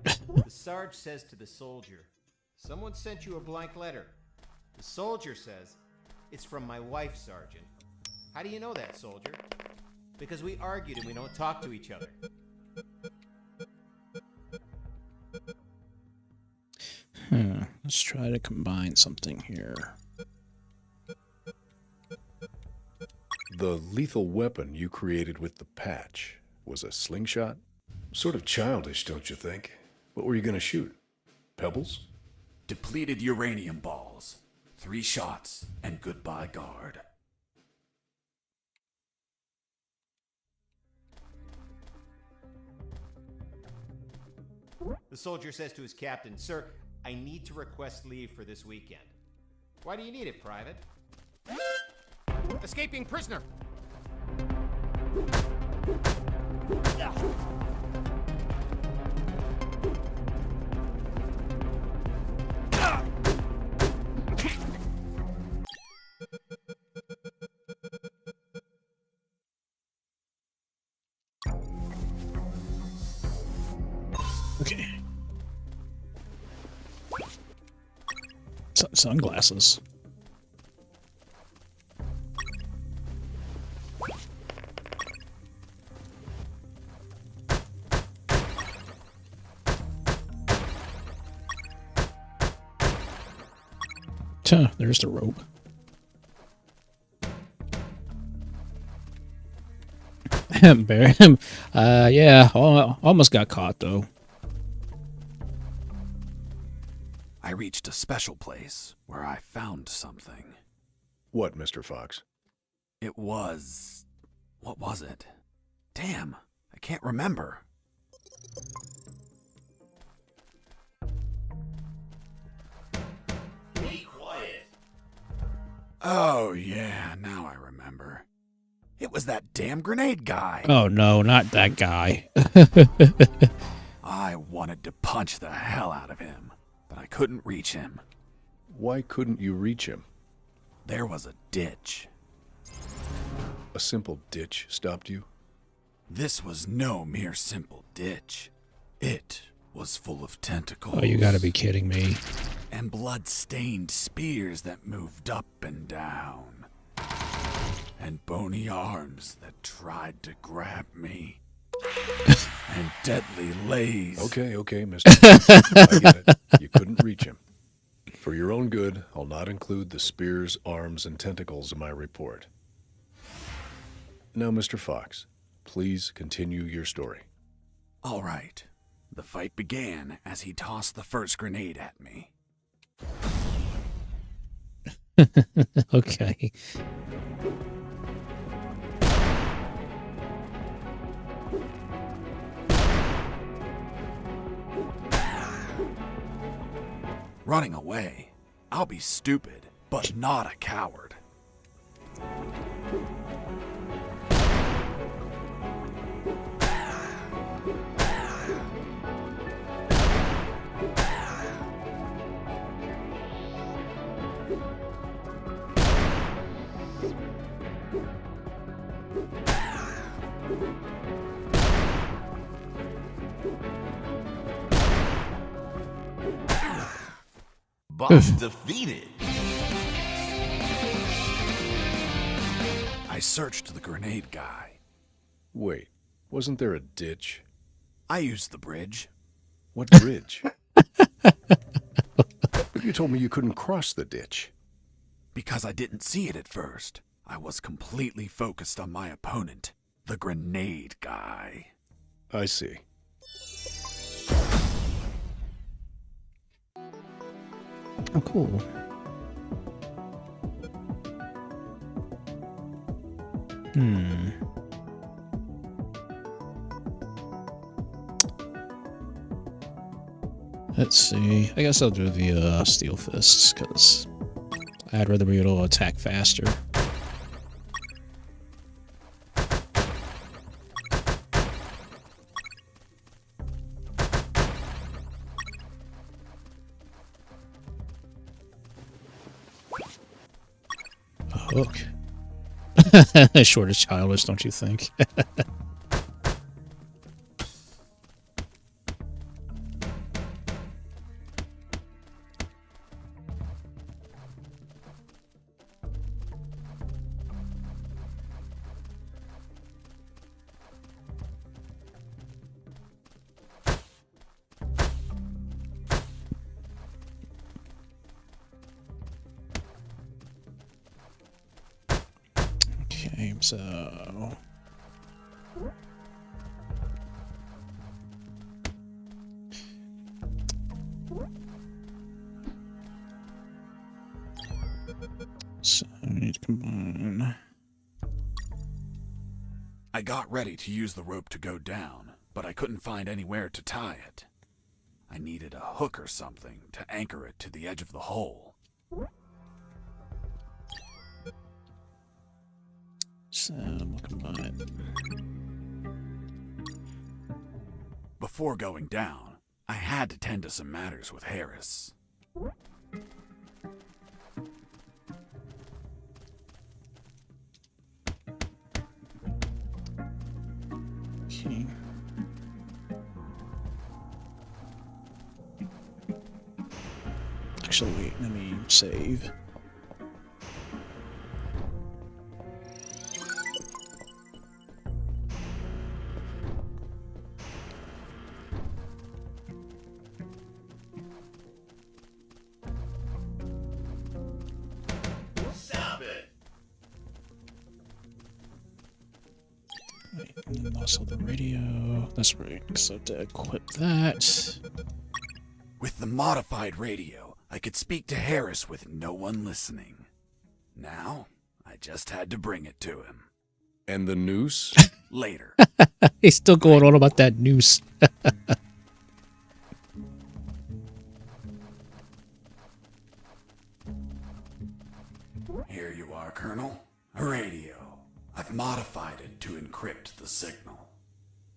The Sarge says to the soldier, someone sent you a blank letter. The soldier says, it's from my wife, Sergeant. How do you know that, soldier? Because we argued and we don't talk to each other. Let's try to combine something here. The lethal weapon you created with the patch was a slingshot? Sort of childish, don't you think? What were you going to shoot? Pebbles? Depleted uranium balls. 3 shots, and goodbye, guard. The soldier says to his captain, sir, I need to request leave for this weekend. Why do you need it, Private? Escaping prisoner! Okay. Sunglasses. There's the rope. Bury him. Yeah, almost got caught though. I reached a special place where I found something. What, Mr. Fox? It was... what was it? Damn, I can't remember. Be quiet. Oh yeah, now I remember. It was that damn grenade guy. Oh no, not that guy. I wanted to punch the hell out of him, but I couldn't reach him. Why couldn't you reach him? There was a ditch. A simple ditch stopped you? This was no mere simple ditch. It was full of tentacles. Oh, you gotta be kidding me. And blood-stained spears that moved up and down. And bony arms that tried to grab me. And deadly lays. Okay, Mr. Fox. I get it. You couldn't reach him. For your own good, I'll not include the spears, arms, and tentacles in my report. Now, Mr. Fox, please continue your story. All right. The fight began as he tossed the first grenade at me. Okay. Running away. I'll be stupid, but not a coward. Boss defeated. I searched the grenade guy. Wait, wasn't there a ditch? I used the bridge. What bridge? But you told me you couldn't cross the ditch. Because I didn't see it at first. I was completely focused on my opponent, the grenade guy. I see. Oh, cool. Let's see. I guess I'll do the steel fists, because I'd rather be able to attack faster. A hook. Short is childish, don't you think? Okay, so... So, I need to combine... I got ready to use the rope to go down, but I couldn't find anywhere to tie it. I needed a hook or something to anchor it to the edge of the hole. So, we'll combine... Before going down, I had to tend to some matters with Harris. Okay. Actually, wait, let me save. Stop it. Wait, and then also the radio. That's right, so to equip that. With the modified radio, I could speak to Harris with no one listening. Now, I just had to bring it to him. And the noose? Later. He's still going on about that noose. Here you are, Colonel. A radio. I've modified it to encrypt the signal.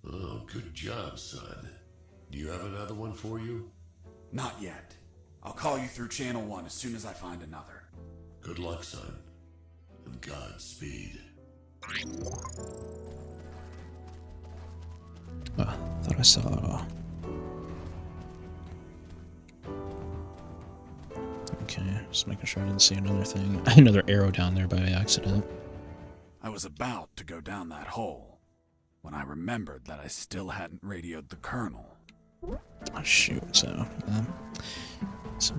Oh, good job, son. Do you have another one for you? Not yet. I'll call you through Channel 1 as soon as I find another. Good luck, son. And Godspeed. Oh, thought I saw... Okay, just making sure I didn't see another thing. Another arrow down there by accident. I was about to go down that hole when I remembered that I still hadn't radioed the Colonel. Oh, shoot, so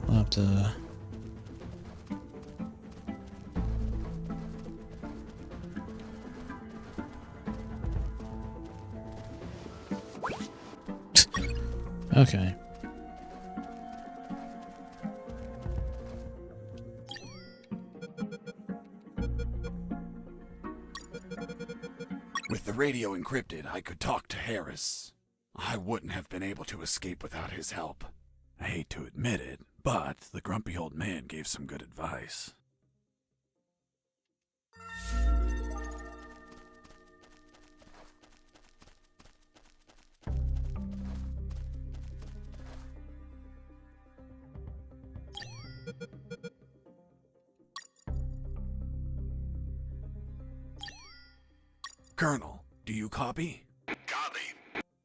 we'll have to... Okay. With the radio encrypted, I could talk to Harris. I wouldn't have been able to escape without his help. I hate to admit it, but the grumpy old man gave some good advice. Colonel, do you copy? Copy.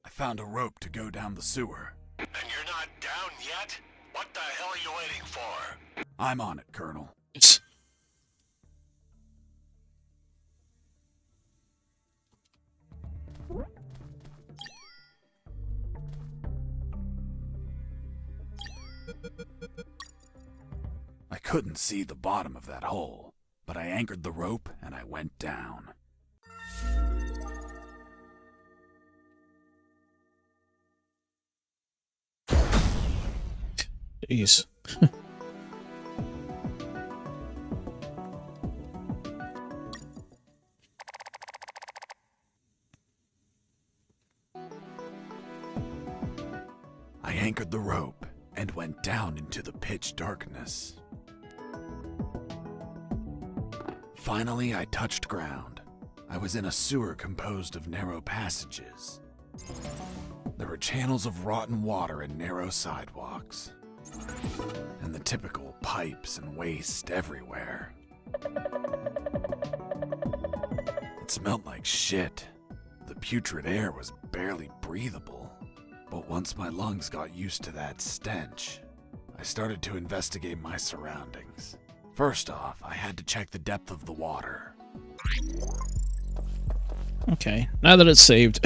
I found a rope to go down the sewer. And you're not down yet? What the hell are you waiting for? I'm on it, Colonel. I couldn't see the bottom of that hole, but I anchored the rope and I went down. Jeez. I anchored the rope and went down into the pitch darkness. Finally, I touched ground. I was in a sewer composed of narrow passages. There were channels of rotten water and narrow sidewalks, and the typical pipes and waste everywhere. It smelled like shit. The putrid air was barely breathable. But once my lungs got used to that stench, I started to investigate my surroundings. First off, I had to check the depth of the water. Okay, now that it's saved,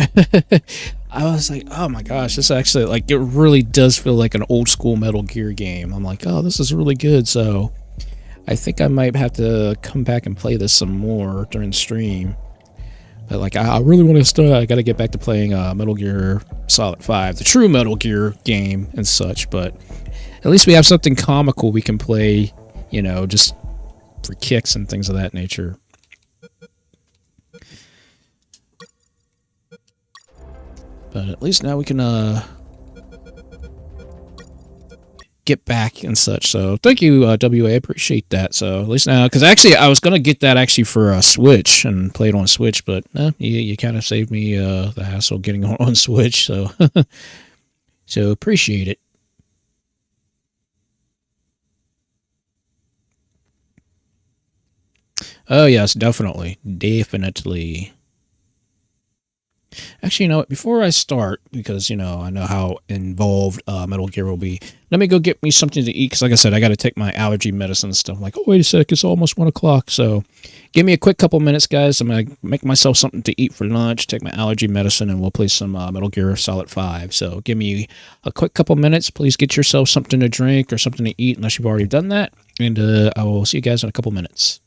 I was like, oh my gosh, this actually, like, it really does feel like an old school Metal Gear game. I'm like, oh, this is really good, so I think I might have to come back and play this some more during stream. But, like, I really want to start, I gotta get back to playing Metal Gear Solid 5, the true Metal Gear game and such, but at least we have something comical we can play, you know, just for kicks and things of that nature. But at least now we can get back and such. So thank you, WA. I appreciate that. So at least now, because actually I was gonna get that actually for a Switch and play it on Switch, but you kind of saved me the hassle of getting on Switch. So so appreciate it. Oh yes, definitely. Actually, you know what? Before I start, because, you know, I know how involved Metal Gear will be, let me go get me something to eat, because like I said, I got to take my allergy medicine and stuff. I'm like, oh, wait a sec, it's almost 1 o'clock, so give me a quick couple minutes, guys. I'm going to make myself something to eat for lunch, take my allergy medicine, and we'll play some Metal Gear Solid 5. So give me a quick couple minutes. Please get yourself something to drink or something to eat, unless you've already done that, and I will see you guys in a couple minutes.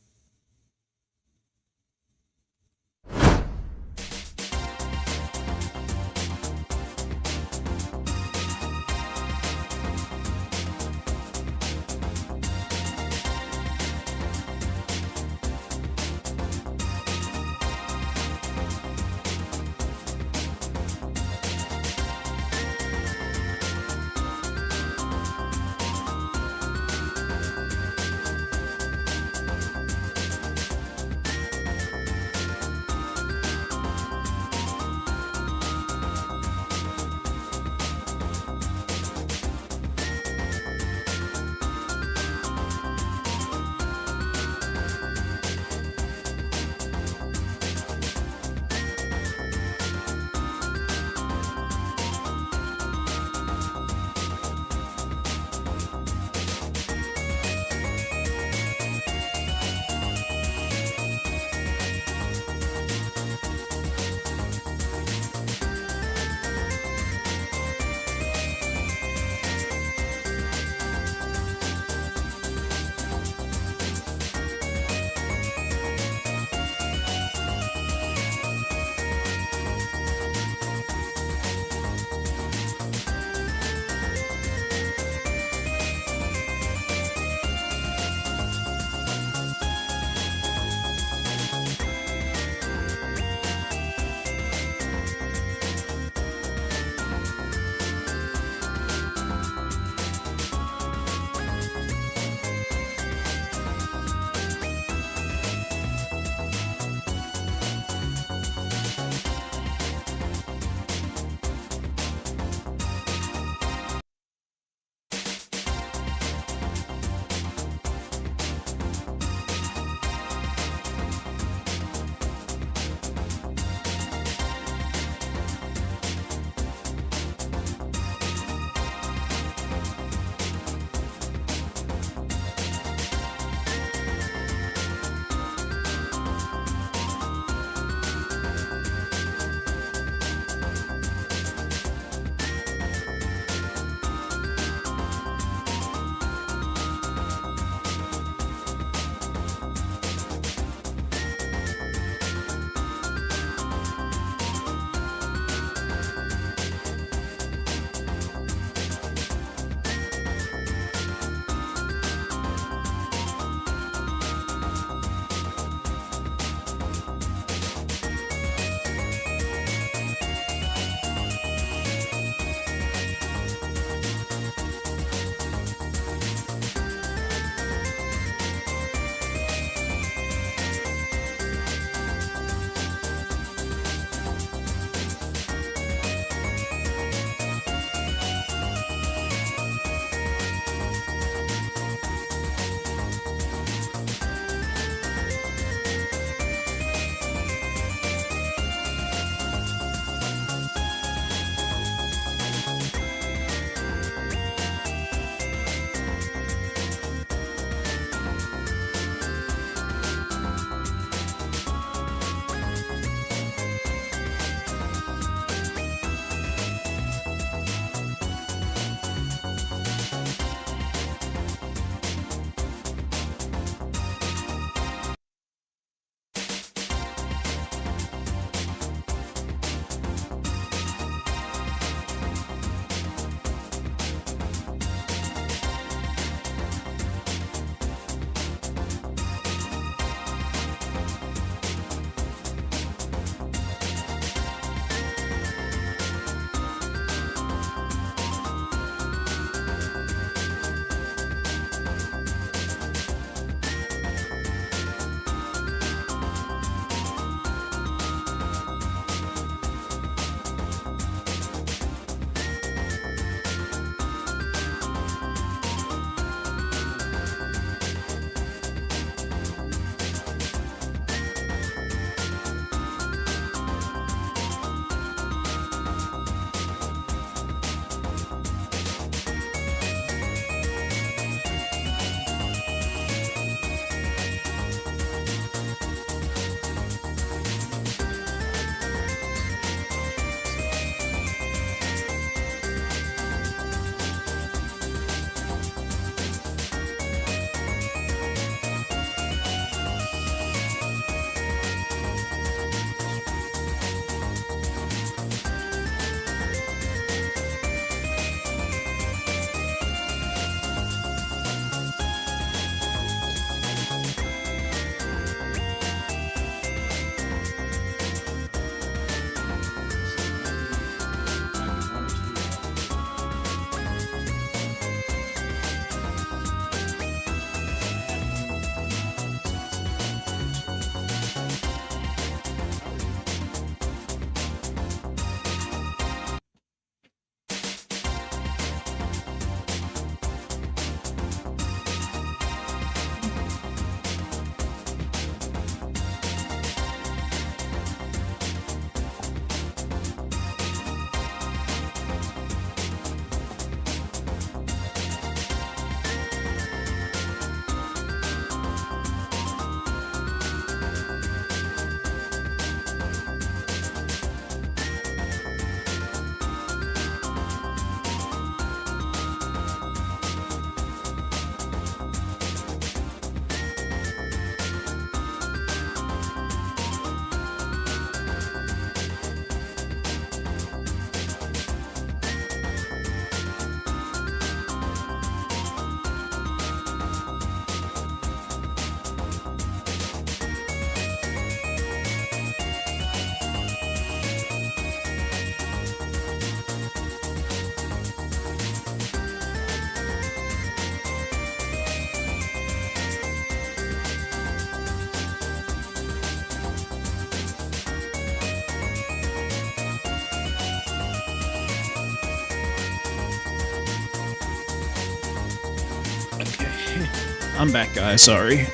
I'm back, guys. Sorry.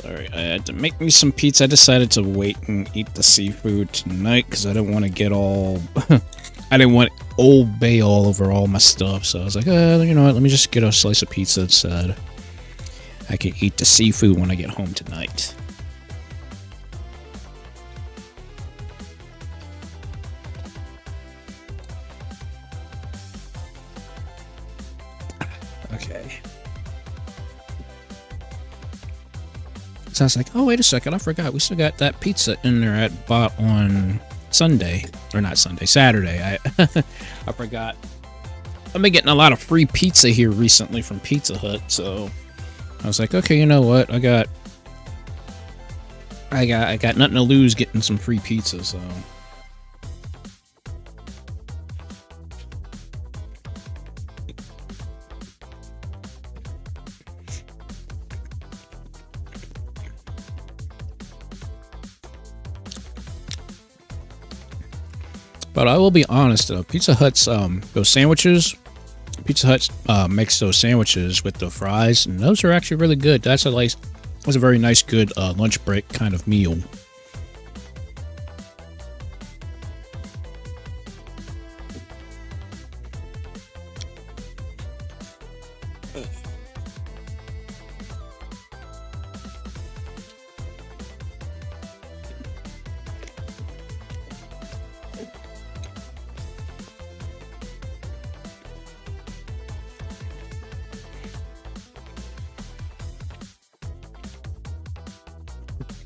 Sorry, I had to make me some pizza. I decided to wait and eat the seafood tonight because I didn't want to get all... I didn't want Old Bay all over all my stuff, so I was like, you know what, let me just get a slice of pizza instead. I can eat the seafood when I get home tonight. Okay. So I was like, oh, wait a second, I forgot. We still got that pizza in there I bought on Sunday. Or not Sunday, Saturday. I forgot. I've been getting a lot of free pizza here recently from Pizza Hut, so I was like, okay, you know what? I got nothing to lose getting some free pizza, so. But I will be honest though, Pizza Hut's those sandwiches, Pizza Hut makes those sandwiches with the fries, and those are actually really good. That's a very nice, good lunch break kind of meal.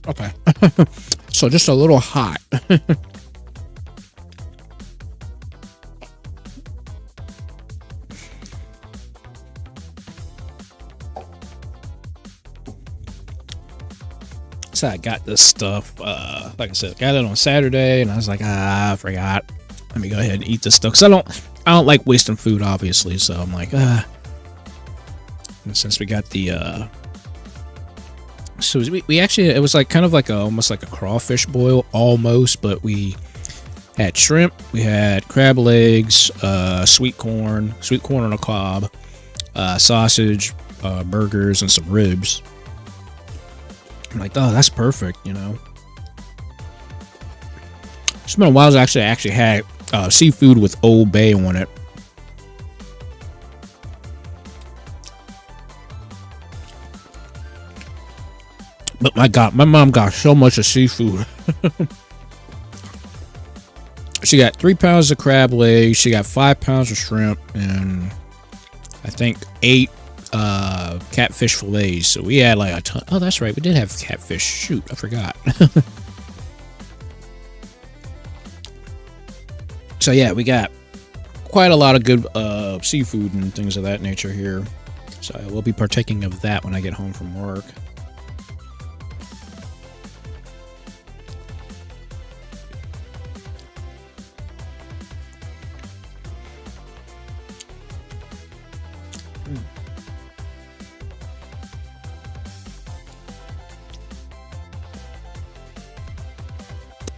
Okay. So just a little hot. So I got this stuff, like I said, got it on Saturday, and I was like, I forgot. Let me go ahead and eat this stuff. Cause I don't like wasting food, obviously. So I'm like, And since we got the, so we actually, it was like kind of like almost like a crawfish boil, almost, but we had shrimp, we had crab legs, sweet corn on a cob, sausage, burgers, and some ribs. I'm like, oh, that's perfect, you know. It's been a while since I actually had seafood with Old Bay on it. But my God, my mom got so much of seafood. She got 3 pounds of crab legs, she got 5 pounds of shrimp, and I think 8 catfish fillets. So we had like a ton. Oh, that's right, we did have catfish. Shoot, I forgot. So yeah, we got quite a lot of good seafood and things of that nature here. So I will be partaking of that when I get home from work.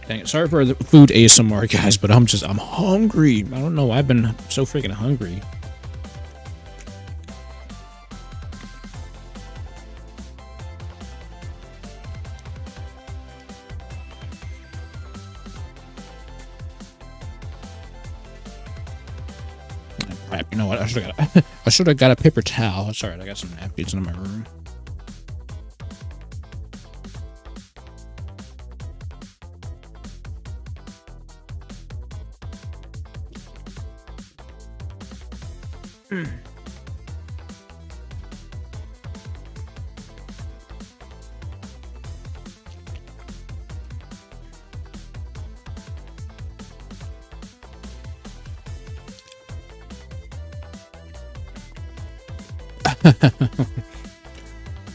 Dang it, sorry for the food ASMR, guys, but I'm hungry. I don't know why I've been so freaking hungry. Crap, you know what? I should have got a paper towel. It's alright, I got some napkins in my room.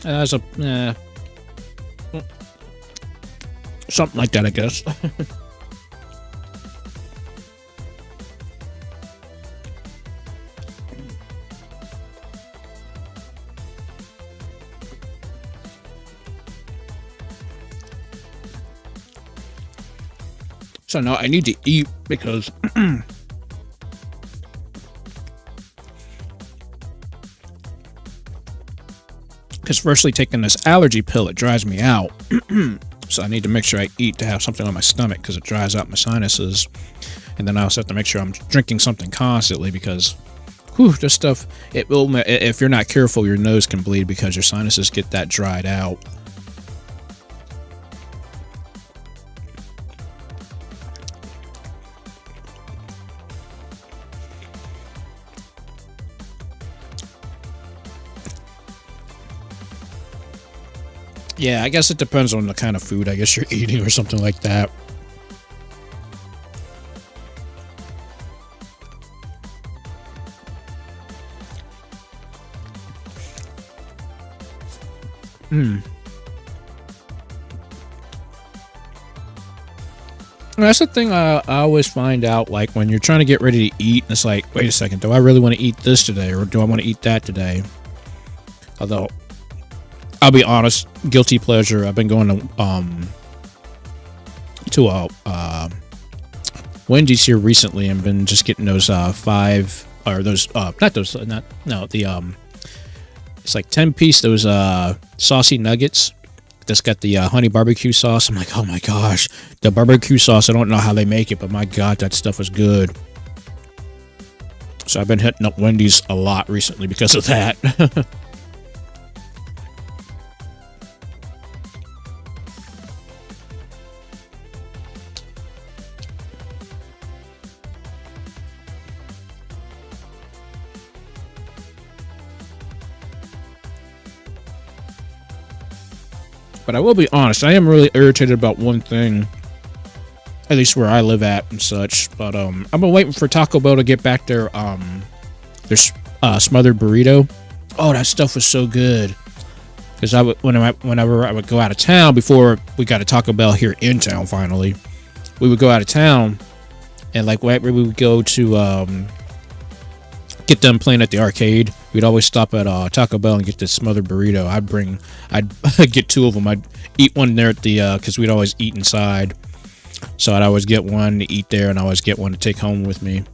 That's a something like that, I guess. So now I need to eat because Because firstly, taking this allergy pill, it dries me out. So I need to make sure I eat to have something on my stomach because it dries out my sinuses. And then I also have to make sure I'm drinking something constantly because, whew, this stuff, it will, if you're not careful, your nose can bleed because your sinuses get that dried out. Yeah, I guess it depends on the kind of food I guess you're eating or something like that. That's the thing I always find out, like, when you're trying to get ready to eat, and it's like, wait a second, do I really want to eat this today, or do I want to eat that today? Although, I'll be honest, guilty pleasure, I've been going to a Wendy's here recently and been just getting those it's like 10-piece, those saucy nuggets that's got the honey barbecue sauce. I'm like, oh my gosh, the barbecue sauce, I don't know how they make it, but my god, that stuff is good. So I've been hitting up Wendy's a lot recently because of that. But I will be honest, I am really irritated about one thing, at least where I live at and such. But I've been waiting for Taco Bell to get back their smothered burrito. Oh, that stuff was so good. Because whenever I would go out of town, before we got a Taco Bell here in town finally, we would go out of town, and like whenever we would go to get them playing at the arcade, we'd always stop at Taco Bell and get this smothered burrito. I'd get two of them. I'd eat one there at the because we'd always eat inside, so I'd always get one to eat there, and I always get one to take home with me.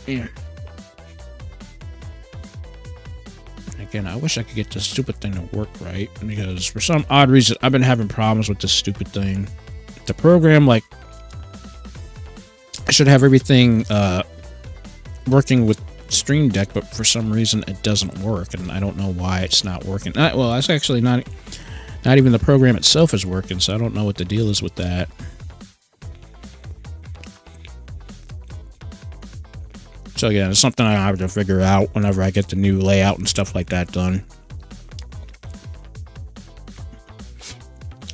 Yeah. Again, I wish I could get this stupid thing to work right, because for some odd reason I've been having problems with this stupid thing. The program, like, I should have everything working with Stream Deck, but for some reason it doesn't work, and I don't know why it's not working. Well, it's actually not even the program itself is working, so I don't know what the deal is with that. So yeah, it's something I have to figure out whenever I get the new layout and stuff like that done.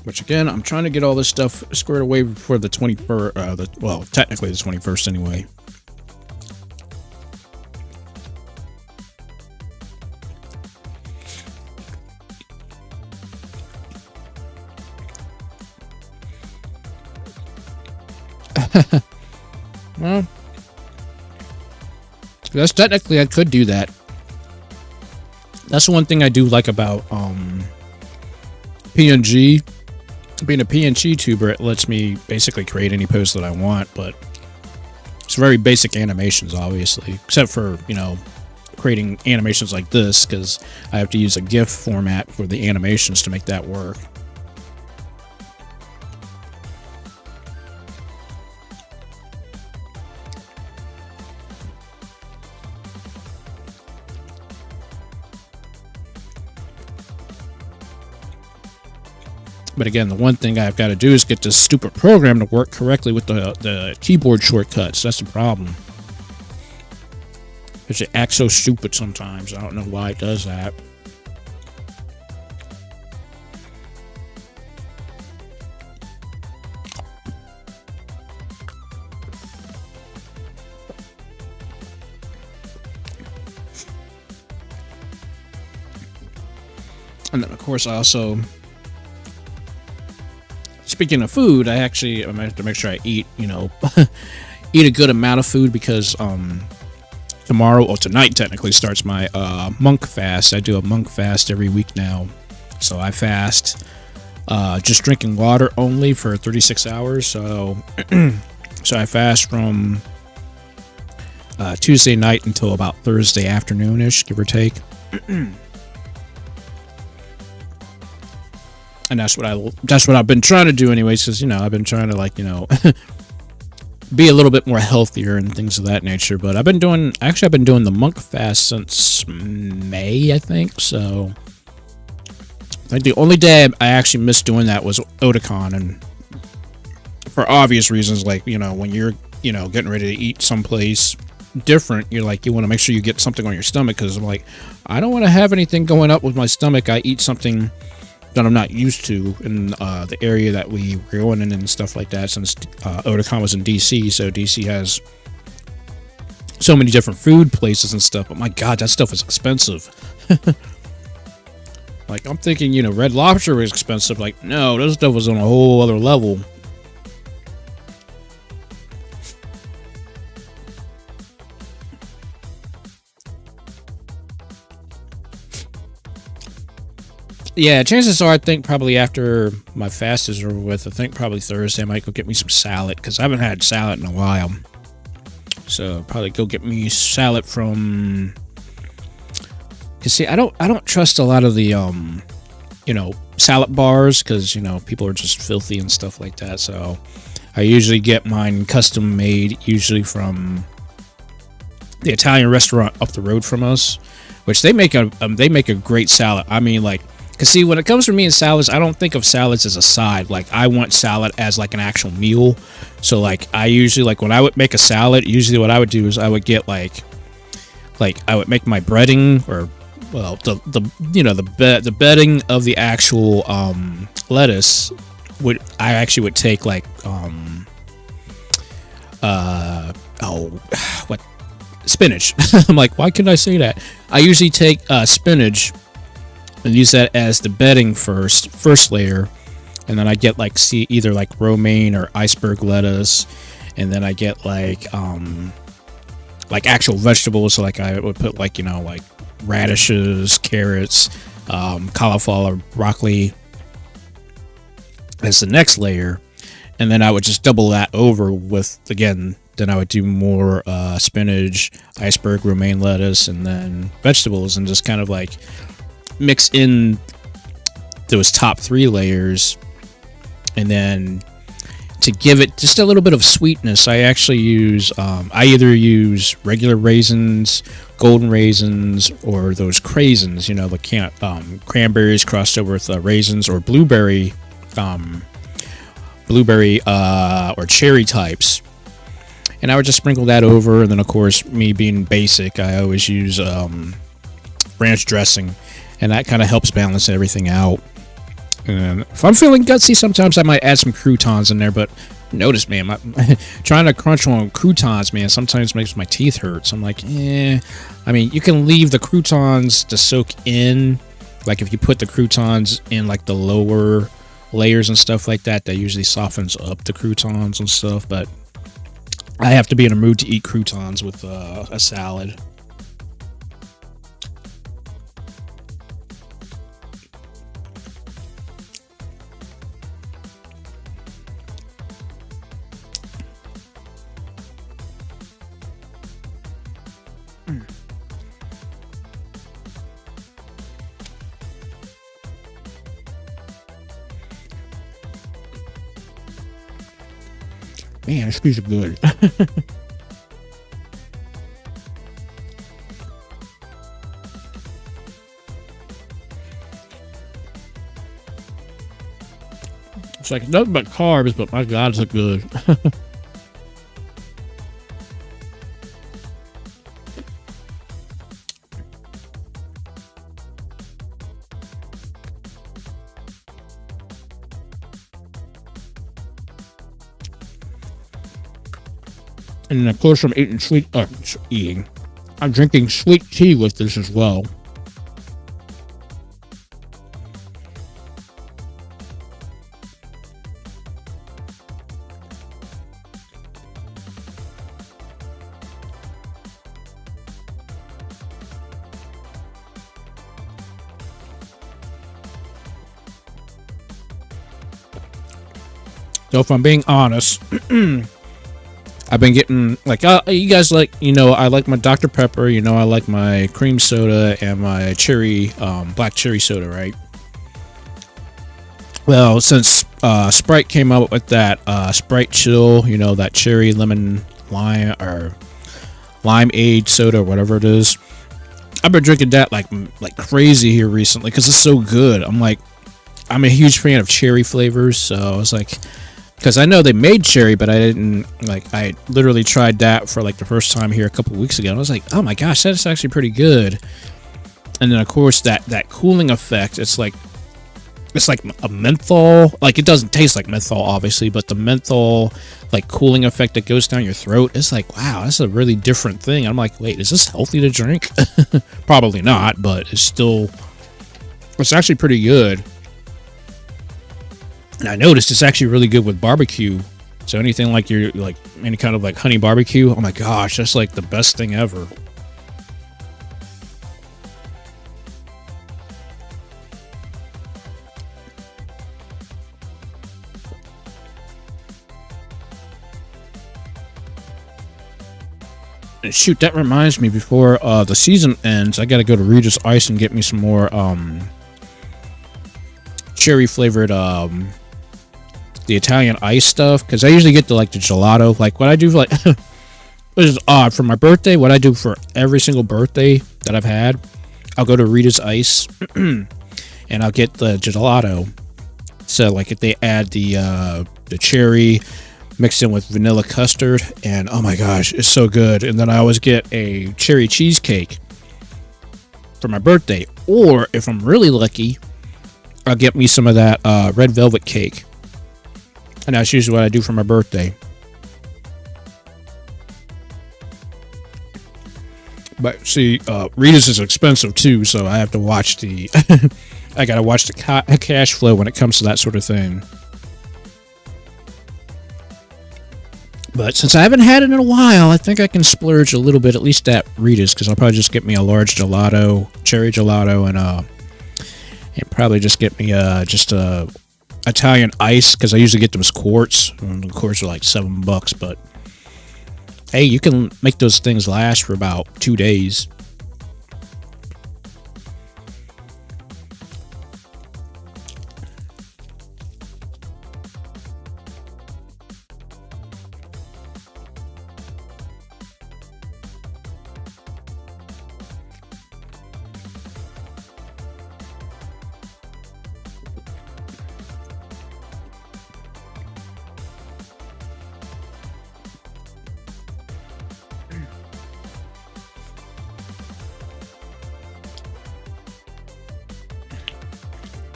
Which again, I'm trying to get all this stuff squared away before the 21st, well, technically the 21st anyway. Well, that's technically, I could do that. That's the one thing I do like about PNG. Being a PNG tuber, it lets me basically create any post that I want, but it's very basic animations, obviously, except for, you know, creating animations like this, because I have to use a GIF format for the animations to make that work. But again, the one thing I've got to do is get this stupid program to work correctly with the keyboard shortcuts. That's the problem. Because it acts so stupid sometimes. I don't know why it does that. And then, of course, I also... Speaking of food, I have to make sure I eat, you know, eat a good amount of food, because tomorrow, or tonight technically, starts my monk fast. I do a monk fast every week now. So I fast just drinking water only for 36 hours. So so I fast from Tuesday night until about Thursday afternoon-ish, give or take. And that's what I've been trying to do anyways, because, you know, I've been trying to, like, you know, be a little bit more healthier and things of that nature. But I've been doing the monk fast since May, I think. So I think the only day I actually missed doing that was Otakon, and for obvious reasons, like, you know, when you're, you know, getting ready to eat someplace different, you're like, you want to make sure you get something on your stomach, because I'm like, I don't want to have anything going up with my stomach. I eat something that I'm not used to in the area that we were going in and stuff like that, since Otakon was in DC, so DC has so many different food places and stuff, but my god, that stuff is expensive. Like, I'm thinking, you know, Red Lobster was expensive. Like, no, this stuff was on a whole other level. Yeah, chances are, I think probably after my fast is over with, I think probably Thursday, I might go get me some salad, because I haven't had salad in a while. So probably go get me salad from. Cause see, I don't trust a lot of the you know, salad bars, because, you know, people are just filthy and stuff like that. So I usually get mine custom made, usually from the Italian restaurant up the road from us, which they make a great salad. I mean, like. Because, see, when it comes to me and salads, I don't think of salads as a side. Like, I want salad as, like, an actual meal. So, like, I usually, like, when I would make a salad, usually what I would do is I would get, like I would make my breading, or, well, the bedding of the actual lettuce. I actually would take, like, spinach. I'm like, why couldn't I say that? I usually take spinach and use that as the bedding first layer, and then I get, like, either like romaine or iceberg lettuce, and then I get like actual vegetables. So, like, I would put, like, you know, like radishes, carrots, cauliflower, broccoli as the next layer, and then I would just double that over with, again, then I would do more spinach, iceberg, romaine lettuce, and then vegetables, and just kind of like mix in those top 3 layers. And then to give it just a little bit of sweetness, I actually use I either use regular raisins, golden raisins, or those craisins, you know, the cranberries crossed over with raisins, or blueberry or cherry types. And I would just sprinkle that over, and then, of course, me being basic, I always use ranch dressing, and that kind of helps balance everything out. And if I'm feeling gutsy, sometimes I might add some croutons in there, but notice, man, trying to crunch on croutons, man, sometimes makes my teeth hurt. So I'm like, I mean, you can leave the croutons to soak in. Like, if you put the croutons in, like, the lower layers and stuff like that, that usually softens up the croutons and stuff. But I have to be in a mood to eat croutons with a salad. Man, this piece is good. It's like nothing but carbs, but my God, it's good. And then, of course, I'm I'm drinking sweet tea with this as well. So if I'm being honest, I've been getting like you guys like, I like my Dr. Pepper, I like my cream soda and my cherry black cherry soda, right? Well, since Sprite came out with that Sprite Chill, that cherry lemon lime or limeade soda or whatever it is, I've been drinking that like crazy here recently because it's so good. I'm a huge fan of cherry flavors, so I was like, because I know they made cherry, but I didn't I literally tried that for like the first time here a couple weeks ago, and I was like, oh my gosh, that's actually pretty good. And then of course that cooling effect, it's like a menthol, like it doesn't taste like menthol obviously, but the menthol like cooling effect that goes down your throat, it's like, wow, that's a really different thing. I'm like, wait, is this healthy to drink? Probably not, but it's actually pretty good. And I noticed it's actually really good with barbecue. So anything like your any kind of like honey barbecue, oh my gosh, that's like the best thing ever. And shoot, that reminds me, before the season ends, I gotta go to Regis Ice and get me some more cherry flavored the Italian ice stuff, because I usually get the gelato. Like what I do which is odd, for my birthday, what I do for every single birthday that I've had, I'll go to Rita's Ice and I'll get the gelato. So like if they add the cherry mixed in with vanilla custard, and oh my gosh, it's so good. And then I always get a cherry cheesecake for my birthday, or if I'm really lucky, I'll get me some of that red velvet cake. And that's usually what I do for my birthday. But see, Rita's is expensive too, so I have to watch the I gotta watch the cash flow when it comes to that sort of thing. But since I haven't had it in a while, I think I can splurge a little bit, at least at Rita's, because I'll probably just get me a large gelato, cherry gelato, and probably just get me just a Italian ice, because I usually get those quarts. And the quarts are like $7, but hey, you can make those things last for about 2 days.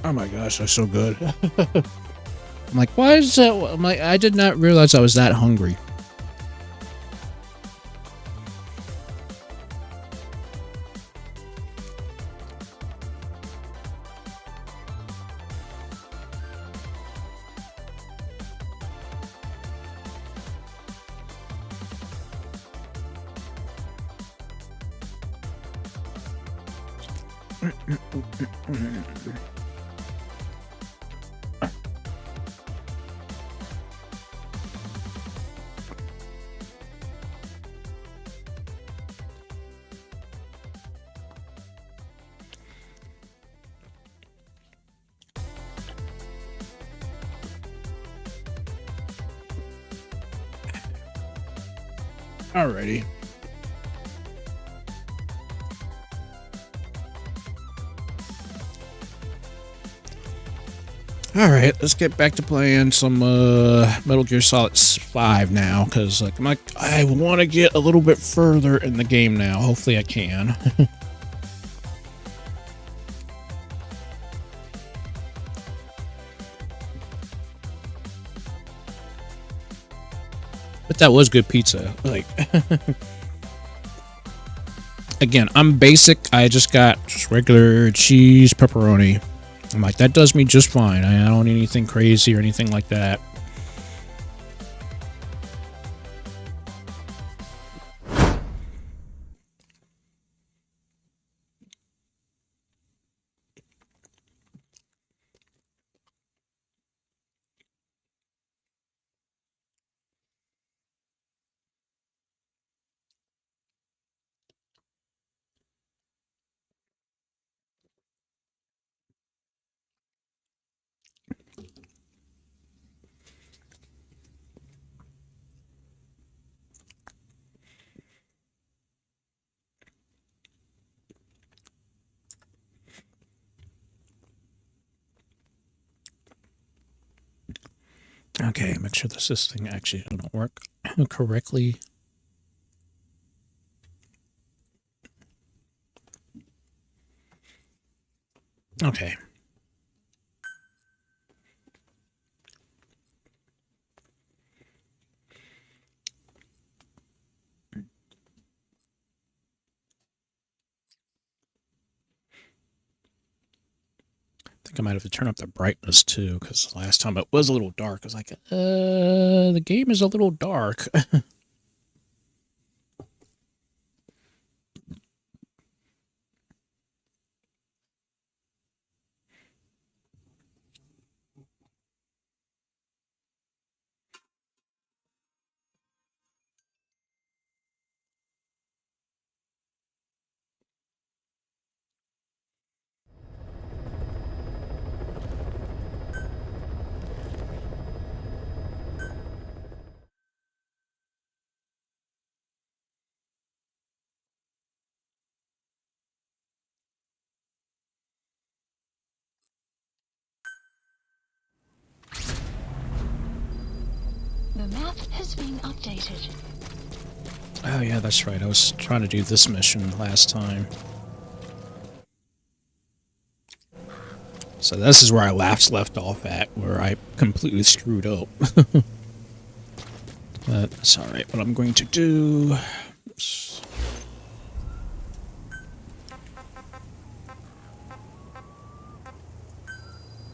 Oh my gosh, that's so good. I'm like, why is that? I'm like, I did not realize I was that hungry. Alrighty. Alright, let's get back to playing some Metal Gear Solid 5 now, because I want to get a little bit further in the game now. Hopefully I can. But that was good pizza. Like, again, I'm basic. I just got just regular cheese pepperoni. I'm like, that does me just fine. I don't need anything crazy or anything like that. Okay, make sure this thing actually doesn't work correctly. Okay. I think I might have to turn up the brightness too, because last time it was a little dark. I was like, the game is a little dark. The map has been updated. Oh yeah, that's right. I was trying to do this mission last time. So this is where I left off at, where I completely screwed up. But that's alright. What I'm going to do... Oops.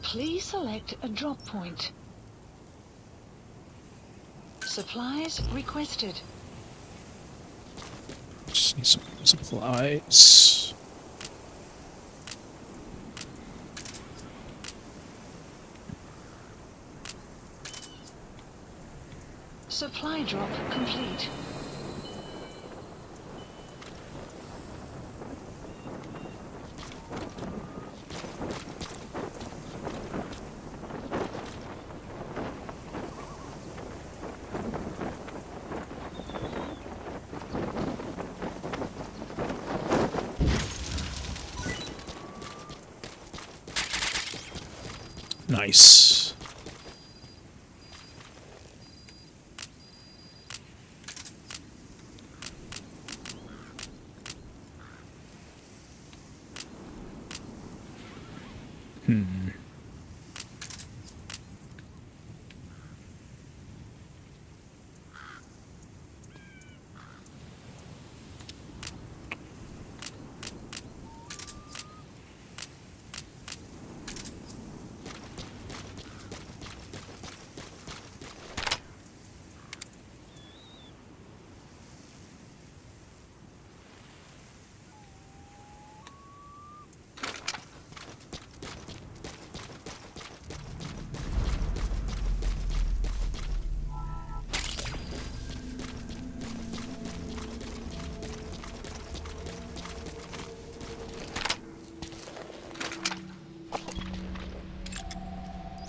Please select a drop point. Supplies requested. Just need some supplies. Supply drop complete. Nice.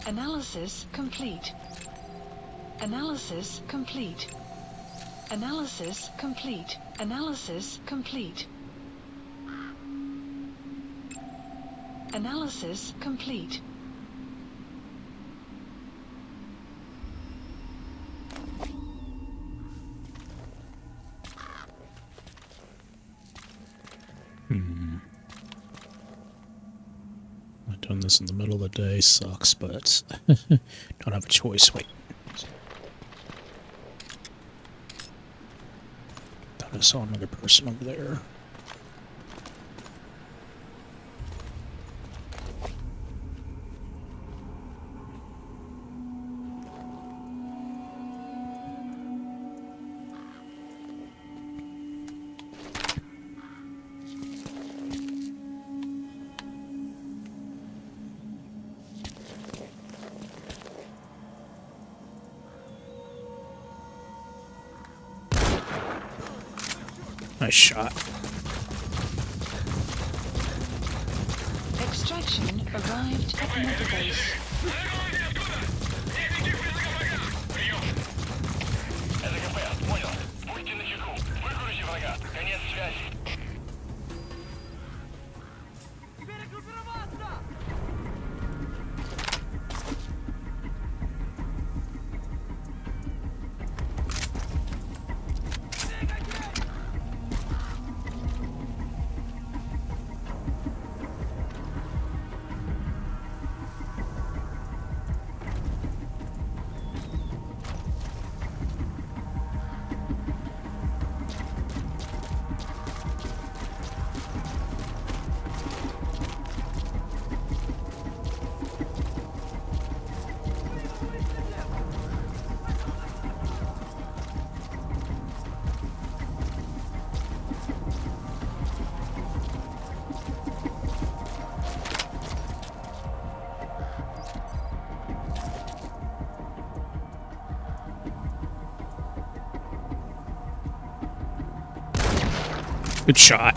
Analysis complete. Analysis complete. Analysis complete. Analysis complete. Analysis complete. Doing this in the middle of the day sucks, but don't have a choice. Wait. Thought I saw another person over there. Nice shot. Extraction arrived at Medley. Good shot.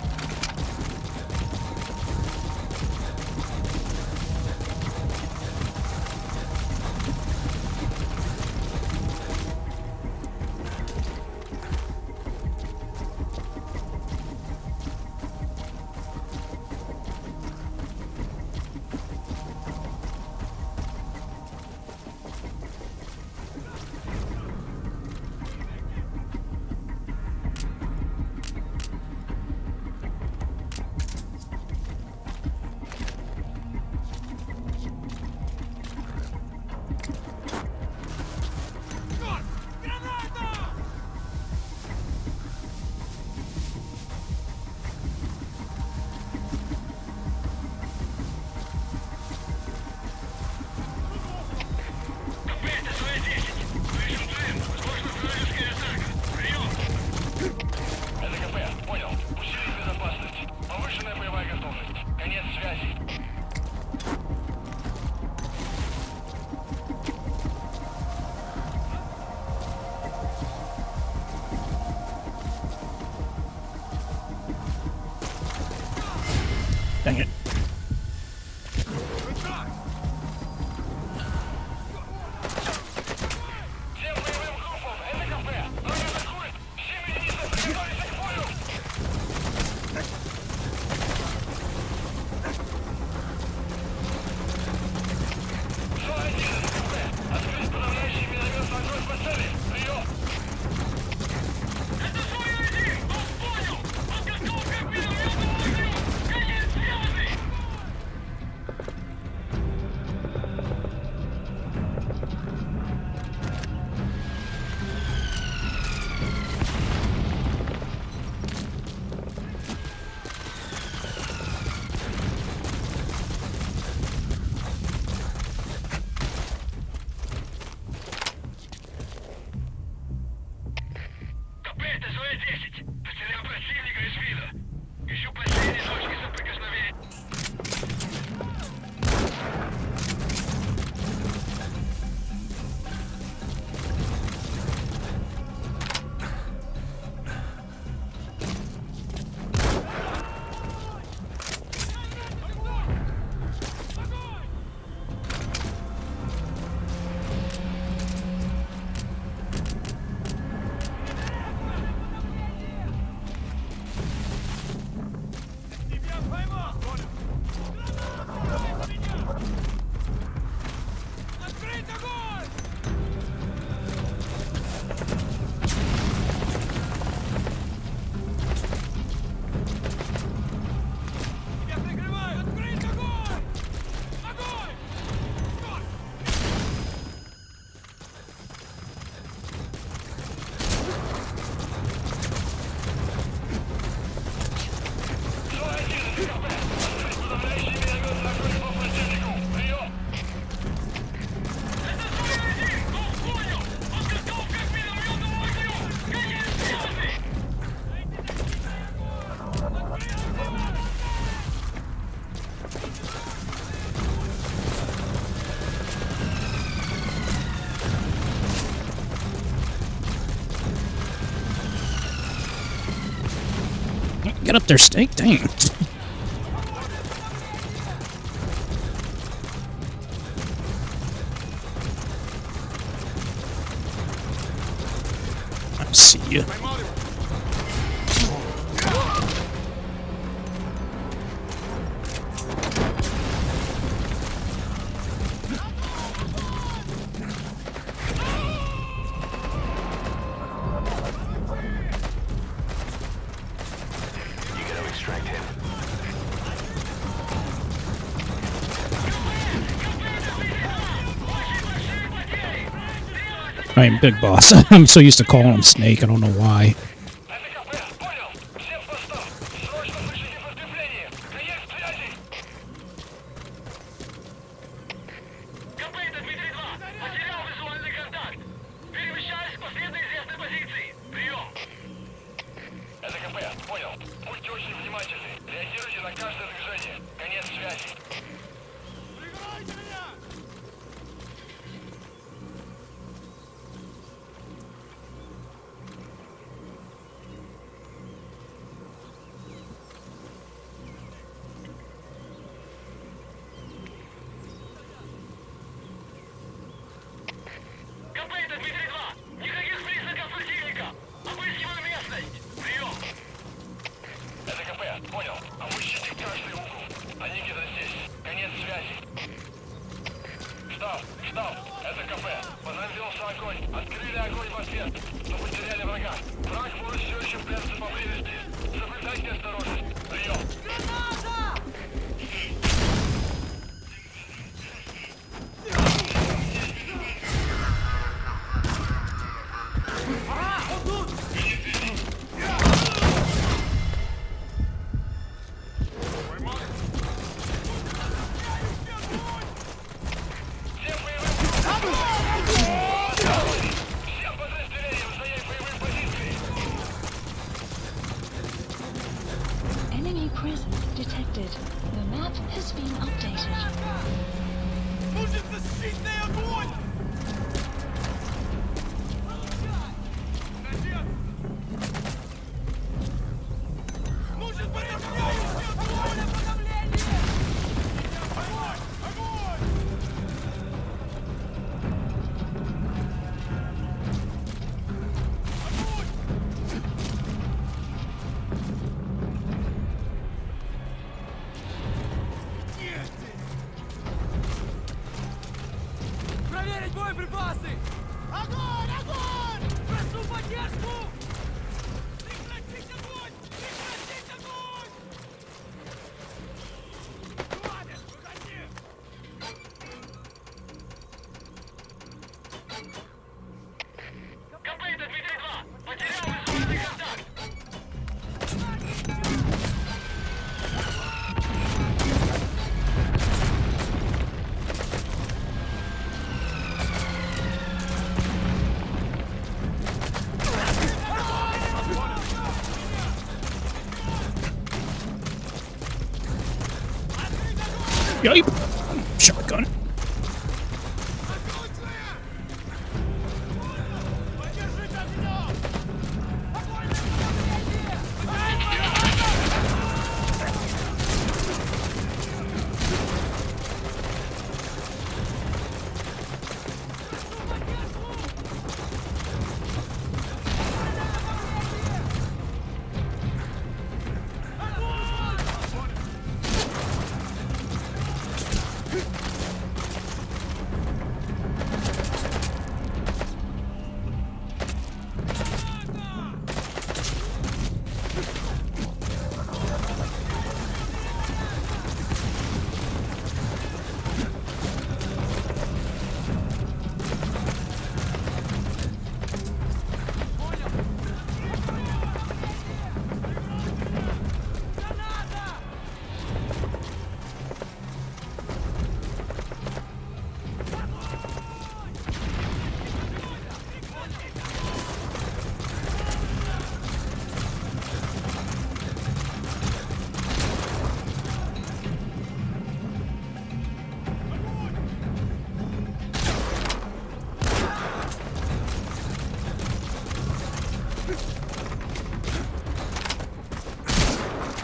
Dang it. Get up there, Steak. Dang. I see you. I am Big Boss. I'm so used to calling him Snake, I don't know why. Штаб, это КП. Позаимствовался огонь. Открыли огонь в ответ. Но потеряли врага. Враг может все еще прятаться поблизости. Соблюдайте осторожность. Прием. Enemy presence detected. The map has been updated. Нужен защитный огонь! Нужен подавляющий огонь! Огонь! Огонь! Проверить боеприпасы! Огонь! Огонь! Прошу поддержку! Прекратить огонь! Прекратить огонь! Хватит! Выходи! КП, это Дмитрий 2. Потерял визуальный контакт. Yipe! Shotgun. Поддержите огнем! Огонь!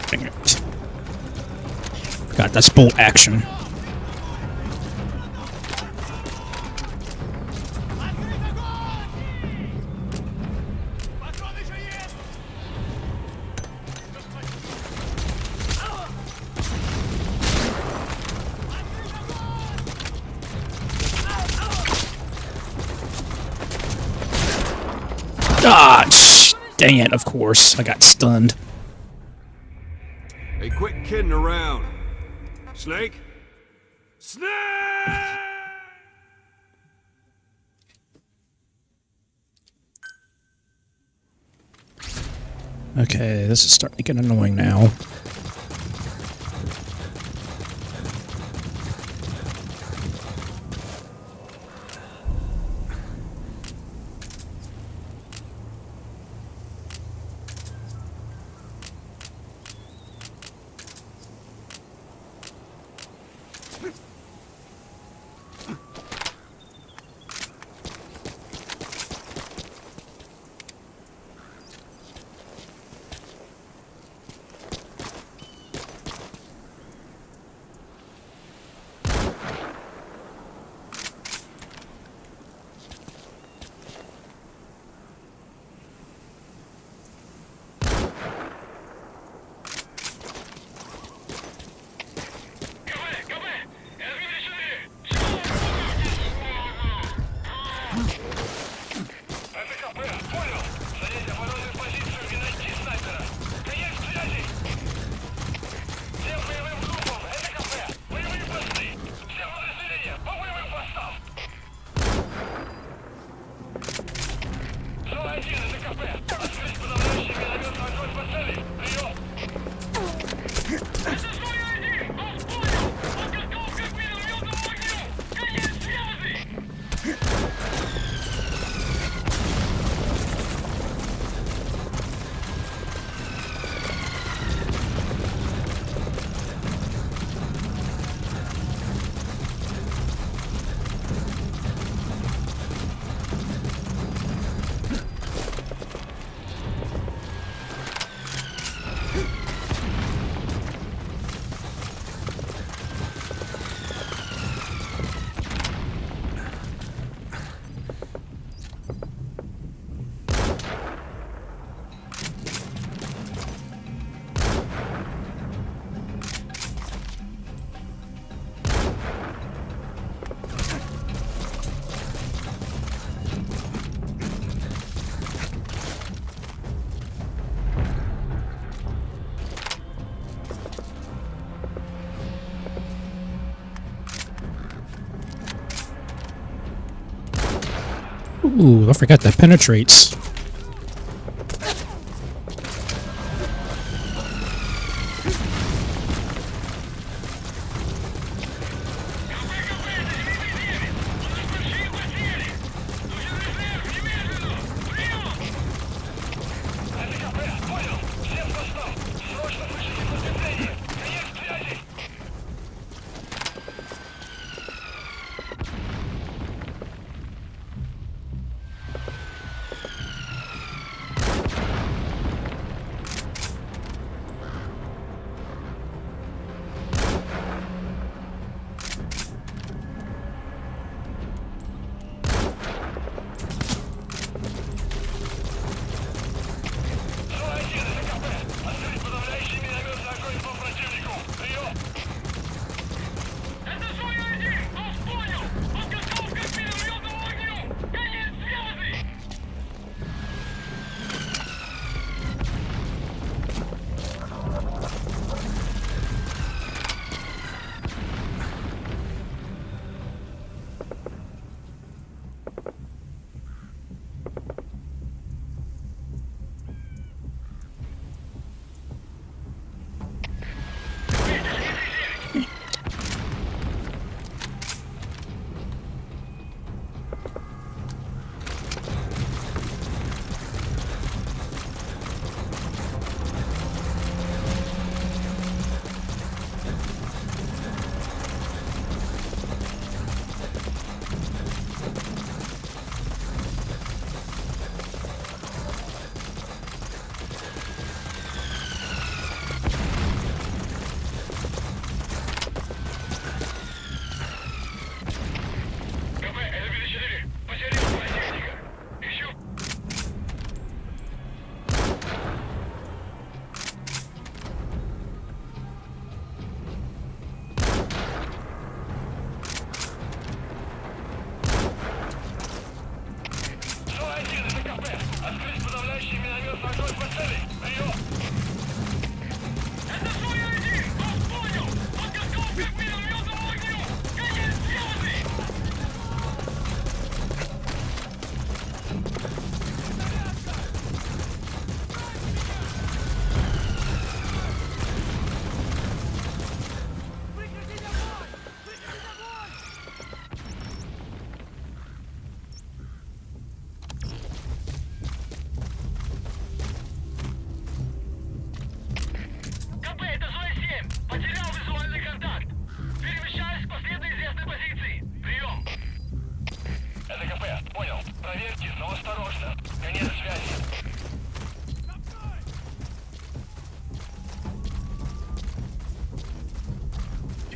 Dang it. Forgot that's bolt action. Патрон еще есть! Ah, dang it, of course. I got stunned. Hey, quit kidding around. Snake? Snake! Okay, this is starting to get annoying now. Ooh, I forgot that penetrates.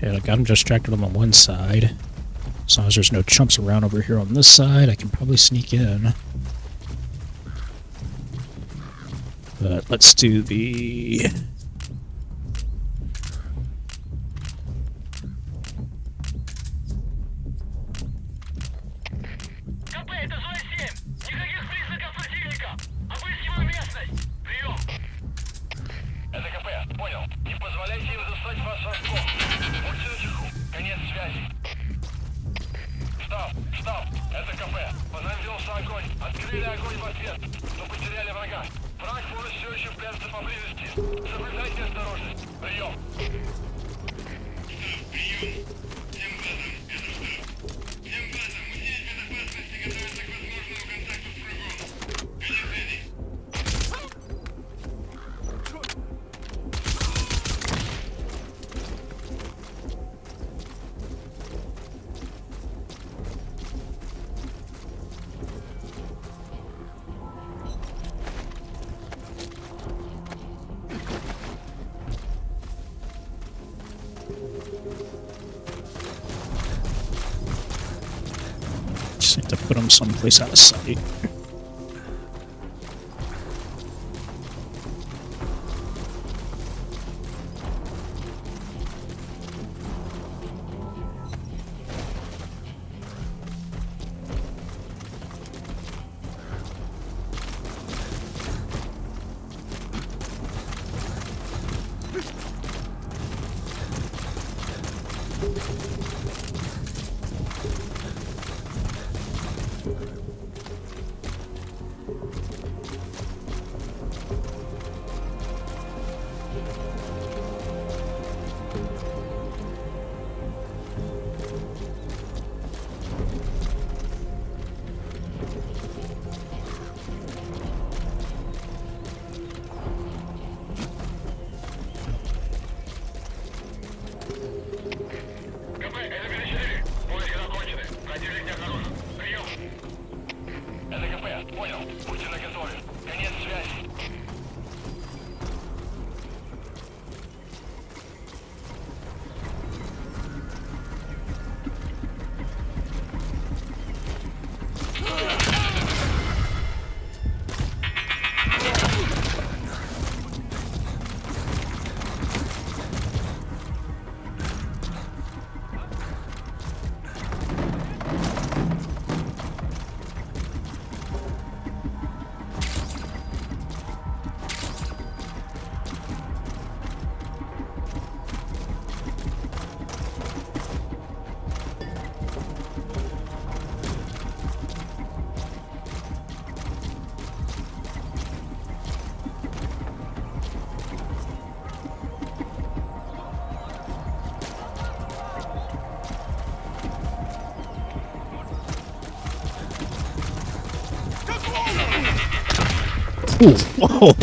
Okay, I got him distracted on the one side. As long as there's no chumps around over here on this side, I can probably sneak in. But let's do the... Just need to put them someplace out of sight. Ooh. Whoa.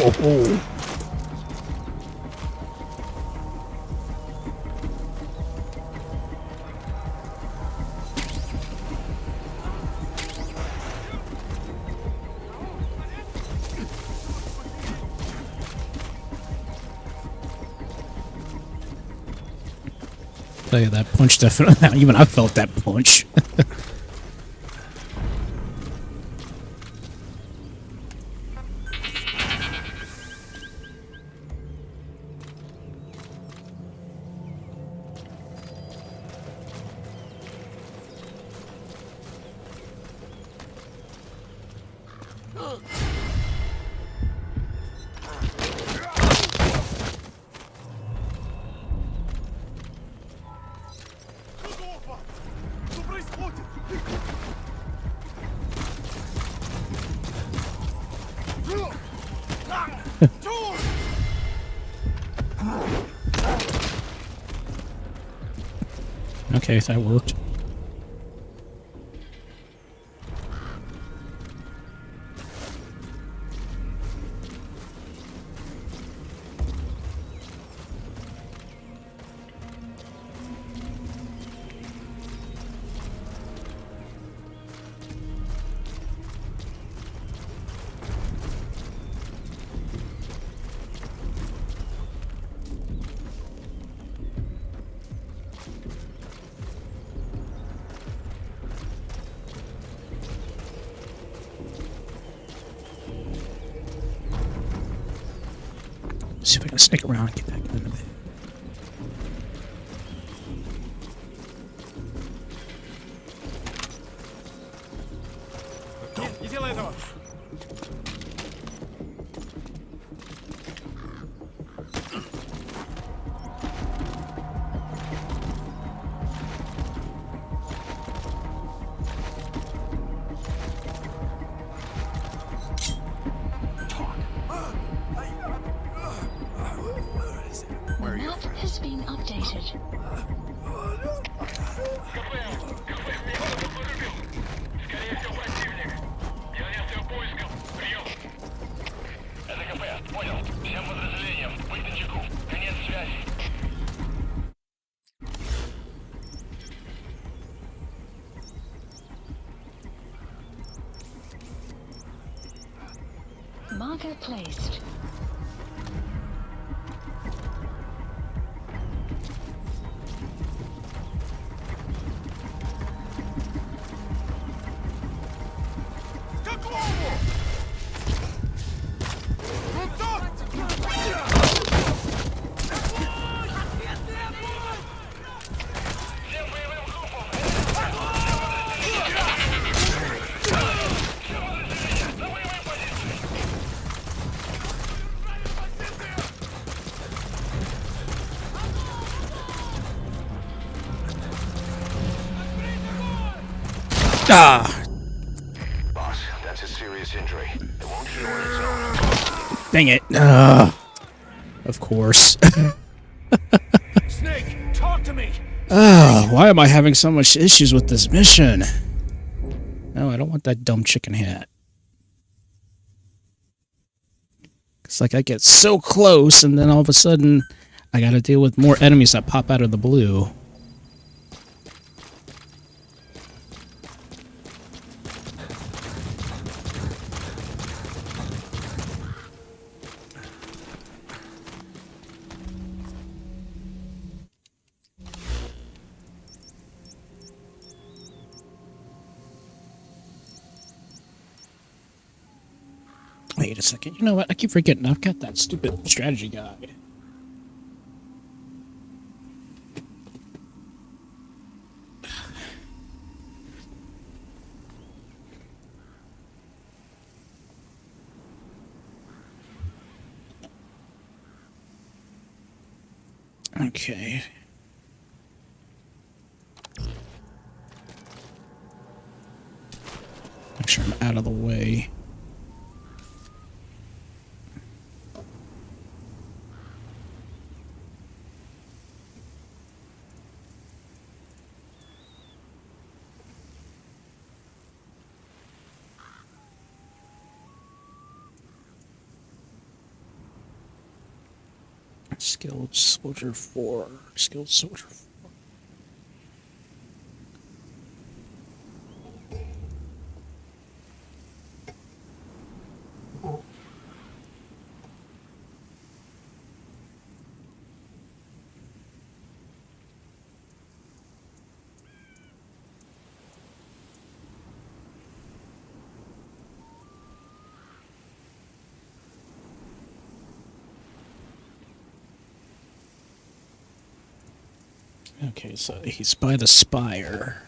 Tell you that punch definitely. Even I felt that punch. Okay, that worked. See if I can sneak around and get back into there. Не делай этого! The map has been updated. Скорее всего, противник. Я версию поиском. Прием. Это КП. Понял. Всем подразделениям. Быть начеку. Конец связи. Marker placed. Ah! Boss, that's a serious injury. It won't heal on its own. Dang it. Of course. Snake, talk to me! Why am I having so much issues with this mission? No, I don't want that dumb chicken hat. It's like I get so close and then all of a sudden I gotta deal with more enemies that pop out of the blue. Wait a second. You know what? I keep forgetting. I've got that stupid strategy guide. Okay. Make sure I'm out of the way. Skilled Soldier 4. Skilled Soldier 4. Okay, so he's by the spire.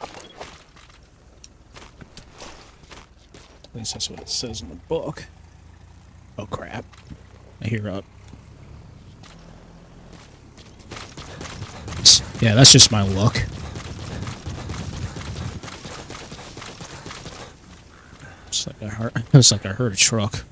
At least that's what it says in the book. Oh crap. I hear up. Yeah, that's just my luck. It's like I heard a truck.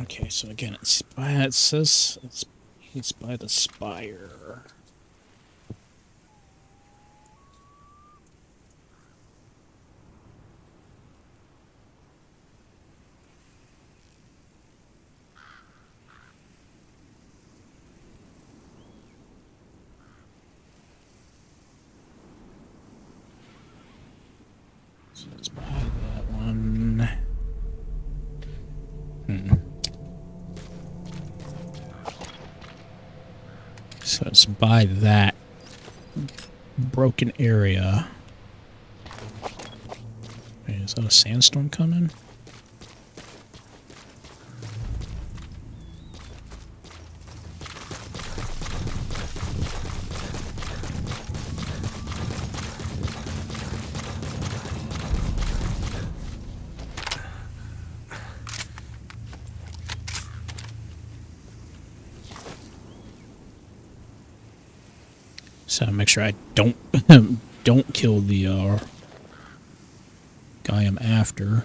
Okay, so again, it says he's by the spire. So it's by that one. So it's by that broken area. Wait, is that a sandstorm coming? So make sure I don't don't kill the guy I'm after.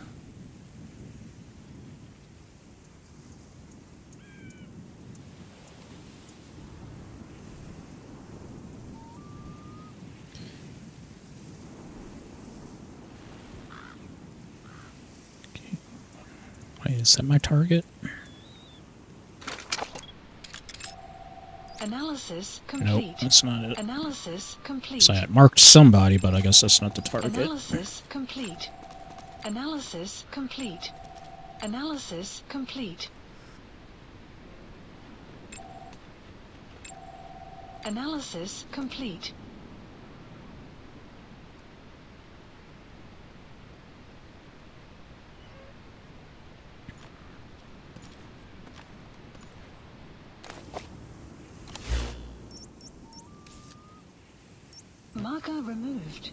Okay. Wait, is that my target? Analysis complete. Nope, that's not it. Analysis complete. So I marked somebody, but I guess that's not the target. Analysis complete. Analysis complete. Analysis complete. Analysis complete. Marker removed.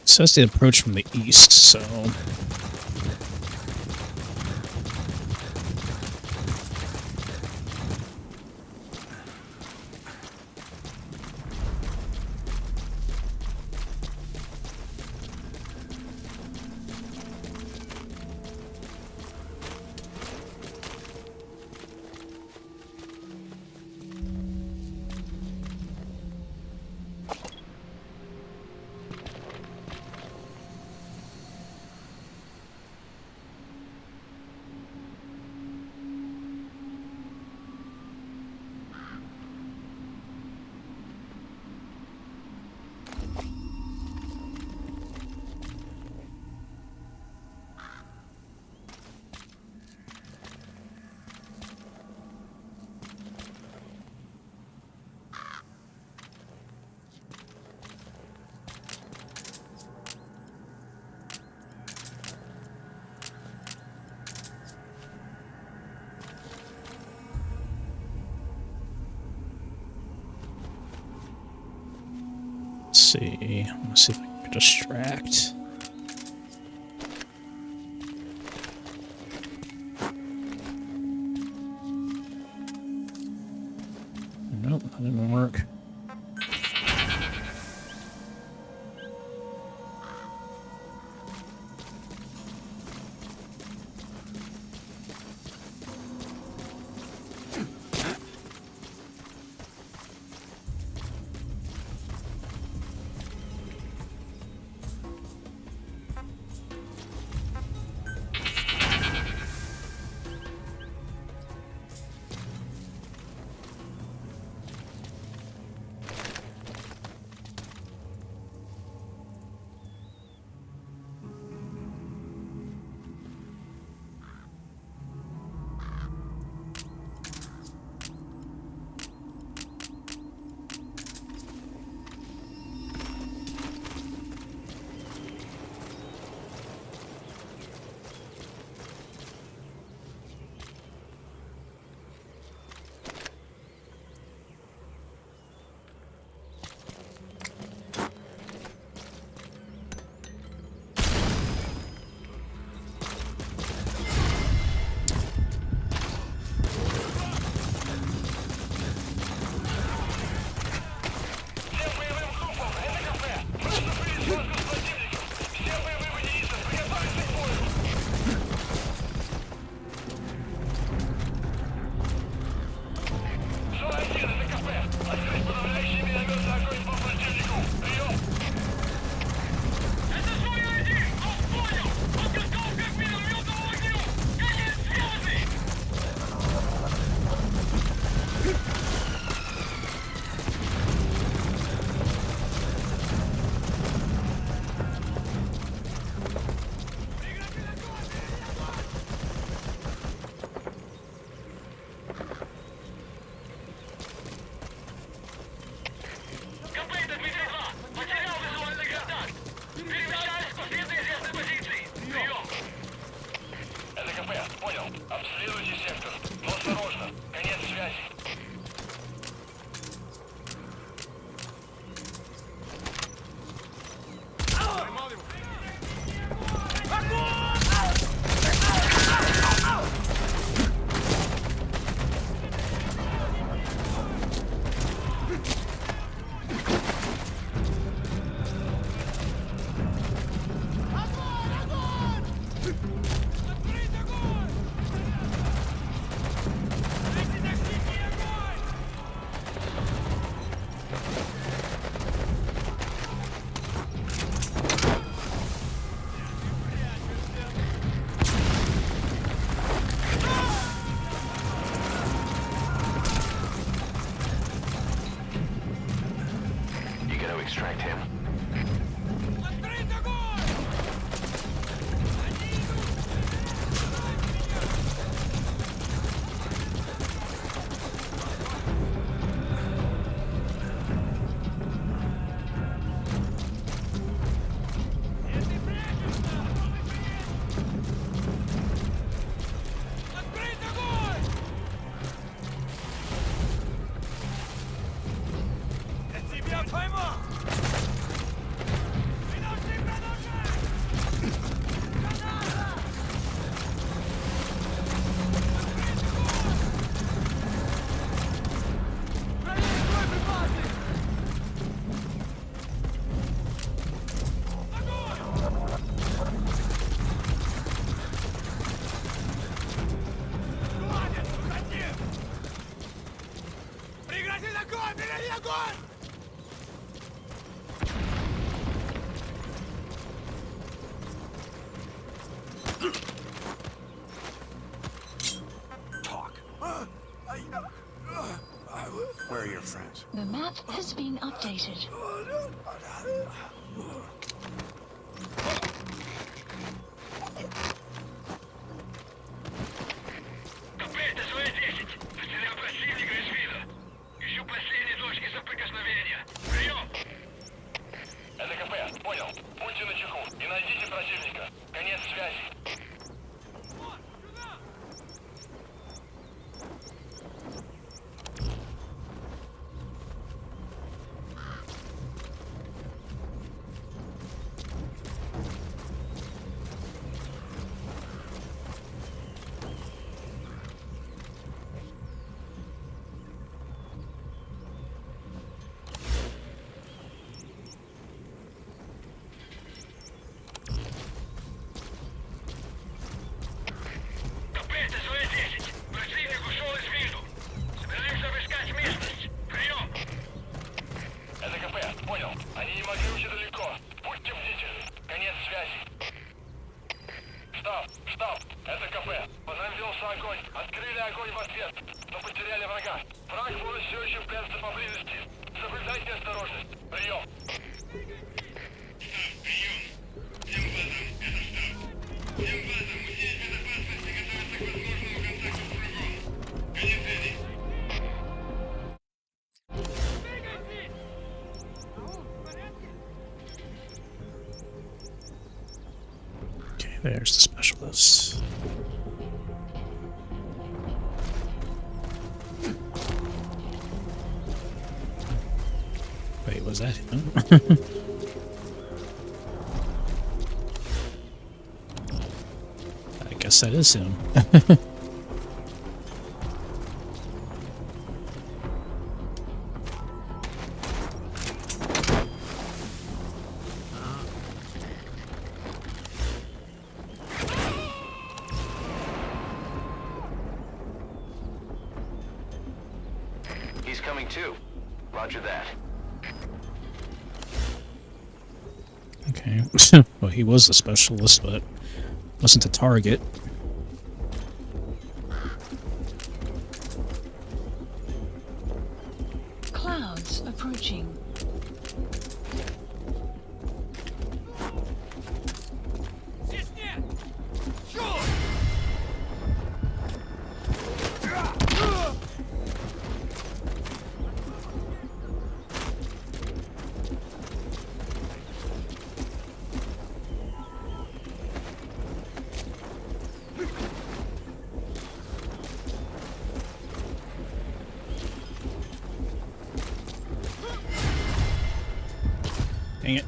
It says the approach from the east, so... See. Let's see if I can distract. Nope, that didn't work. Extract him. Where are your friends? The map has been updated. Капец, СВ-10! Потерял противника из вида. Ищу последние точки соприкосновения. Прием! Это КП, понял. Будьте начеку и найдите противника. Конец связи. но потеряли врага. Враг может все еще прятаться поблизости. Соблюдайте осторожность. Прием. Okay, there's the specialist. Wait, was that him? I guess that is him. He's coming too. Roger that. Okay. Well, he was a specialist, but wasn't a target. Clouds approaching. Dang it.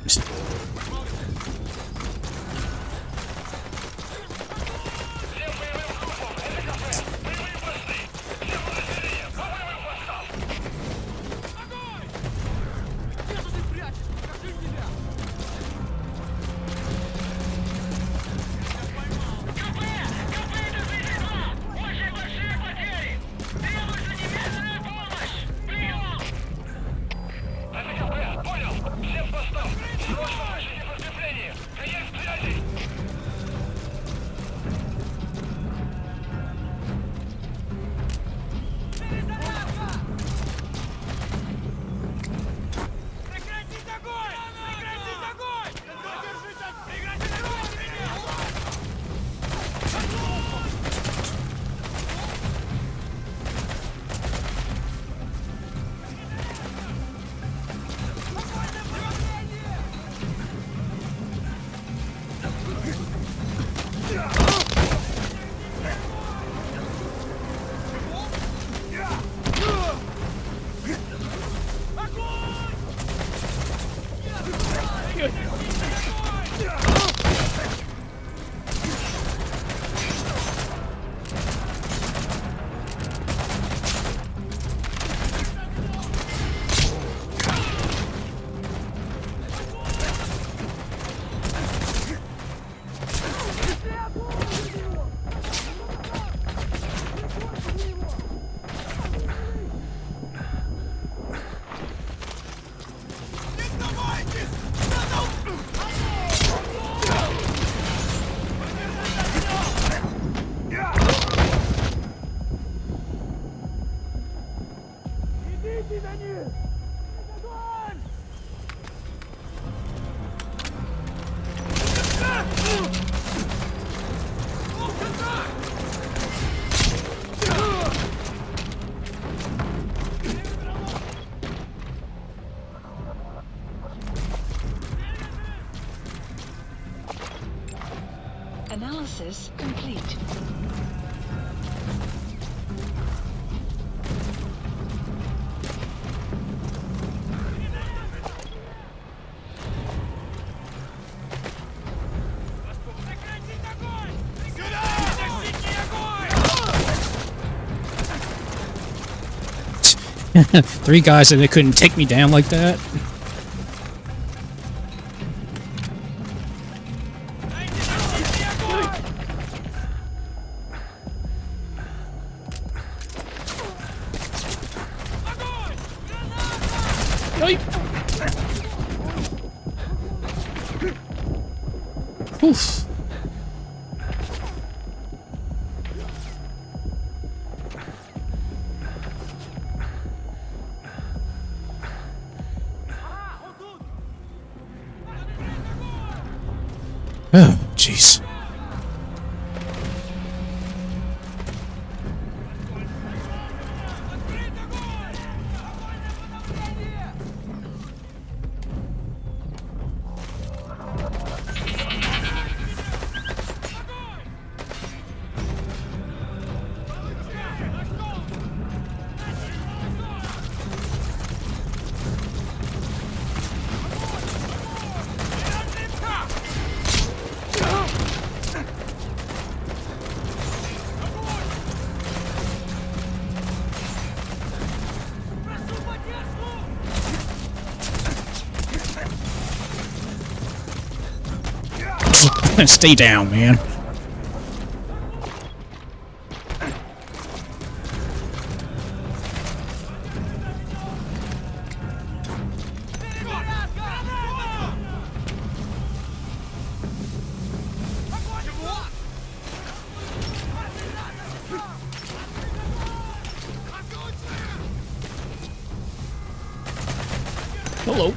Analysis complete. Three guys and they couldn't take me down like that. Oof. Oh, jeez. Stay down, man. Hello.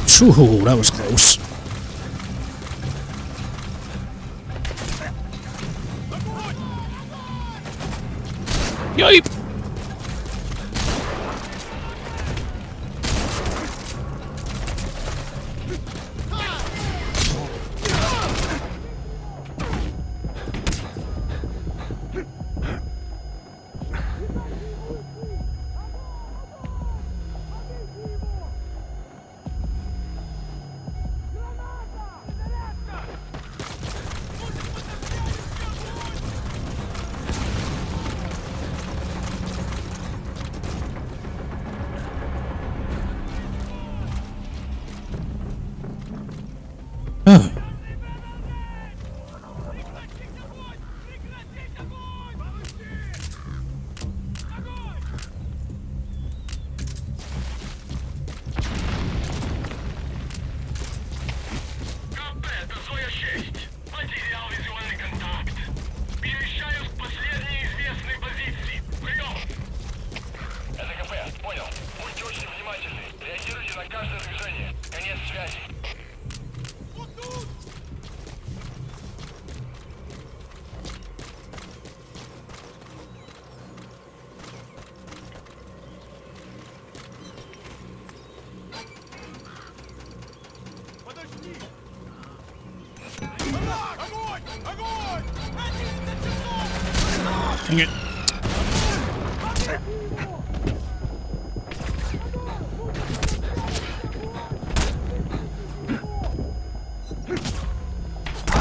Phew, that was close. Yipe! Oh. Dang it.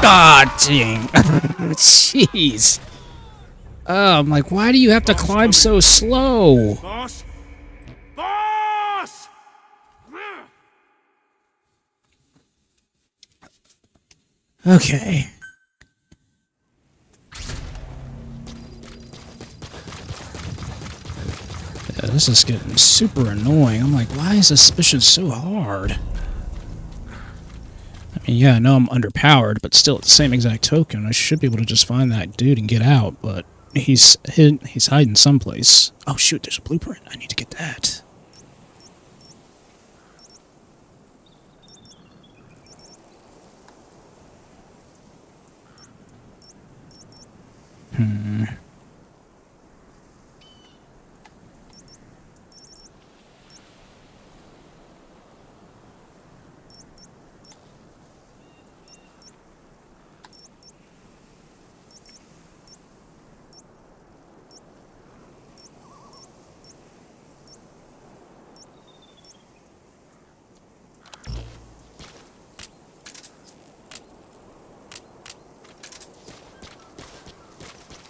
God dang. Jeez. Oh, I'm like, why do you have to climb so slow? Boss? Boss! Okay. Yeah, this is getting super annoying. I'm like, why is this mission so hard? I mean, yeah, I know I'm underpowered, but still, at the same exact token, I should be able to just find that dude and get out, but he's hiding someplace. Oh shoot, there's a blueprint. I need to get that.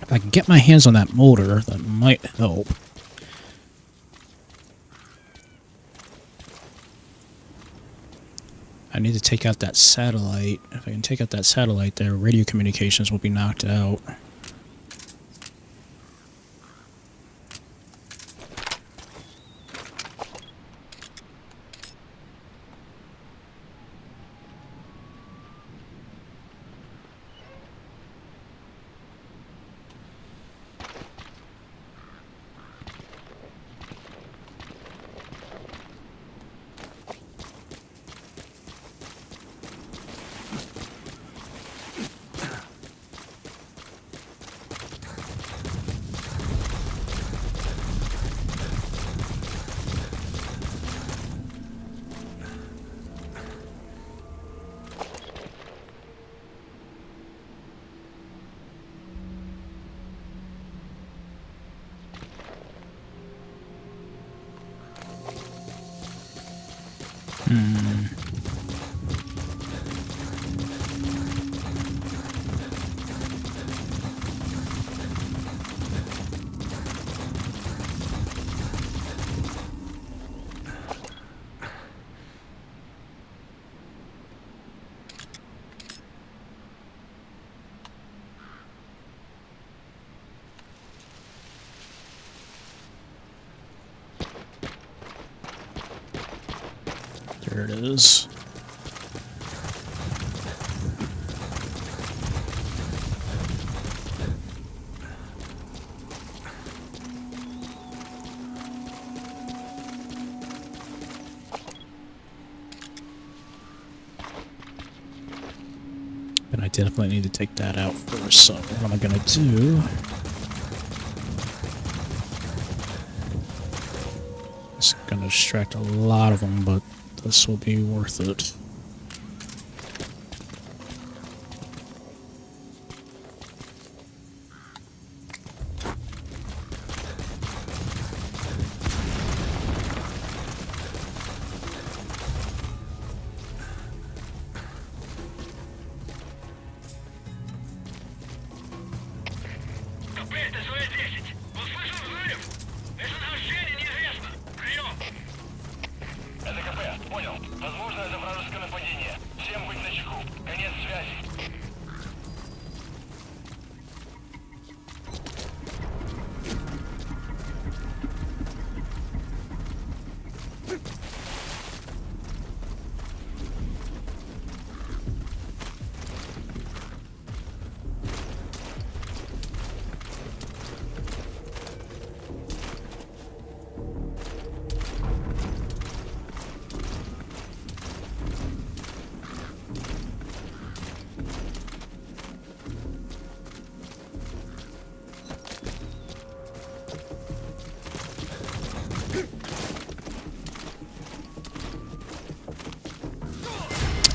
If I can get my hands on that motor, that might help. I need to take out that satellite. If I can take out that satellite there, radio communications will be knocked out. There it is. And I definitely need to take that out first, so what am I gonna do? It's gonna distract a lot of them, but this will be worth it. КП, ТСВ-10. Услышал взрыв? Местонахождение неизвестно. Прием. Это КП, понял. Возможно, это вражеское нападение. Всем быть начеку. Конец связи.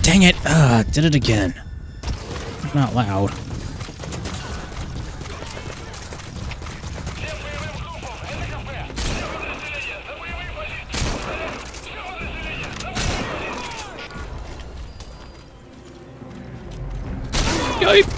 Dang it! Did it again. Not loud. Yipe!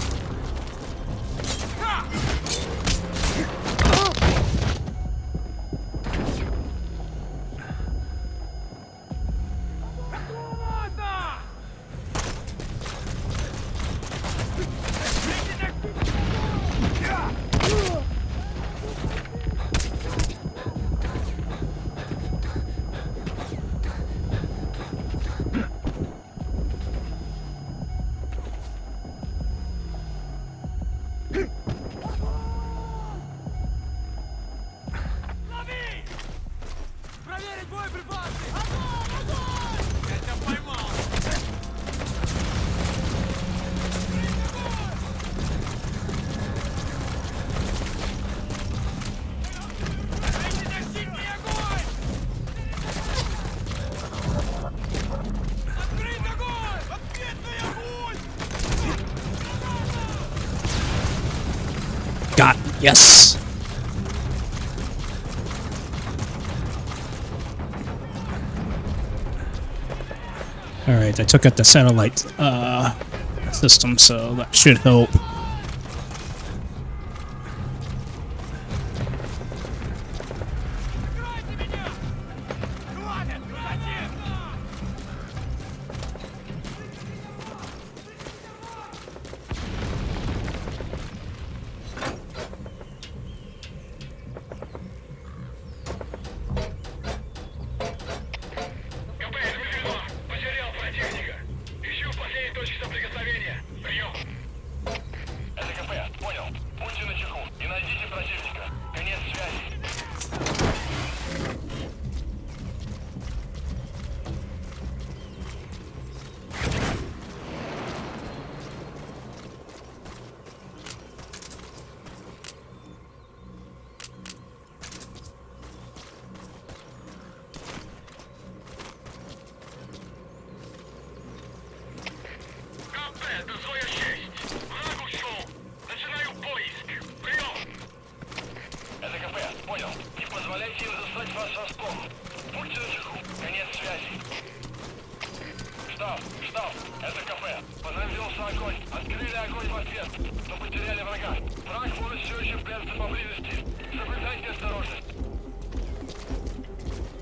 Got it. Yes. All right, I took out the satellite system, so that should help. Потерял противника. Ищу последние точки соприкосновения. Прием. огонь! Открыли огонь в ответ, но потеряли врага. Враг может все еще прятаться поблизости. Соблюдайте осторожность.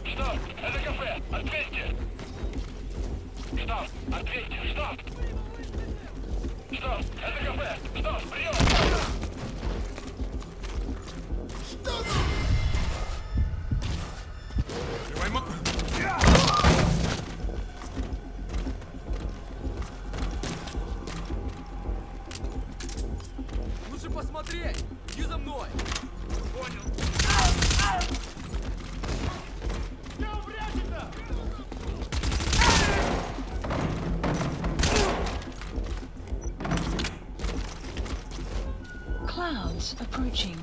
Штаб, это кафе! Ответьте! Штаб, ответьте! Штаб! Штаб, это кафе! Штаб, прием! Лучше посмотреть! Иди за мной! Понял. Где он прячется? Clouds approaching.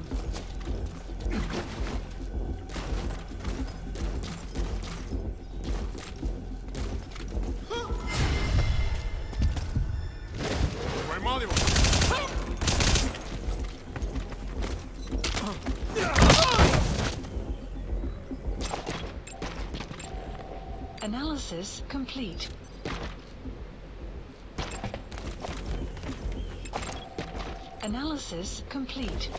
Поймал его! Analysis complete. Analysis complete.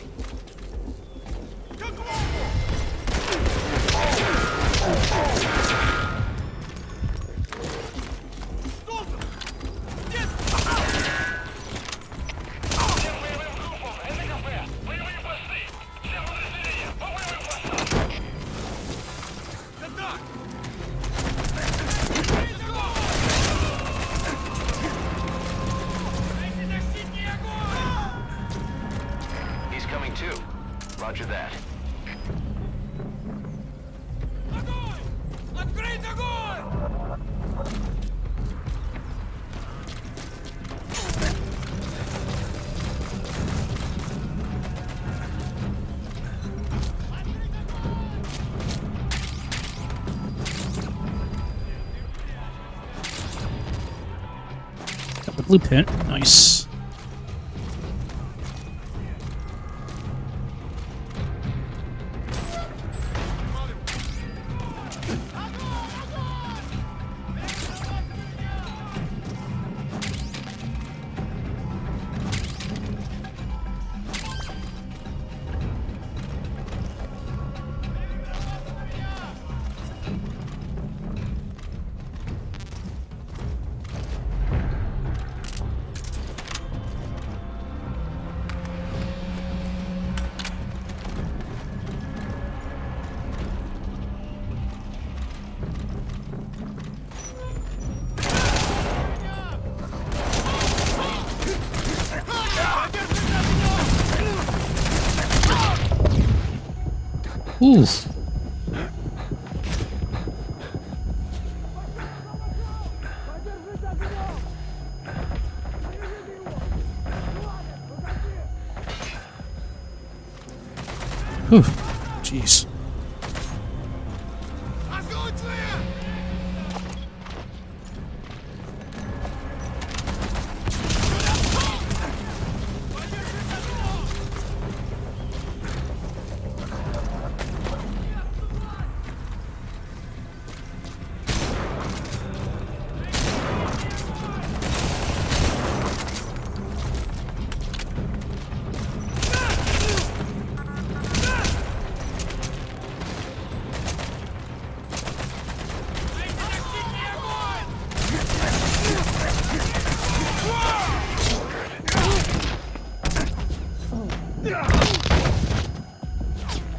Всем боевым группам! Это кафе! Боевые посты! Все подразделения! По боевым постам! He's coming too. Roger that. Огонь! Открыть огонь! Got the blue pin. Nice. Oof. Whew. Jeez.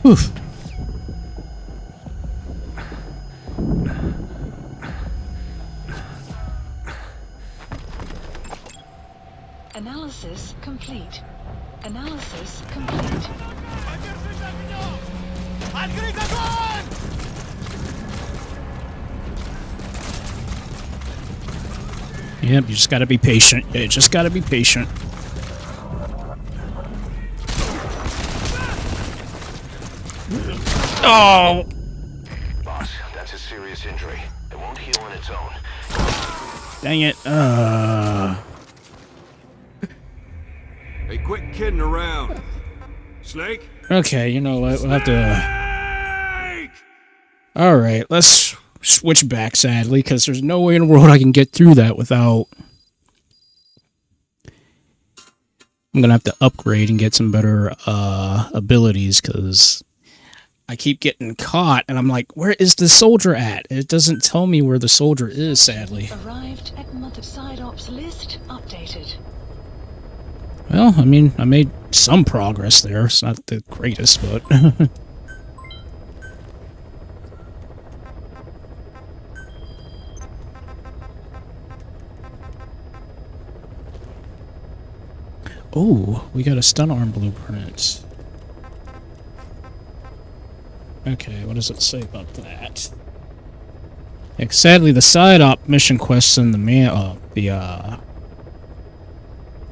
Oof. Analysis complete. Analysis complete. Открыть огонь! Yep, you just gotta be patient. You just gotta be patient. Oh! Boss, that's a serious injury. It won't heal on its own. Dang it. Hey, quit kidding around. Snake? Okay, you know what? We'll have to... Snake! Alright, let's switch back, sadly, because there's no way in the world I can get through that without... I'm gonna have to upgrade and get some better abilities, because I keep getting caught, and I'm like, where is the soldier at? It doesn't tell me where the soldier is, sadly. Arrived at mother side ops list updated. Well, I mean, I made some progress there. It's not the greatest, but... Oh, we got a stun arm blueprint. Okay, what does it say about that? Yeah, sadly, the side op mission quests in the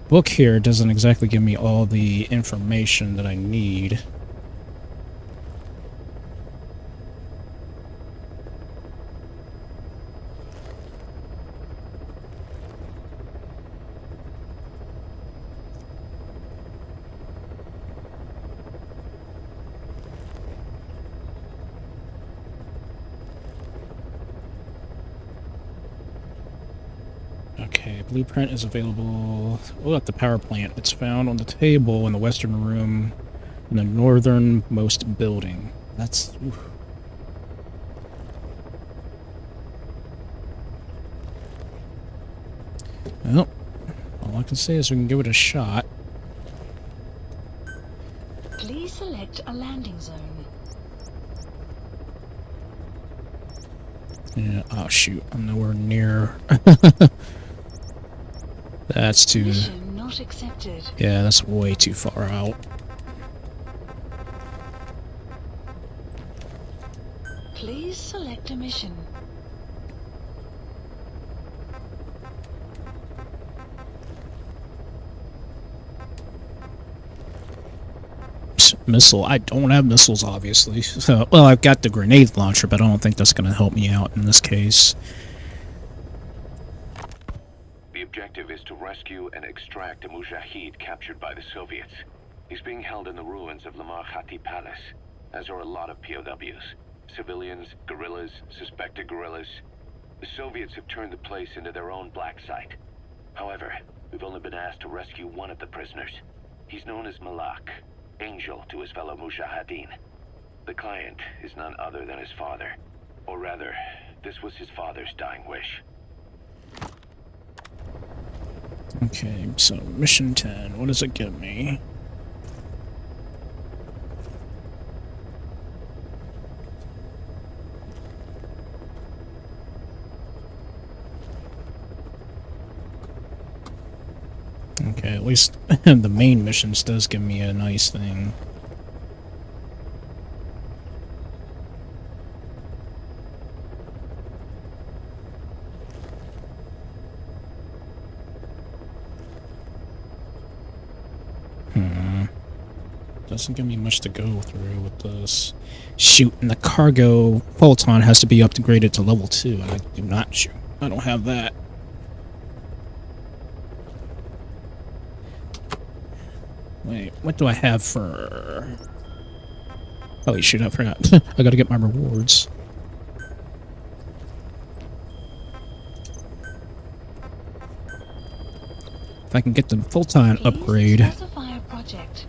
book here doesn't exactly give me all the information that I need. Okay, blueprint is available at the power plant. It's found on the table in the western room in the northernmost building. That's... Oof. Well, all I can say is we can give it a shot. Please select a landing zone. Yeah, oh shoot, I'm nowhere near. That's too... Mission not accepted. Yeah, that's way too far out. Please select a mission. Missile. I don't have missiles, obviously. So, well, I've got the grenade launcher, but I don't think that's going to help me out in this case. The objective is to rescue and extract a Mujahid captured by the Soviets. He's being held in the ruins of Lamar Khati Palace, as are a lot of POWs. Civilians, guerrillas, suspected guerrillas. The Soviets have turned the place into their own black site. However, we've only been asked to rescue one of the prisoners. He's known as Malak, Angel to his fellow Mujahideen. The client is none other than his father. Or rather, this was his father's dying wish. Okay, so mission 10. What does it give me? Okay, at least the main missions does give me a nice thing. Doesn't give me much to go through with this. Shoot, and the cargo Photon has to be upgraded to level 2, and I do not shoot. I don't have that. Wait, what do I have for... Holy shoot, I forgot. I gotta get my rewards. If I can get the full-time upgrade... Specify a project.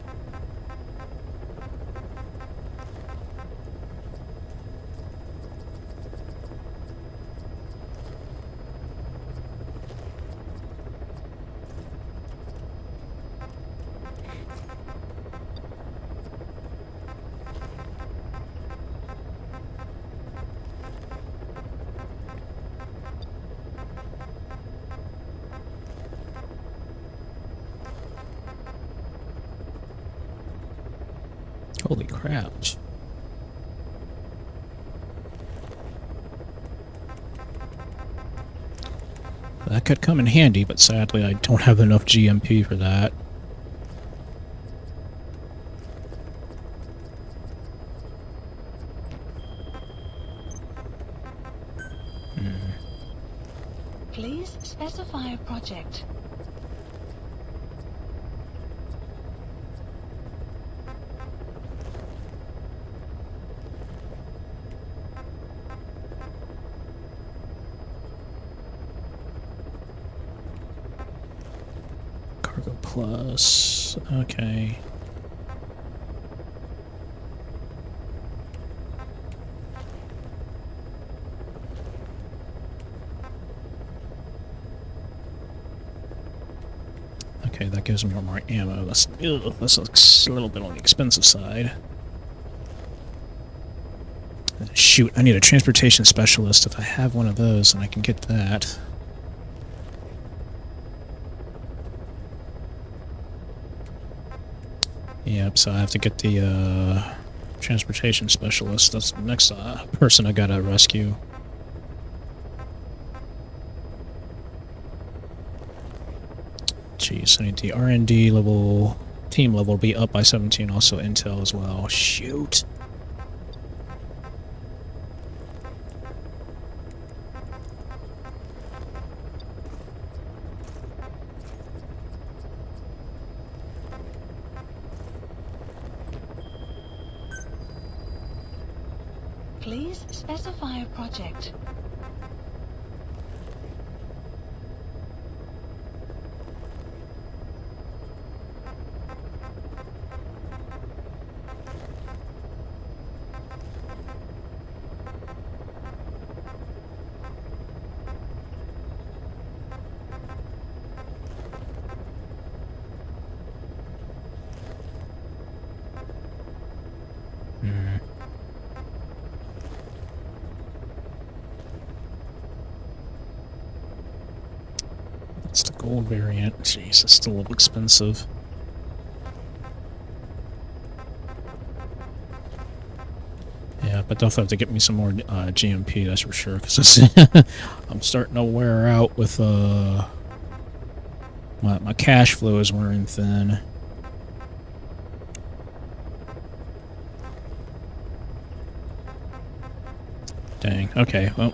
Holy crap. That could come in handy, but sadly I don't have enough GMP for that. Please specify a project. Cargo plus... Okay. Okay, that gives me more ammo. This looks a little bit on the expensive side. Shoot, I need a transportation specialist. If I have one of those, then I can get that. Yep, so I have to get the transportation specialist. That's the next person I gotta rescue. Jeez, I need the R&D level, team level to be up by 17, also intel as well. Shoot. Please specify a project. It's the gold variant. Jeez, it's still a little expensive. Yeah, but they'll have to get me some more GMP, that's for sure, because I'm starting to wear out with my cash flow is wearing thin. Dang. Okay, well.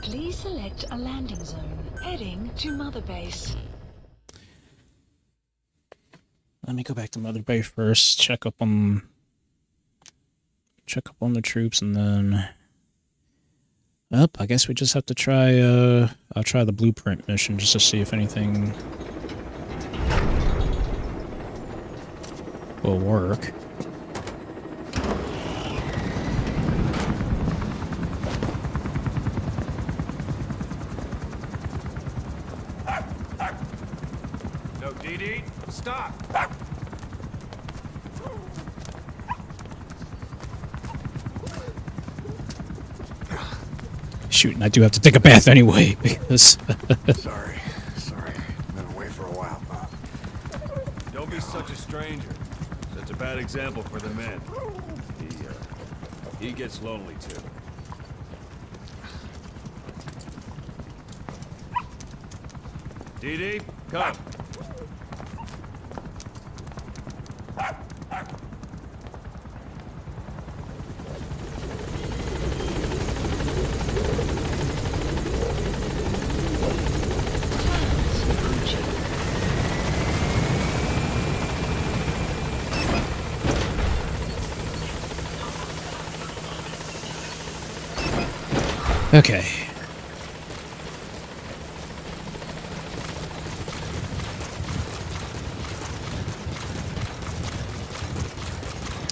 Please select a landing zone, heading to Mother Base. Let me go back to Mother Base first, check up on the troops, and then I guess we just have to try I'll try the blueprint mission just to see if anything will work. No, DD, stop! Shoot, and I do have to take a bath anyway, because... Sorry. Been away for a while, Bob. Don't be such a stranger. That's a bad example for the men. He gets lonely too. DD, come. Okay.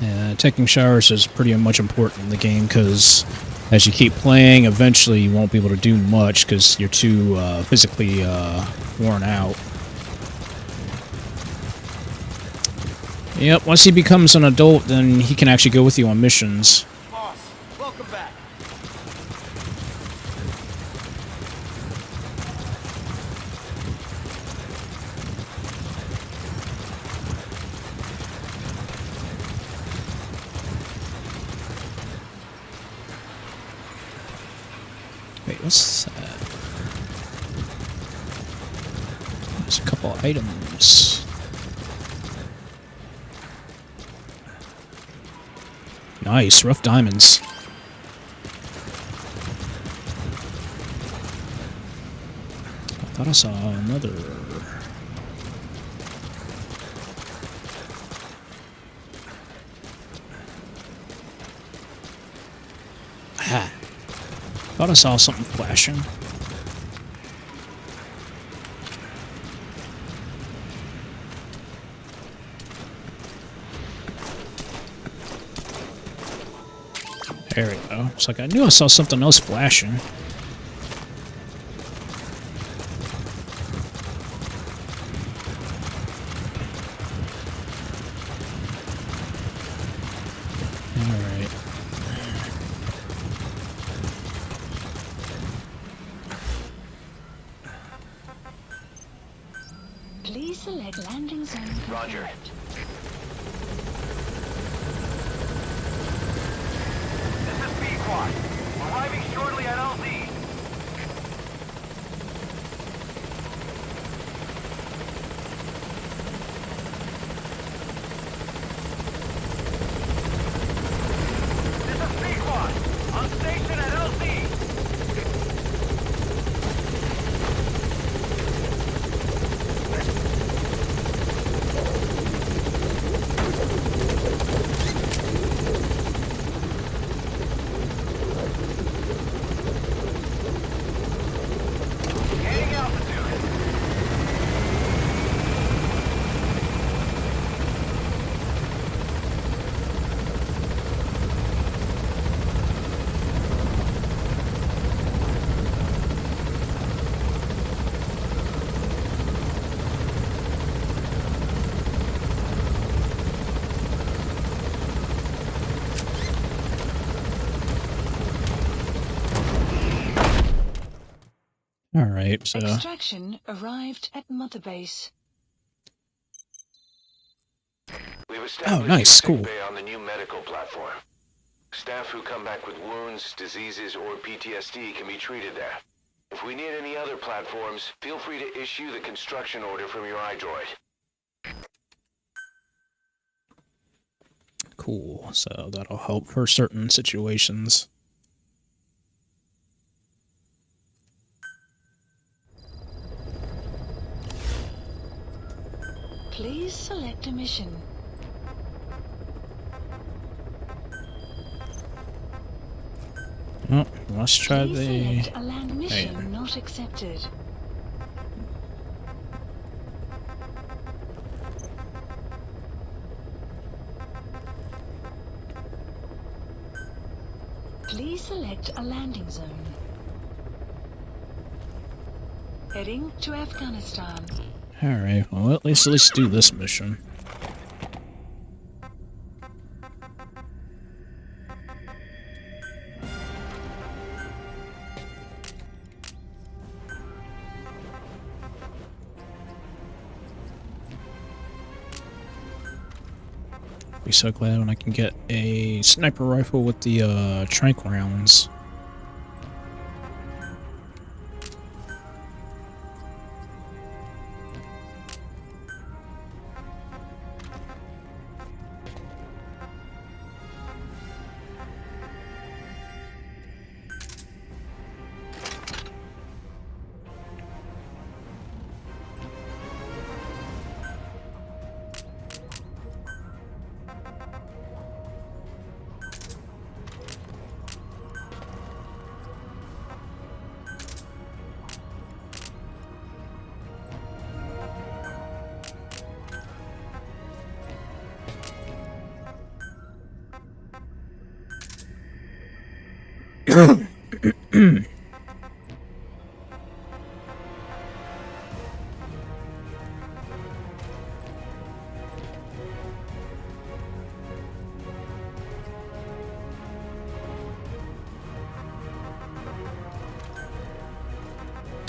Yeah, taking showers is pretty much important in the game, because as you keep playing, eventually you won't be able to do much because you're too physically worn out. Yep, once he becomes an adult, then he can actually go with you on missions. Boss, welcome back. Wait, what's that? There's a couple items. Nice, rough diamonds. I Thought I saw another. Ah. Thought I saw something flashing. There we go. It's like I knew I saw something else flashing. Alright. Please select landing zone. Roger. This is Pequod. Arriving shortly at LZ. This is Pequod. On station at LZ. Gaining altitude. Alright, so. Extraction arrived at Mother Base. We've established nice, a sick cool. bay on the new medical platform. Staff who come back with wounds, diseases, or PTSD can be treated there. If we need any other platforms, feel free to issue the construction order from your iDroid. Cool, so that'll help for certain situations. Please select a mission. Oh, let's try Please the. select a land mission Hey. not accepted. Please select a landing zone. Heading to Afghanistan. Alright, well, at least do this mission. Be so glad when I can get a sniper rifle with the tranq rounds.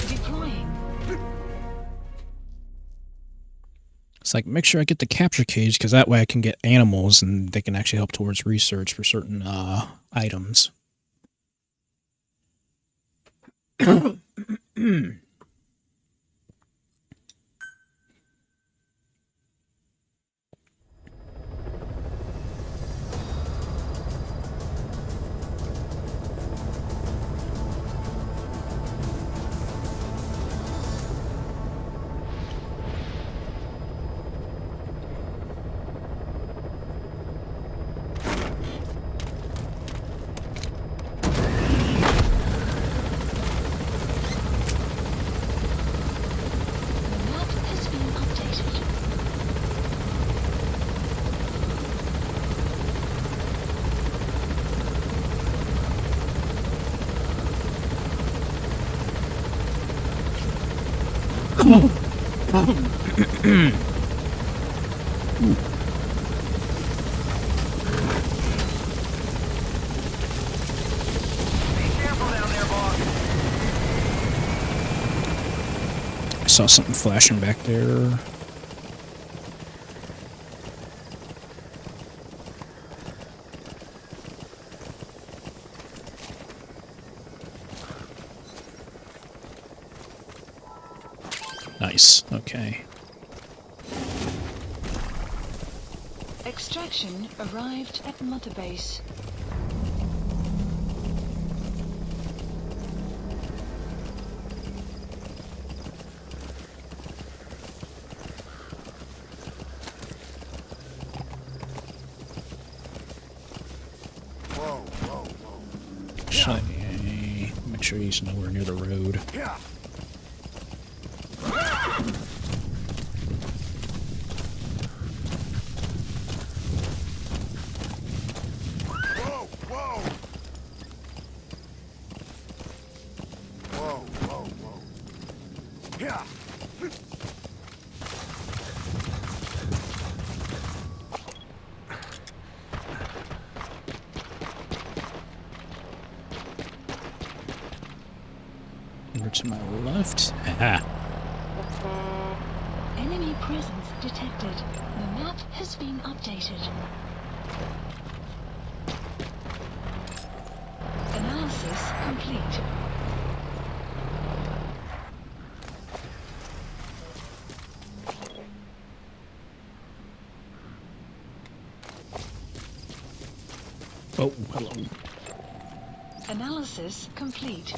Deploying. It's like, make sure I get the capture cage, because that way I can get animals, and they can actually help towards research for certain items. I saw something flashing back there. Nice. Okay. Extraction arrived at Mother Base. So, make sure he's nowhere near the road. Yeah. Whoa, whoa. Whoa, whoa, whoa. Yeah. Over to my left. Aha. Enemy presence detected. The map has been updated. Analysis complete. Oh, hello. Analysis complete.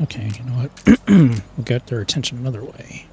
Okay, you know what? We'll get their attention another way.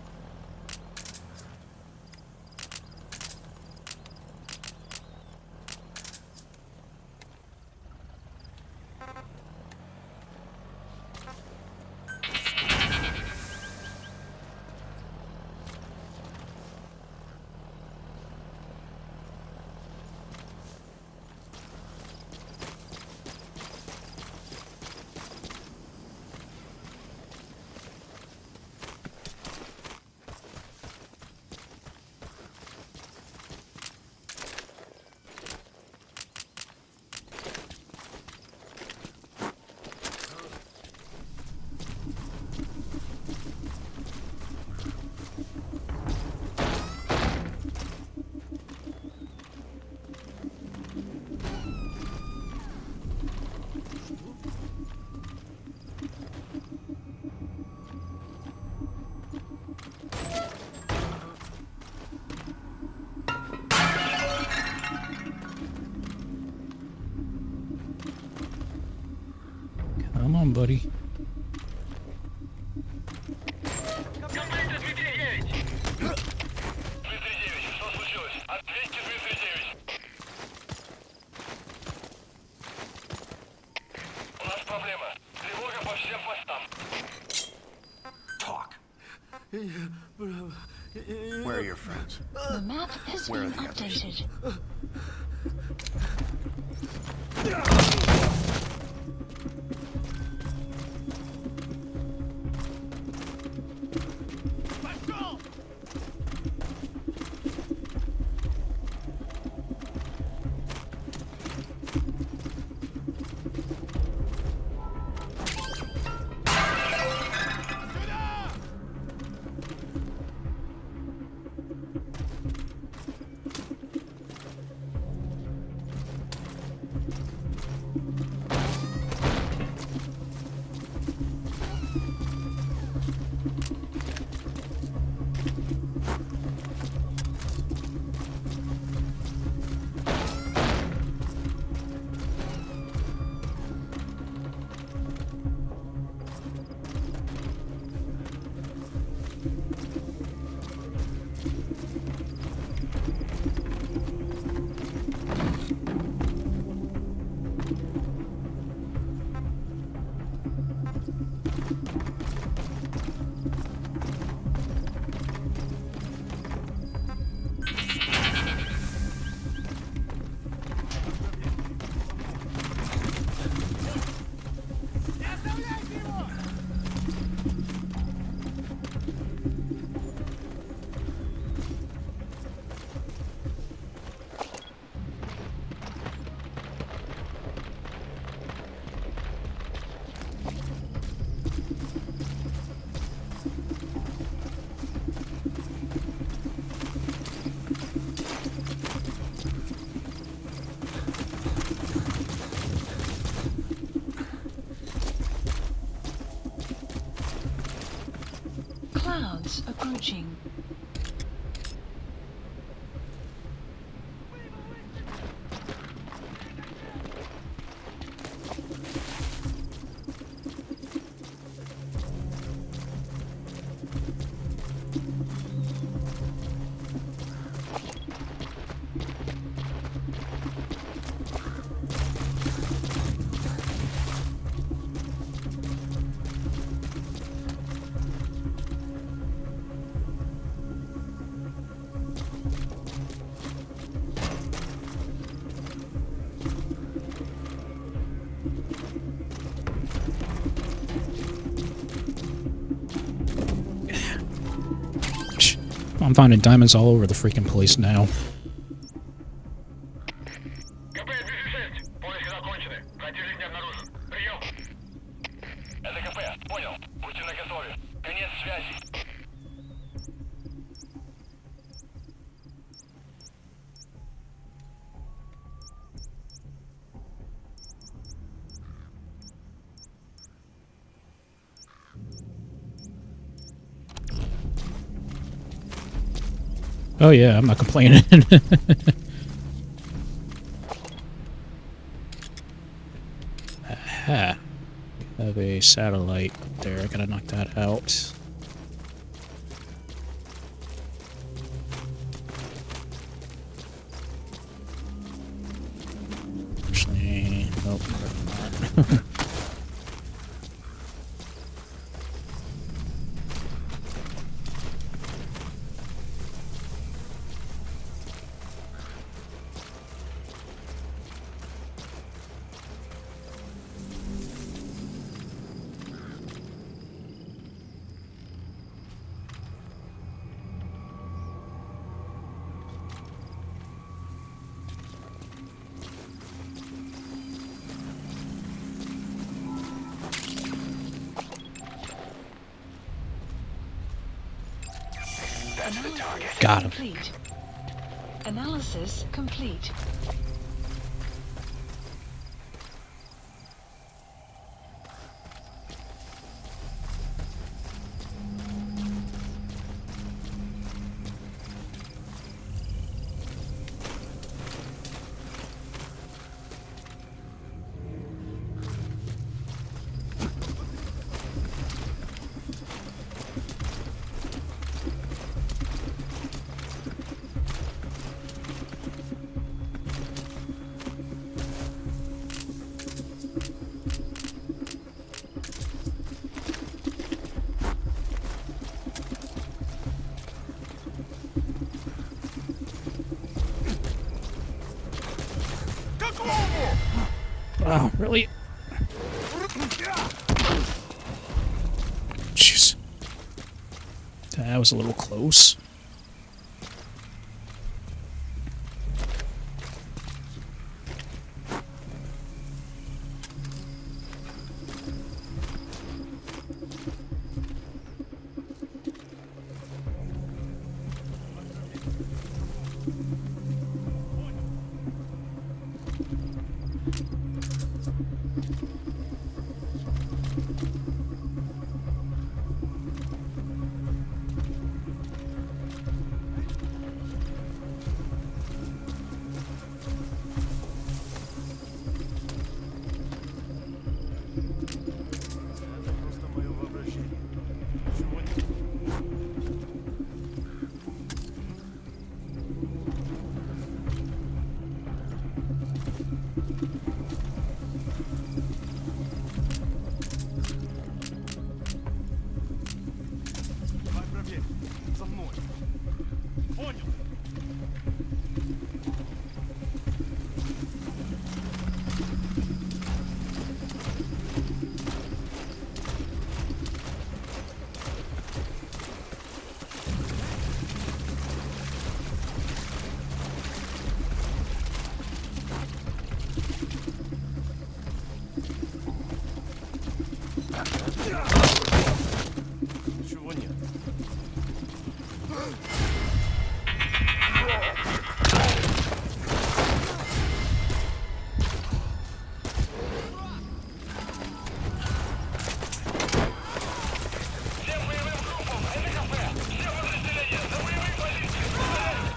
Come on, buddy. Talk. Where are your friends? The map has Where are been the others? updated. Clouds approaching. I'm finding diamonds all over the freaking place now. Oh yeah, I'm not complaining. Aha. We have a satellite there. I gotta knock that out. Actually, nope, probably not. Got him. Complete. Analysis complete. Oh, really? Jeez. That was a little close.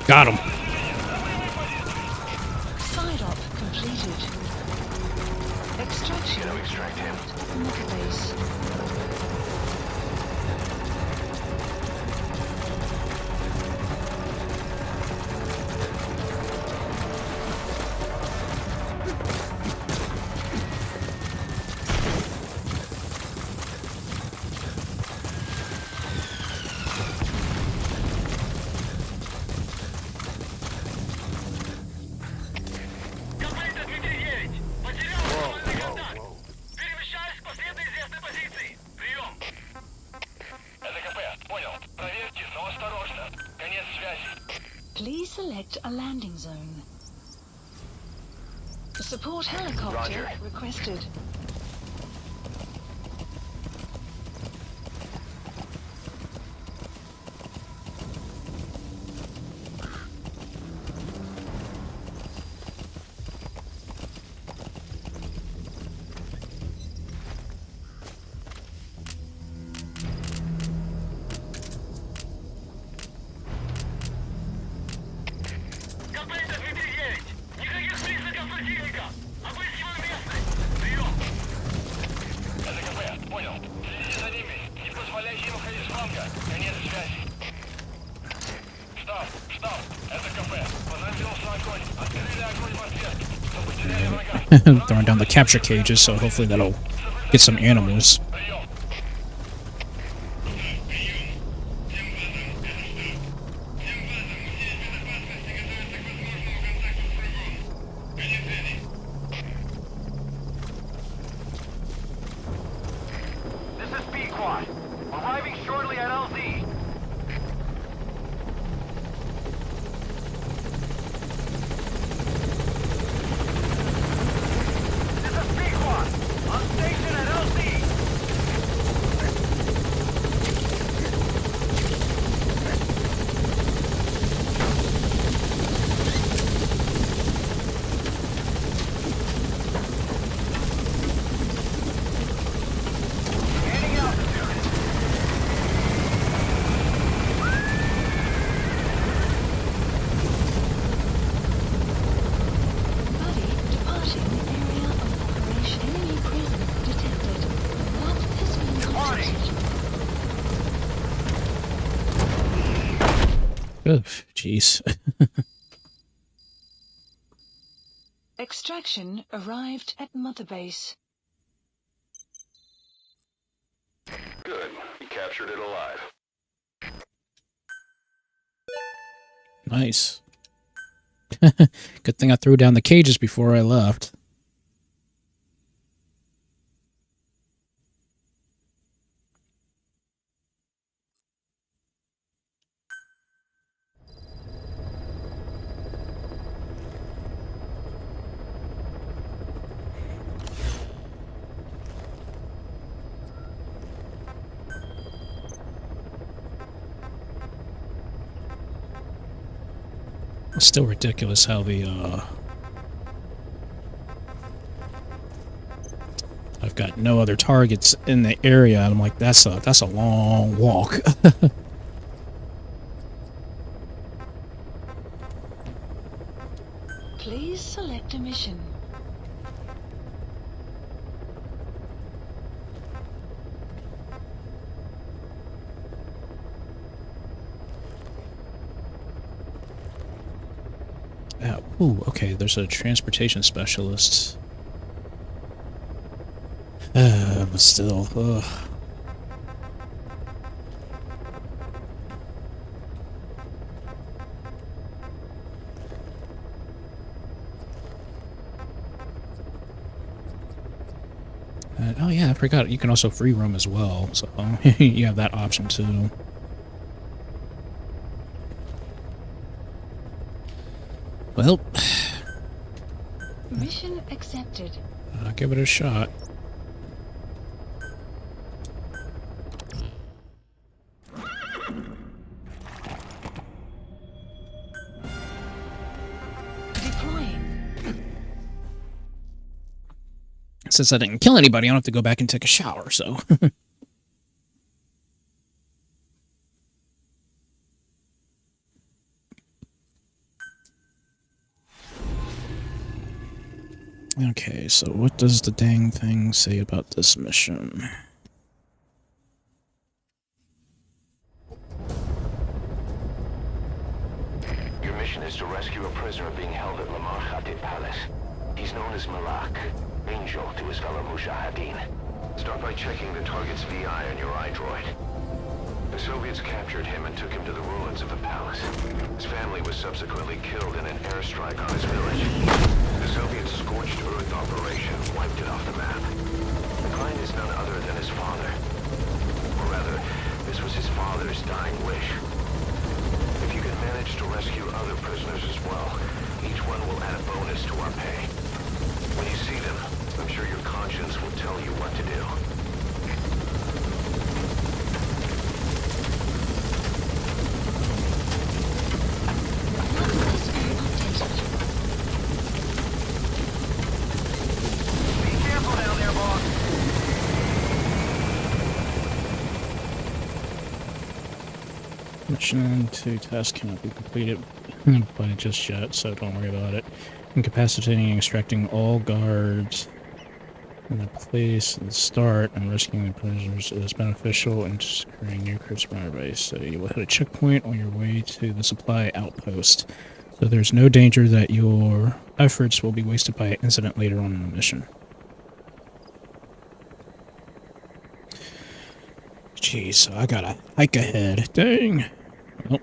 Got him. Side op completed. Extraction. To extract him. Base. Please select a landing zone. Support helicopter requested. Throwing down the capture cages, so hopefully that'll get some animals. This is B-Quad. Arriving shortly at LZ. This is B-Quad. On station at LZ. Gaining altitude. Buddy departing area of operation. Enemy presence detected. Map has been updated. Ugh, jeez. Extraction arrived at Mother Base. Good. He captured it alive. Nice. Good thing I threw down the cages before I left. It's still ridiculous how the I've got no other targets in the area. I'm like, that's a long walk. Please select a mission. Ooh, okay, there's a transportation specialist. But still, ugh. Oh yeah, I forgot. You can also free roam as well, so you have that option too. Well, Mission accepted. I'll give it a shot. Since I didn't kill anybody, I don't have to go back and take a shower, so. Okay, so what does the dang thing say about this mission? Your mission is to rescue a prisoner being held at Lamar Khatib Palace. He's known as Malak, angel to his fellow Mujahideen. Start by checking the target's VI on your iDroid. The Soviets captured him and took him to the ruins of the palace. His family was subsequently killed in an airstrike on his village. The Soviet scorched earth operation wiped it off the map. The client is none other than his father. Or rather, this was his father's dying wish. If you can manage to rescue other prisoners as well, each one will add a bonus to our pay. When you see them, I'm sure your conscience will tell you what to do. Be careful down there, boss. Mission 2 task cannot be completed by just yet, so don't worry about it. Incapacitating and extracting all guards in the place at the start and rescuing the prisoners is beneficial in securing new crypts from our base. So you will hit a checkpoint on your way to the supply outpost. So there's no danger that your efforts will be wasted by an incident later on in the mission. Jeez, so I gotta hike ahead. Dang! Well.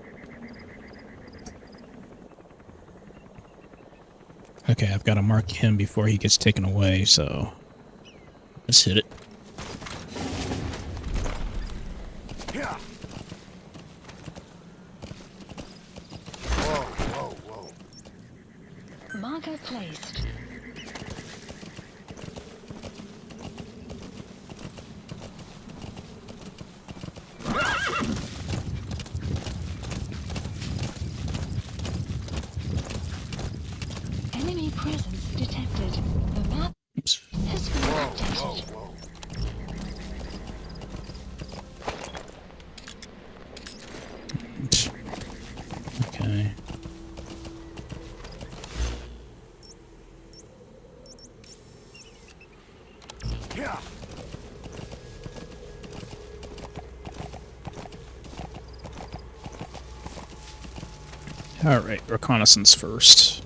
Okay, I've got to mark him before he gets taken away, so let's hit it. Yeah. Whoa, whoa, whoa. Marker placed. Enemy presence detected. The map has been updated. Okay. Yeah. Alright, reconnaissance first.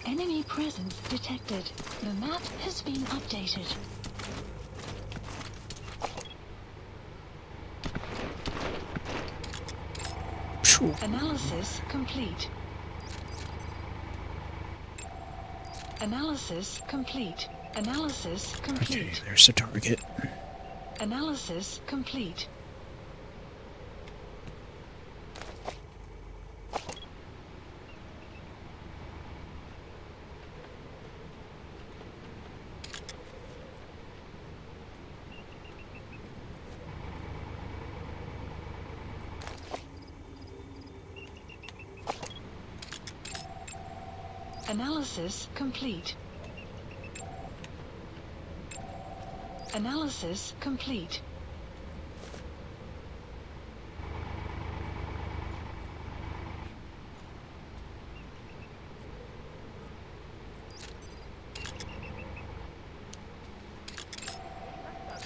Enemy presence detected. The map has been updated. Phew. Analysis complete. Analysis complete. Analysis Okay, complete. there's the target. Analysis complete. Analysis complete. Analysis complete.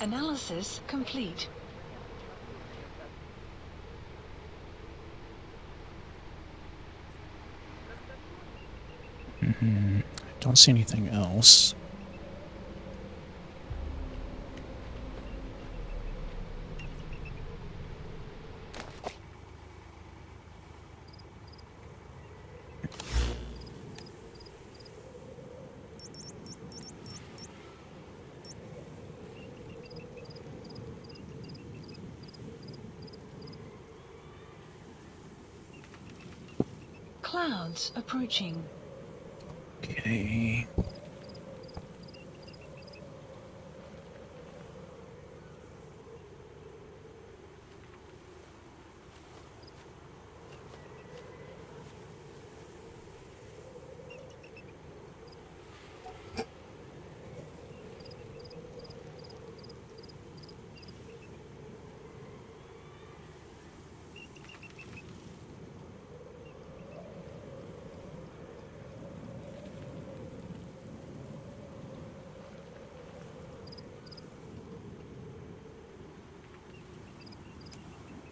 Analysis complete. Don't see anything else. Clouds approaching. Okay.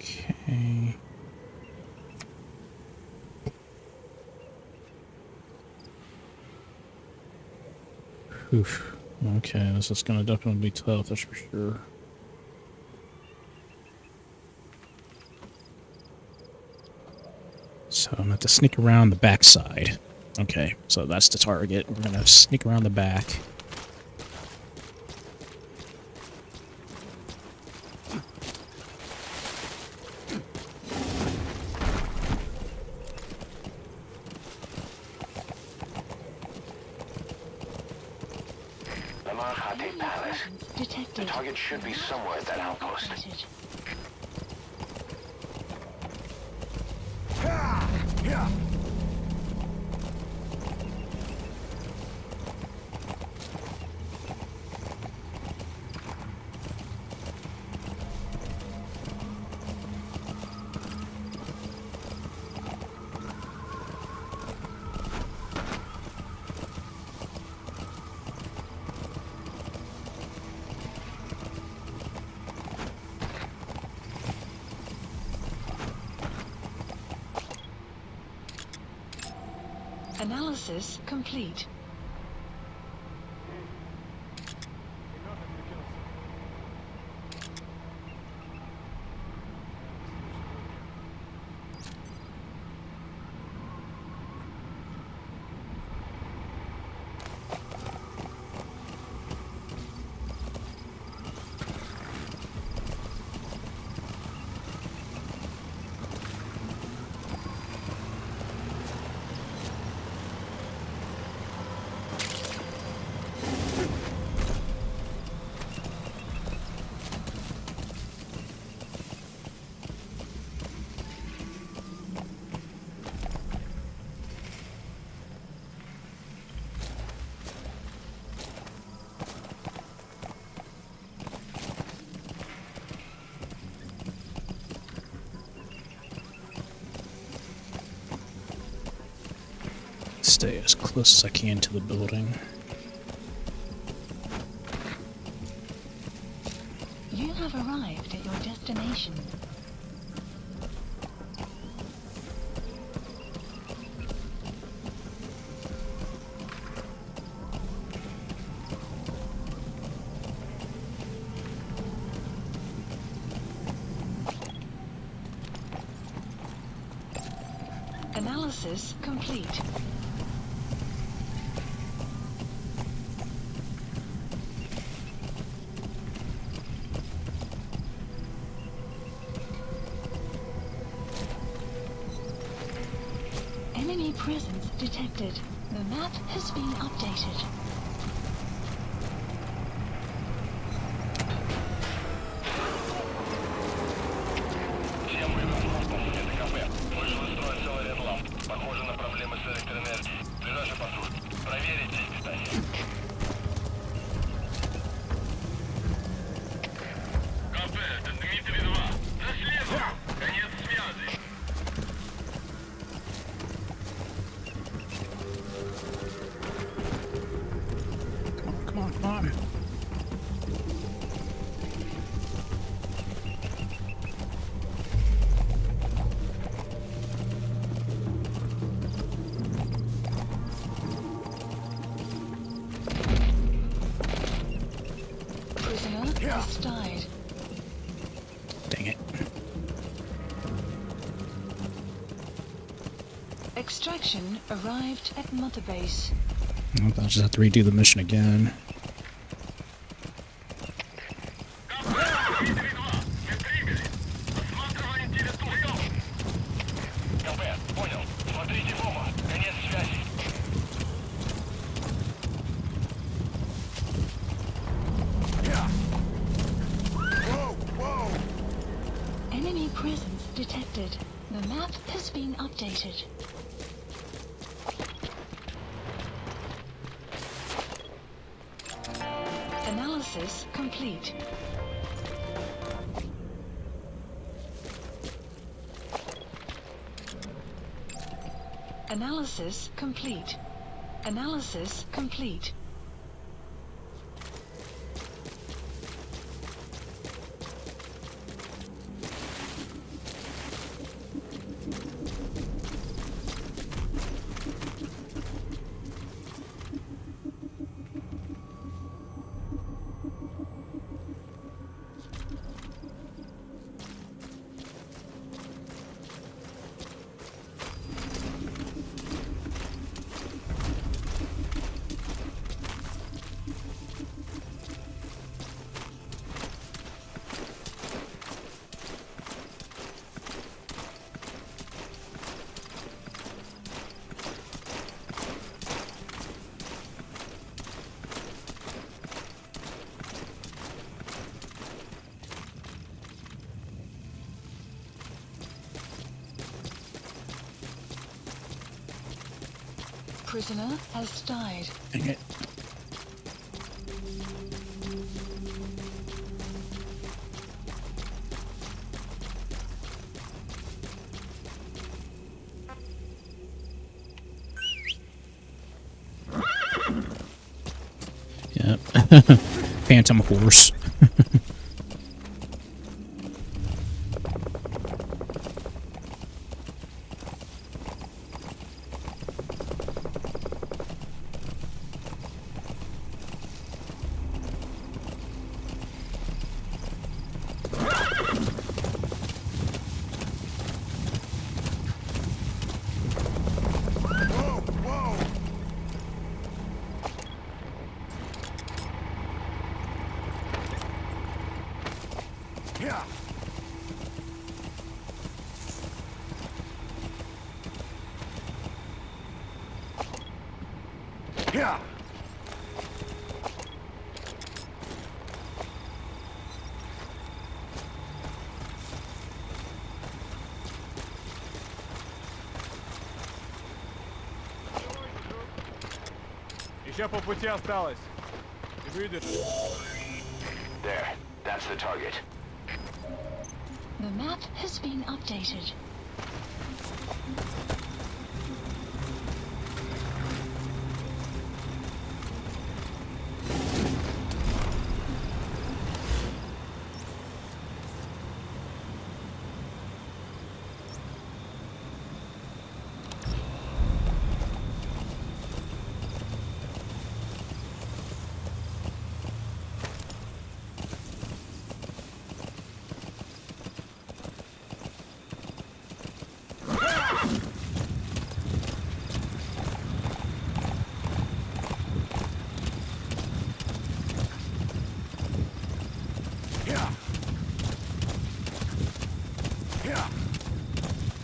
Okay. Oof. Okay, this is gonna definitely be tough, that's for sure. So I'm gonna have to sneak around the backside. Okay, so that's the target. We're gonna sneak around the back. Detected. The target should be somewhere at that outpost. Detected. Analysis complete. Stay as close as I can to the building. You have arrived at your destination. Analysis complete. Enemy presence detected. The map has been updated. Всем вывернуть. Это КП. Вышел из строя целый ряд ламп. Похоже на проблемы с электроэнергией. Ближайший патруль. Extraction arrived at Mother Base. I'll just have to redo the mission again. Enemy presence detected. The map has been updated. Analysis complete. Analysis complete. Analysis complete. Prisoner has died. Dang it. Yep. Phantom horse. Еще по пути осталось. Выйдешь. There. That's the target. The map has been updated.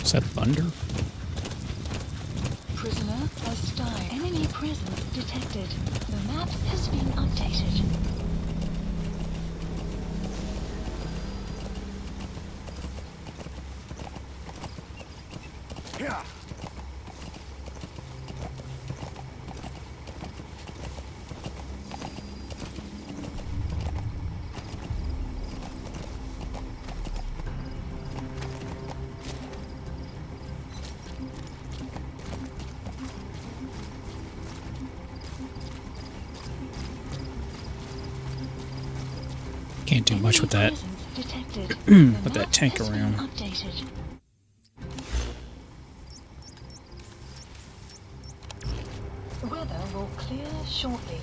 Is that thunder? Prisoner has died. Enemy presence detected. The map has been updated. Can't do much with that. Put that tank around. Weather will clear shortly.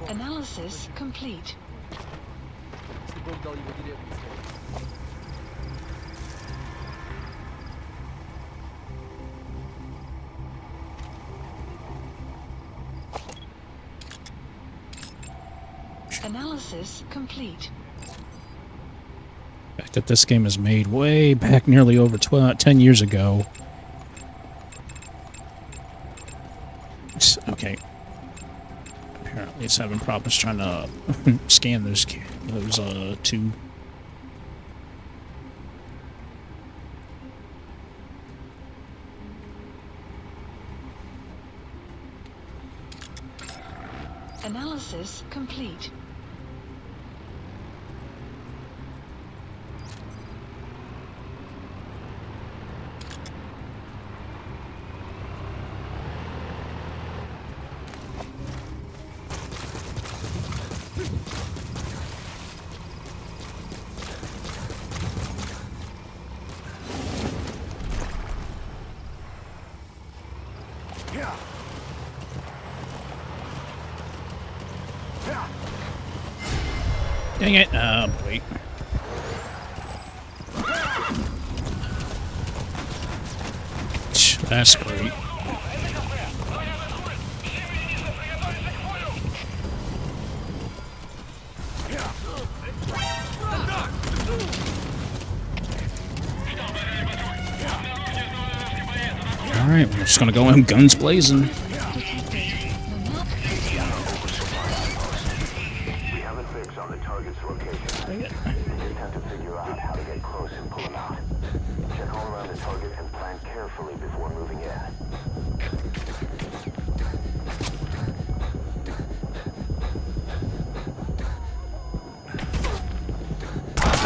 Analysis complete. дал его директор слово. Analysis complete. The fact that this game is made way back nearly over 10 years ago. Okay. Apparently it's having problems trying to scan those two. Analysis complete. Dang it. Wait. That's great. Alright, we're just gonna go in guns blazing.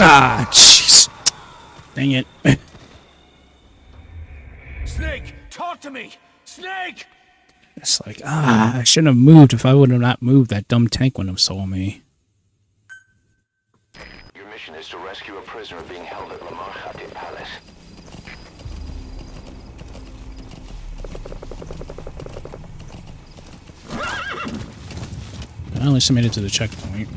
Ah, jeez. Dang it. Snake, talk to me! Snake! It's like, I shouldn't have moved. If I would have not moved, that dumb tank wouldn't have saw me. Your mission is to rescue a prisoner being held at Lamar Khati Palace. I only submitted to the checkpoint.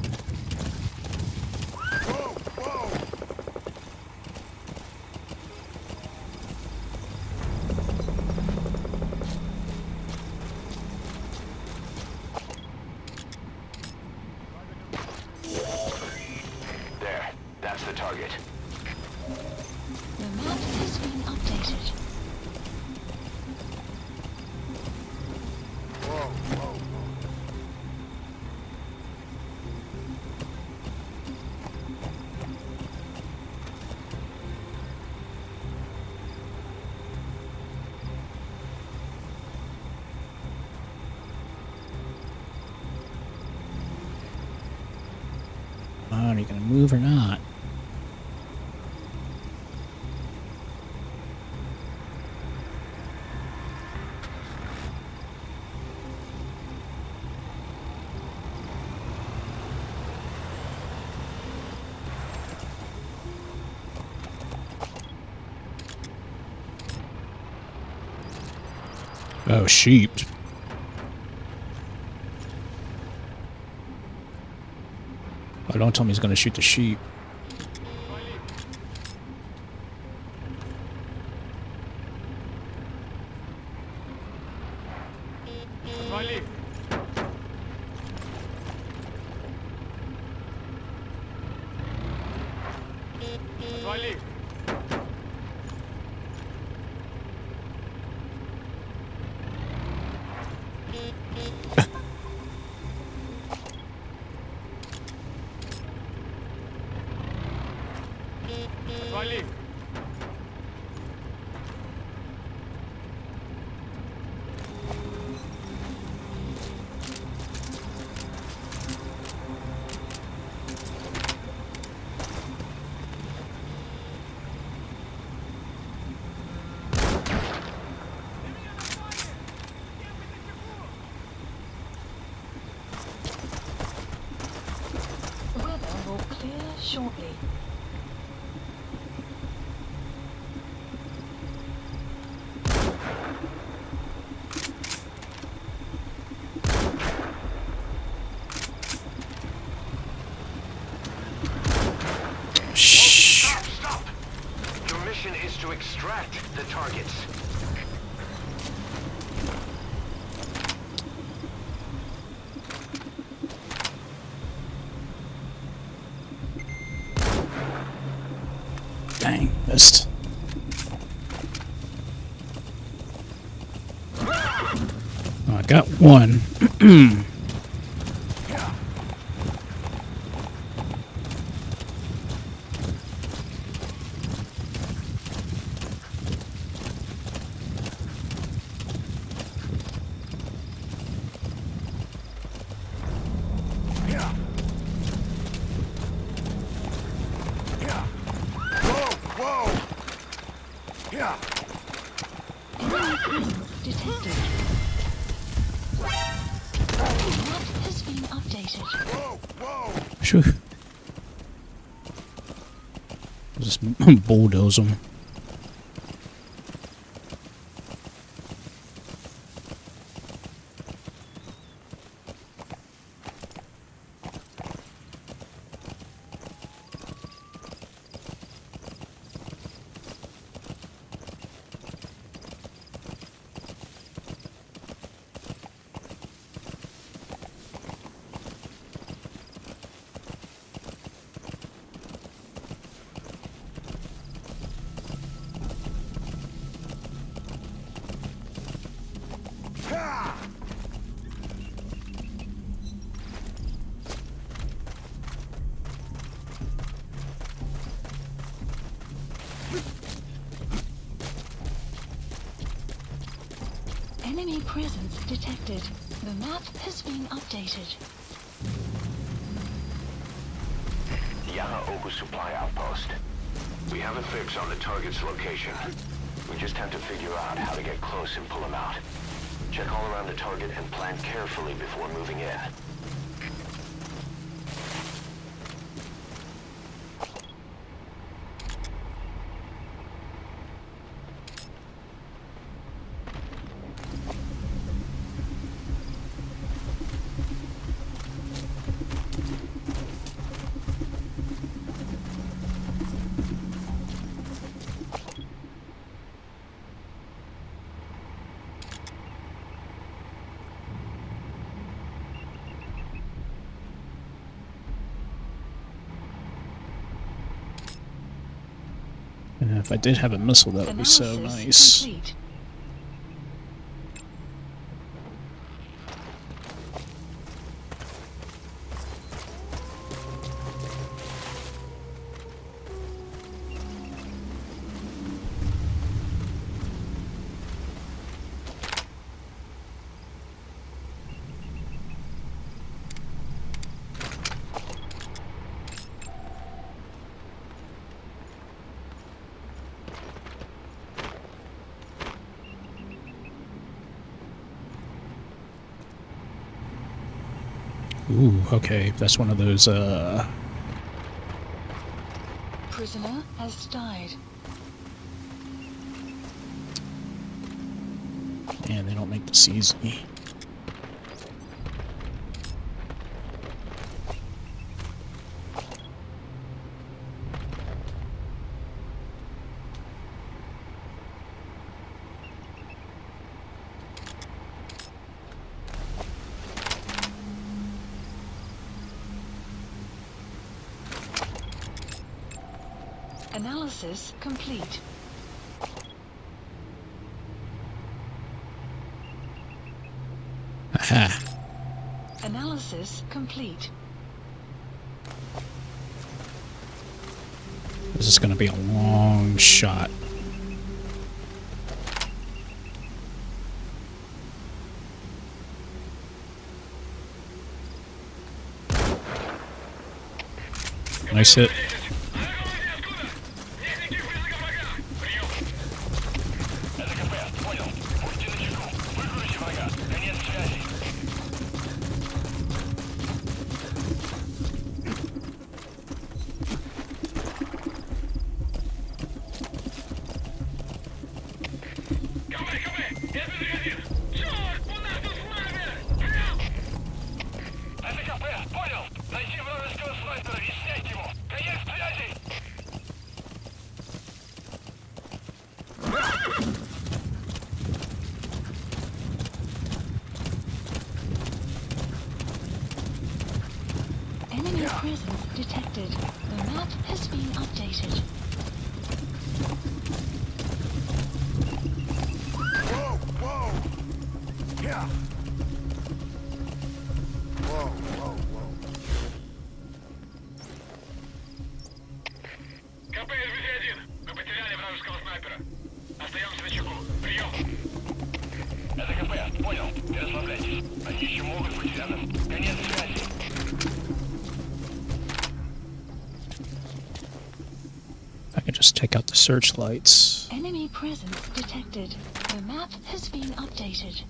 Are you gonna move or not? Oh, sheep. Oh, don't tell me he's gonna shoot the sheep. Shortly. got one. Enemy presence detected. Map has been updated. Phew. Just bulldoze them. Enemy presence detected. The map has been updated. Yaha Oku supply outpost. We have a fix on the target's location. We just have to figure out how to get close and pull him out. Check all around the target and plan carefully before moving in. If I did have a missile, that would be so nice. Complete. Ooh, okay, that's one of those, Prisoner has died. Man, they don't make this easy. Analysis complete. Aha. Analysis complete. This is gonna be a long shot. Nice hit. Enemy presence detected. The map has been updated. Whoa, whoa! Yeah. take out the searchlights. Enemy presence detected. The map has been updated.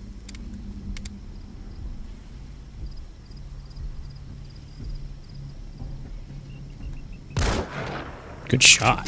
Good shot.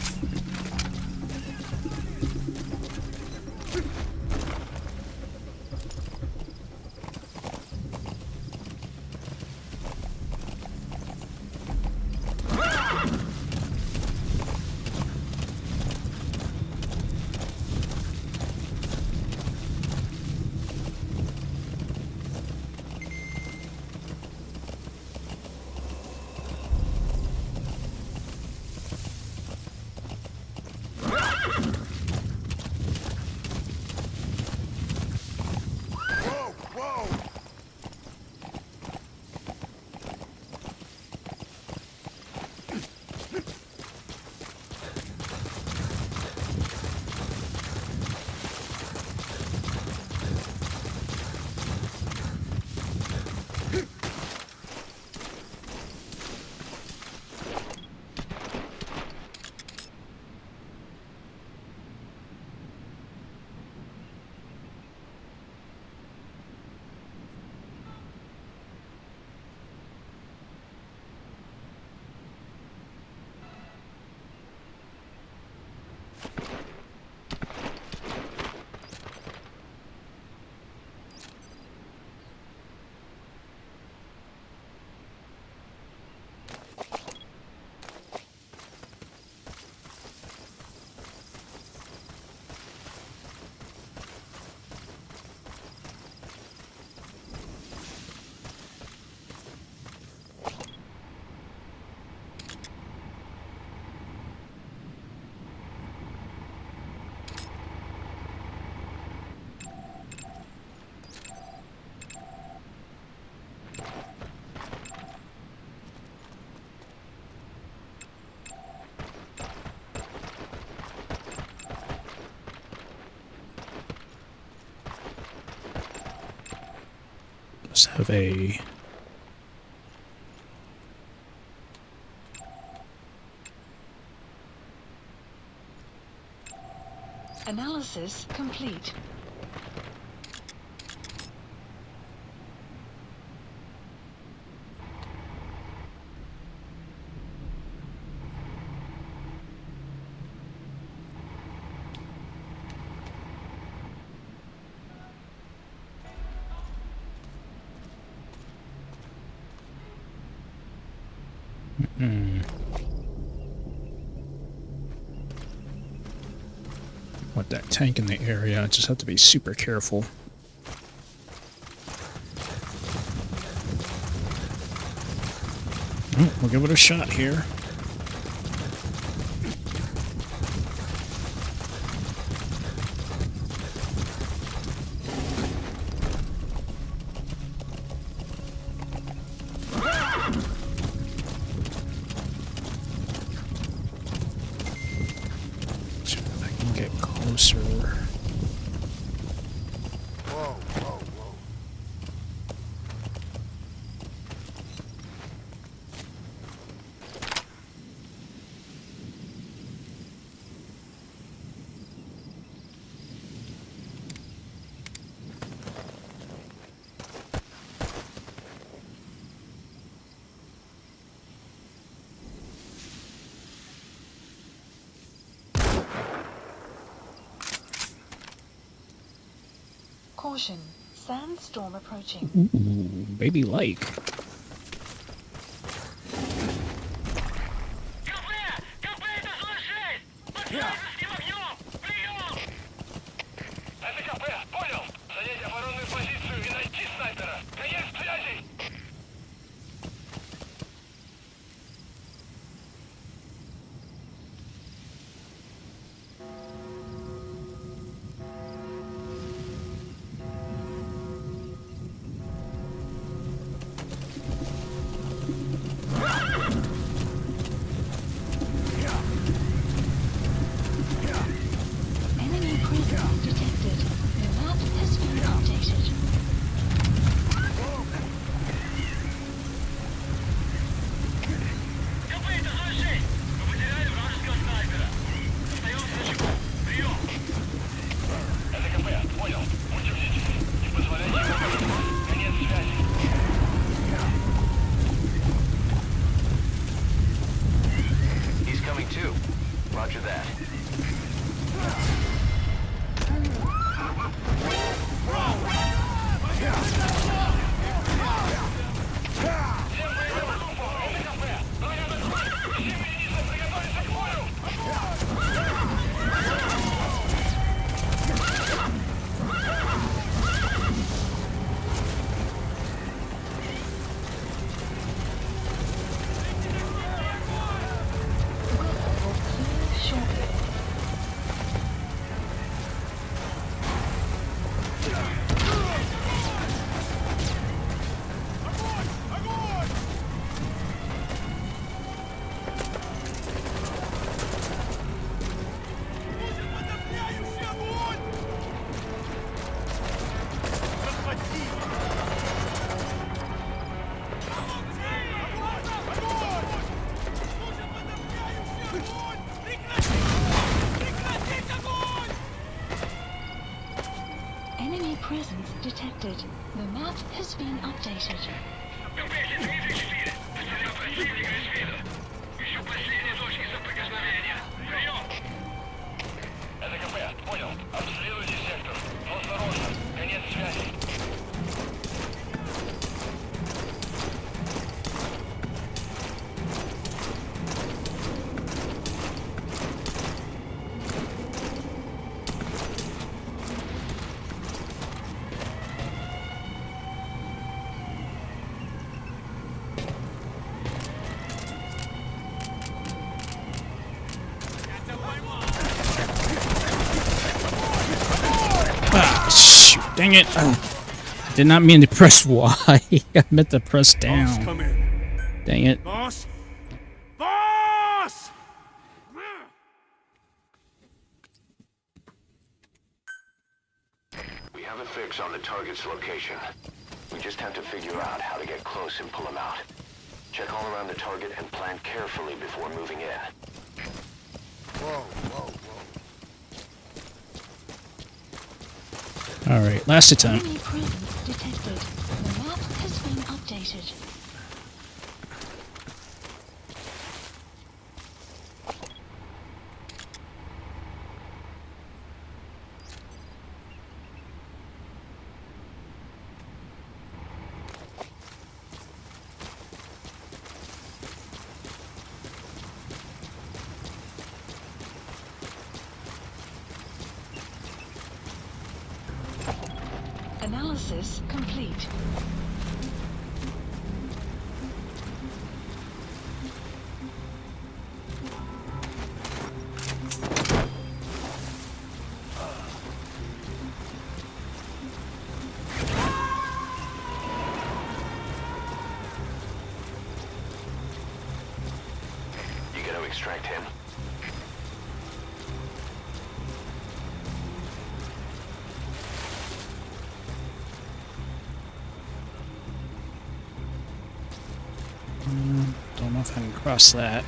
Let's have a... Analysis complete. Want that tank in the area, I just have to be super careful. We'll give it a shot here. See if I can get closer. Caution. Sandstorm approaching. Ooh, baby like. updated. Ah, shoot, dang it. I did not mean to press Y. I meant to press down. Come in. Dang it. Boss? Boss! We have a fix on the target's location. We just have to figure out how to get close and pull him out. Check all around the target and plan carefully before moving in. Alright, last attempt. Enemy presence detected. The map has been updated. Analysis complete. You gotta extract him. Don't know if I can cross that.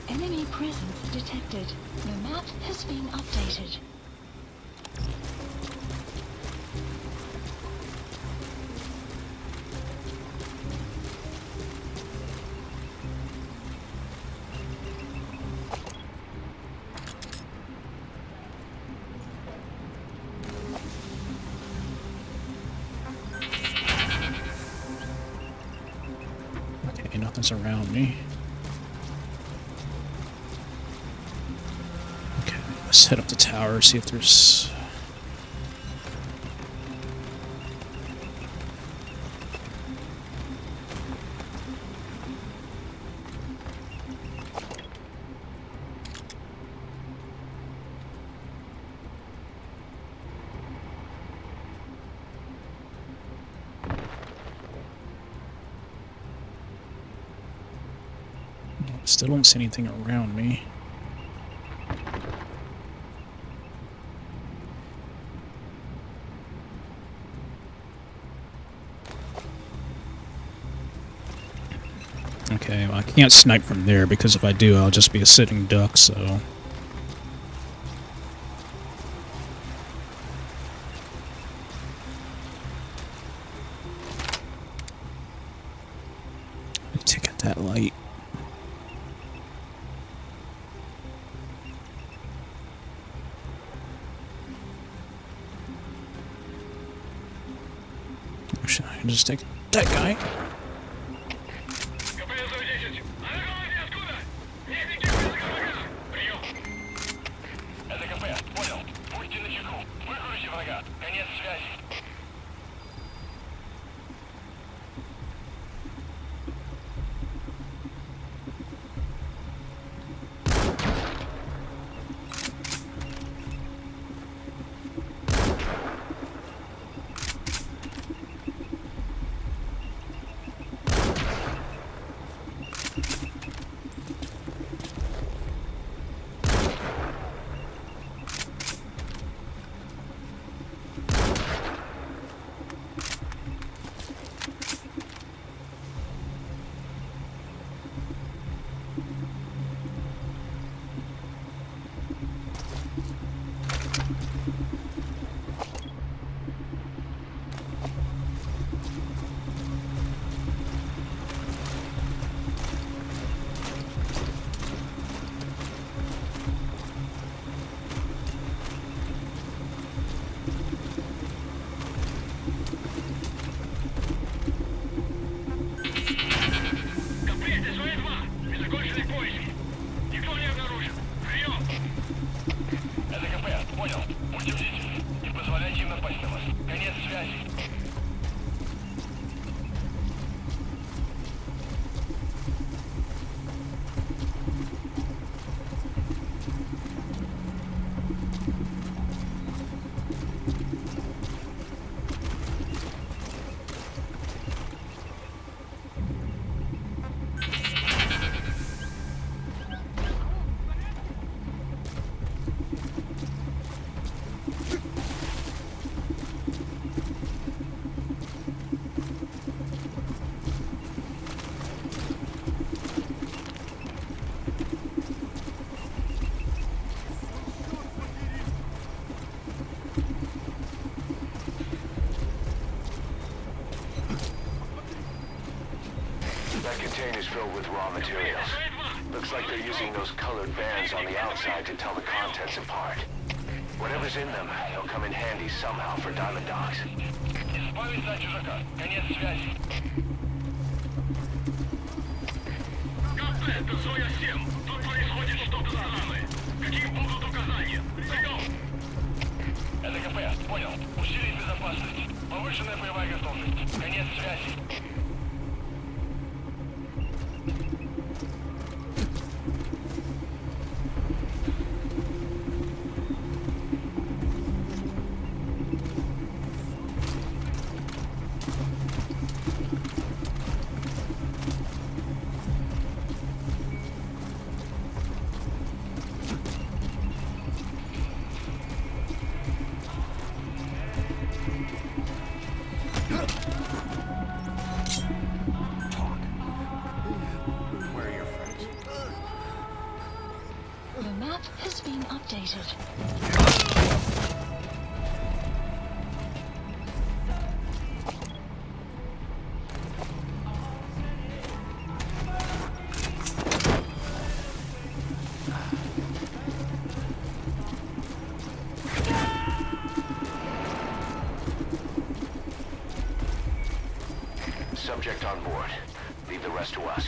Enemy presence detected. The map has been updated. Okay, nothing's around me. Okay, let's head up the tower, see if there's... Still don't see anything around me. Okay, well, I can't snipe from there because if I do, I'll just be a sitting duck, so... Take out that light. Should I just take that guy? container is filled with raw materials. Looks like they're using those colored bands on the outside to tell the contents apart. Whatever's in them, they'll come in handy somehow for diamond dogs. Избавить от чужака. Конец связи. КП, это Зоя-7. Тут происходит что-то странное. Какие будут указания? Прием! Это КП, понял. Усилить безопасность. Повышенная боевая готовность. Конец связи. The map has been updated. Subject on board. Leave the rest to us.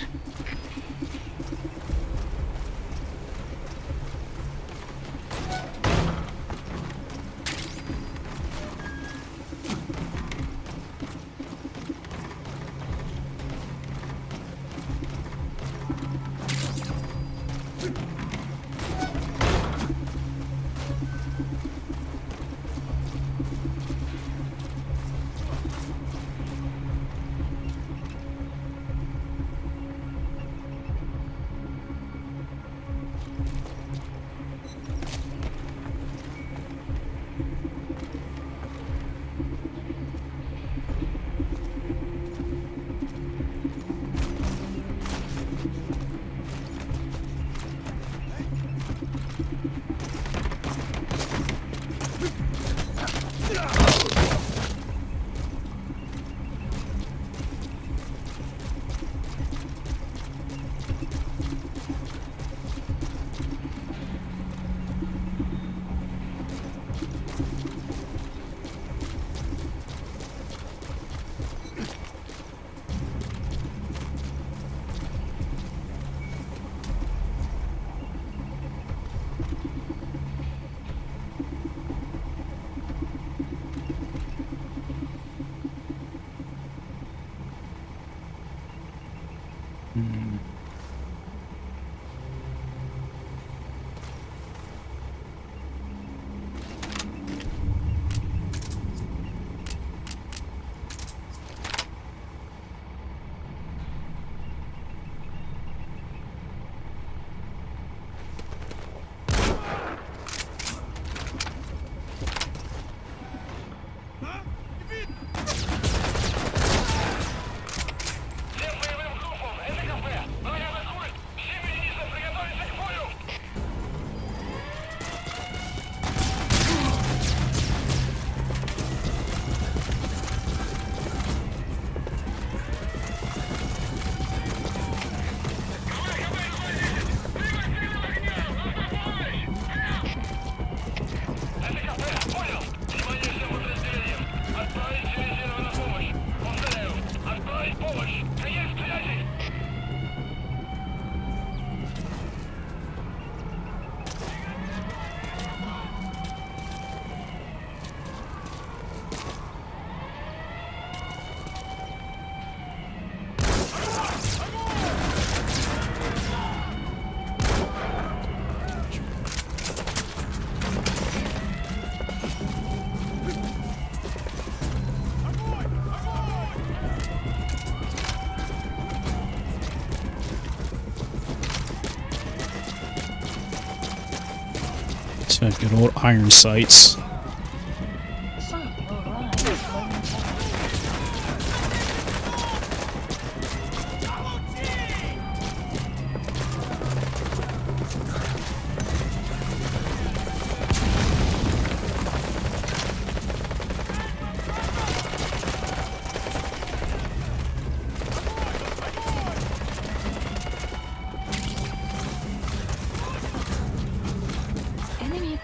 Good old iron sights.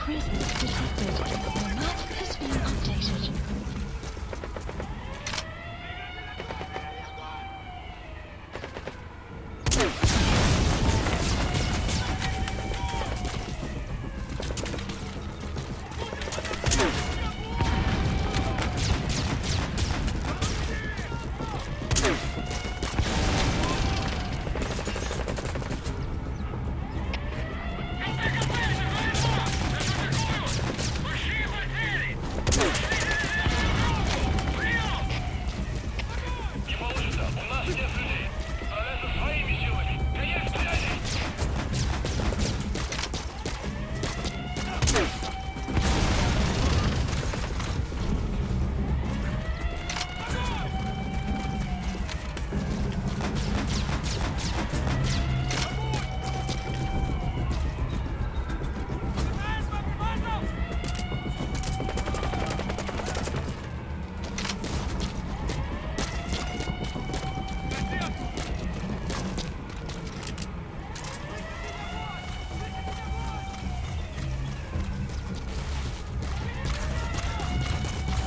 presence detected. The map has been updated.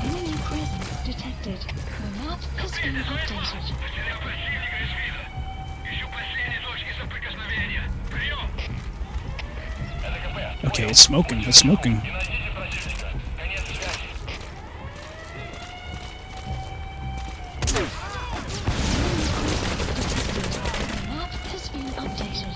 Enemy presence detected. The map has been updated. Потерял противника из вида. Ищу последние точки соприкосновения. Прием! Это КП. Okay, it's smoking. It's smoking. Не найдите противника. Конец связи. The map has been updated.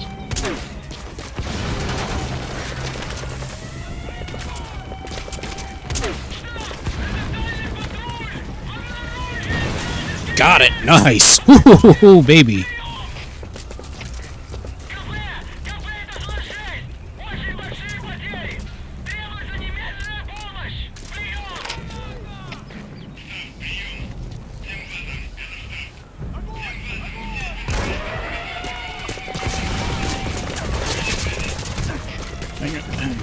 Got it. Nice. Ooh, baby. КП! КП, это 46! Очень большие потери! Требуется немедленная помощь! Прием! Hang on.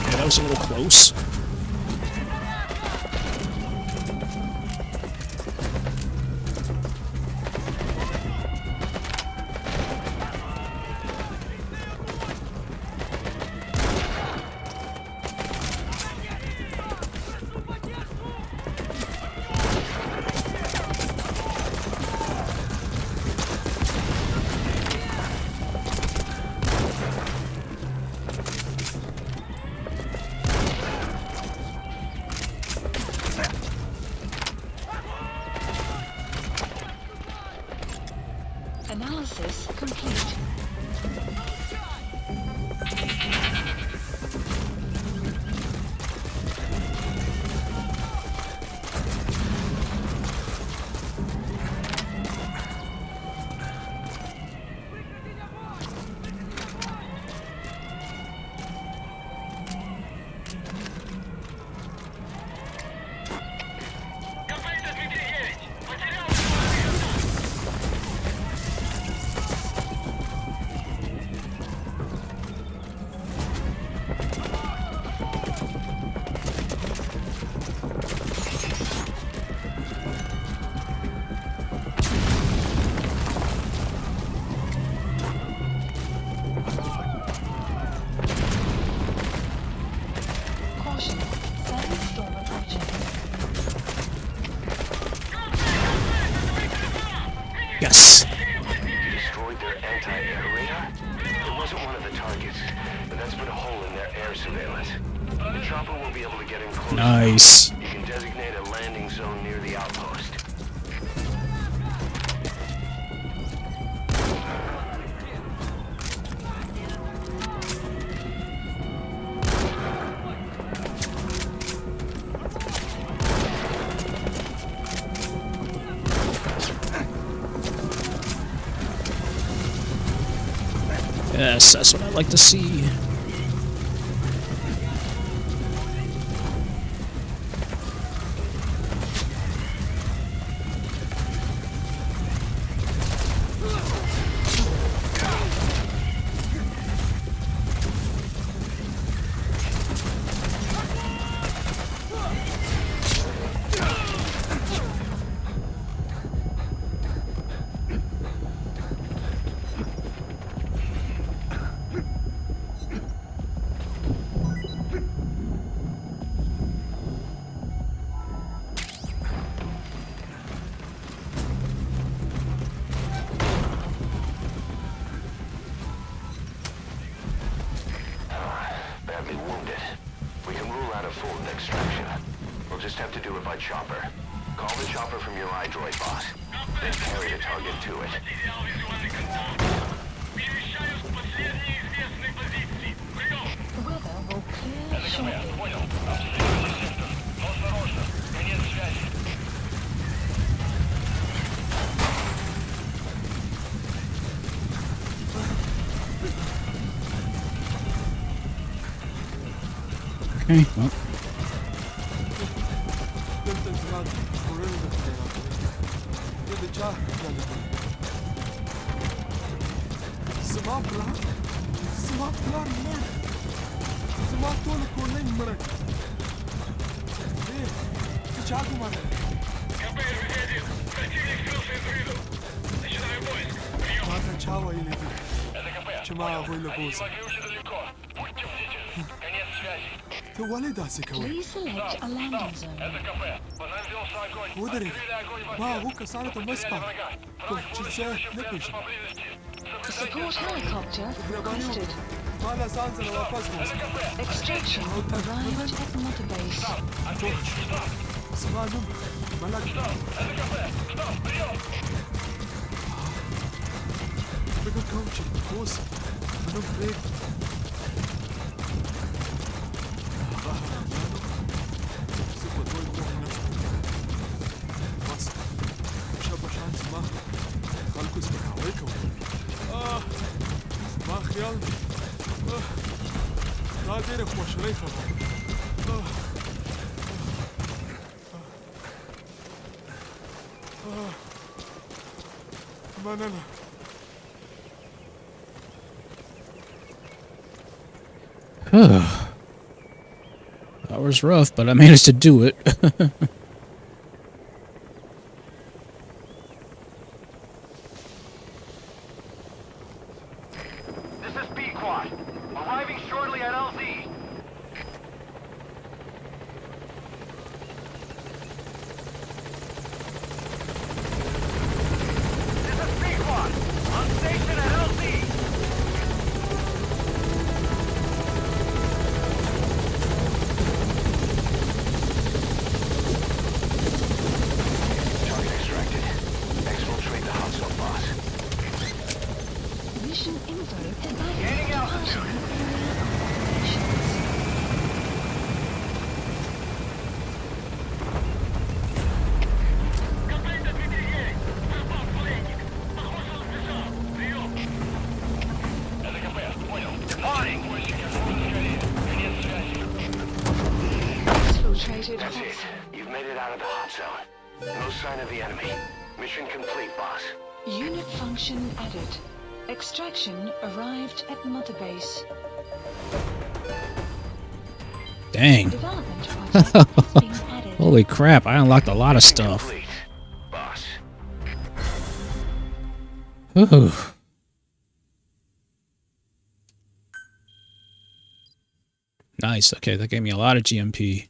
Okay, that was a little close. Analysis complete. КП-9! Потерял! Yes. You destroyed their anti-air radar? It wasn't one of the targets, but that's put a hole in their air surveillance. The chopper won't be able to get in close. Nice. You can designate a landing zone near the outpost. Yes, that's what I like to see. Badly wounded. We can rule out a full extraction. We'll just have to do it by chopper. Call the chopper from your iDroid, boss. Then carry the target to it. The weather will clear shortly. Okay, well. Please select a landing zone. Support helicopter requested. Extraction arrived at Mother Base. That was rough, but I managed to do it. This is B-Quad. Arriving shortly at LZ. This is B-Quad. On station at LZ. Target extracted. Exfiltrate the hot zone, boss. Mission info provided. Getting out. Departing area operations. Exfiltrated That's hot it. zone. You've made it out of the hot zone. No sign of the enemy. Mission complete, boss. Unit function added. Extraction arrived at Mother Base. Dang. Development project has been added. Holy crap, I unlocked a lot of stuff. Complete, boss. Whew. Nice, okay, that gave me a lot of GMP.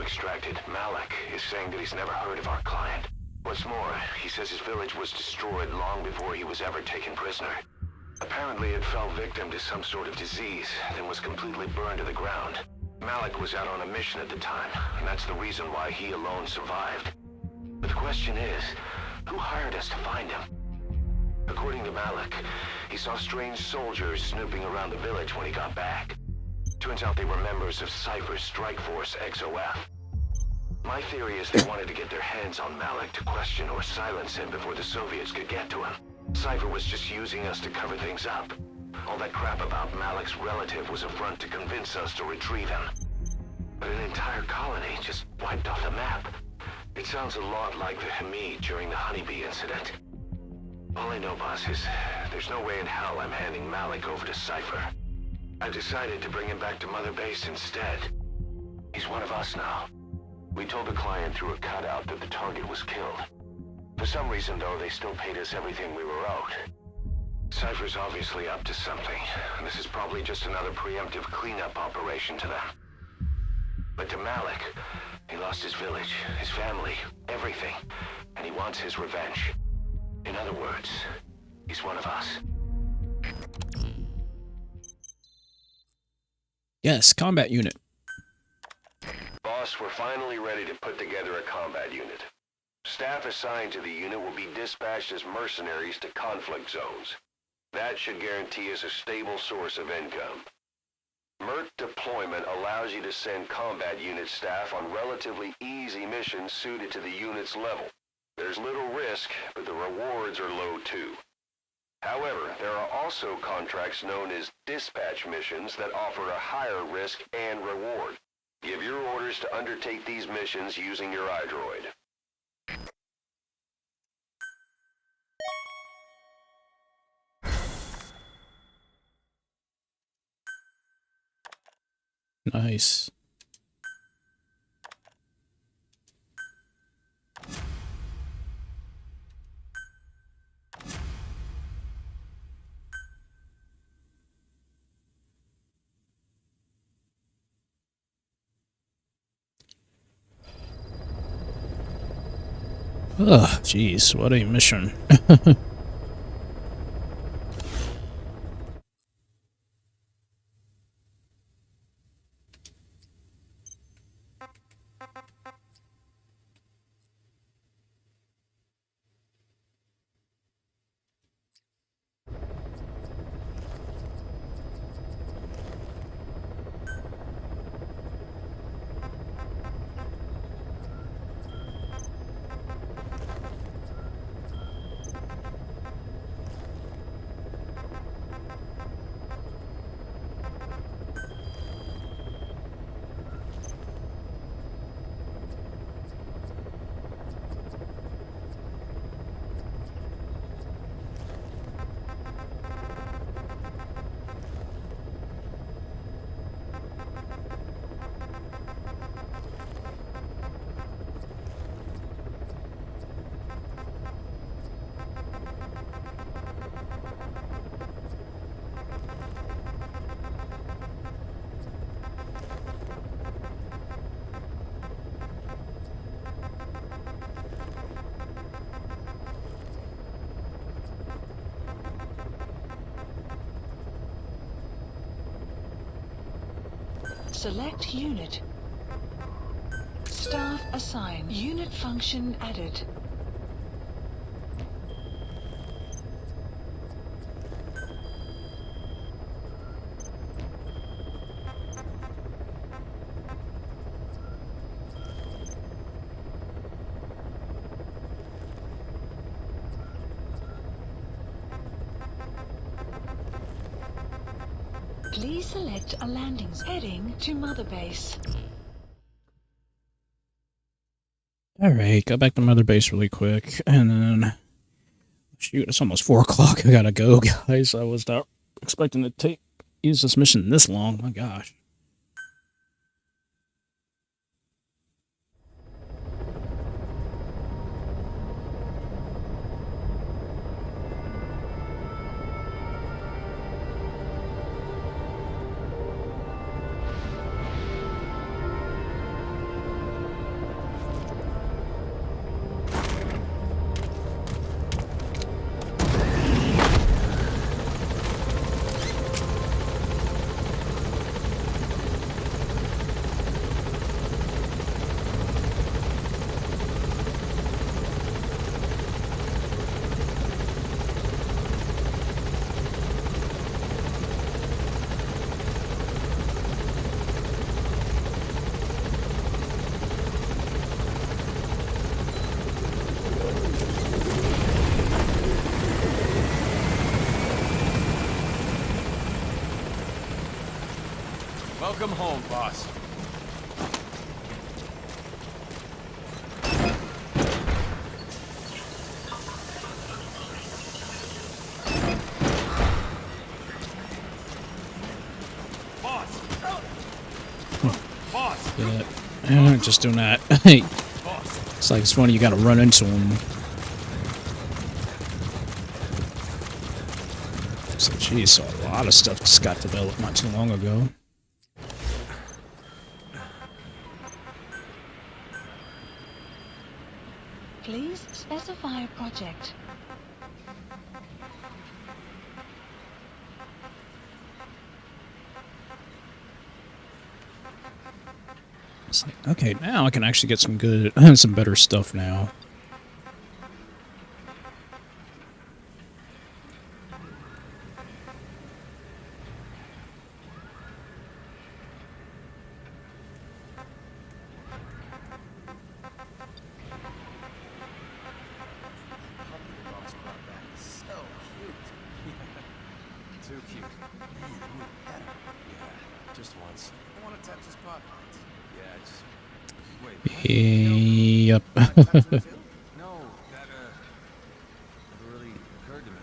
extracted, Malik is saying that he's never heard of our client. What's more, he says his village was destroyed long before he was ever taken prisoner. Apparently it fell victim to some sort of disease, then was completely burned to the ground. Malik was out on a mission at the time, and that's the reason why he alone survived. But the question is, who hired us to find him? According to Malik, he saw strange soldiers snooping around the village when he got back. Turns out they were members of Cypher's strike force XOF. My theory is they wanted to get their hands on Malik to question or silence him before the Soviets could get to him. Cypher was just using us to cover things up. All that crap about Malik's relative was a front to convince us to retrieve him. But an entire colony just wiped off the map. It sounds a lot like the Hamid during the honeybee incident. All I know, boss, is there's no way in hell I'm handing Malik over to Cypher. I decided to bring him back to Mother Base instead. He's one of us now. We told the client through a cutout that the target was killed. For some reason, though, they still paid us everything we were owed. Cypher's obviously up to something, and this is probably just another preemptive cleanup operation to them. But to Malik, he lost his village, his family, everything, and he wants his revenge. In other words, he's one of us. Yes, combat unit. Boss, we're finally ready to put together a combat unit. Staff assigned to the unit will be dispatched as mercenaries to conflict zones. That should guarantee us a stable source of income. MERT deployment allows you to send combat unit staff on relatively easy missions suited to the unit's level. There's little risk, but the rewards are low too. However, there are also contracts known as dispatch missions that offer a higher risk and reward. Give your orders to undertake these missions using your iDroid. Nice. Oh, jeez, what a mission. Select unit. Staff assigned. Unit function added. Please select a landing heading to Mother Base. Alright, got back to Mother Base really quick, and then... Shoot, it's almost 4 o'clock, I gotta go, guys. I was not expecting to use this mission this long, my gosh. Welcome home, boss. Just doing that. It's like it's funny you gotta run into him. So, geez, so a lot of stuff just got developed not too long ago. Please specify a project. It's like, okay, now I can actually get some good, some better stuff now. Too cute. Man, I want to pet him. Yeah, just once. I want to touch his butt. Yeah, just... Wait, Yep. no, that, never really occurred to me.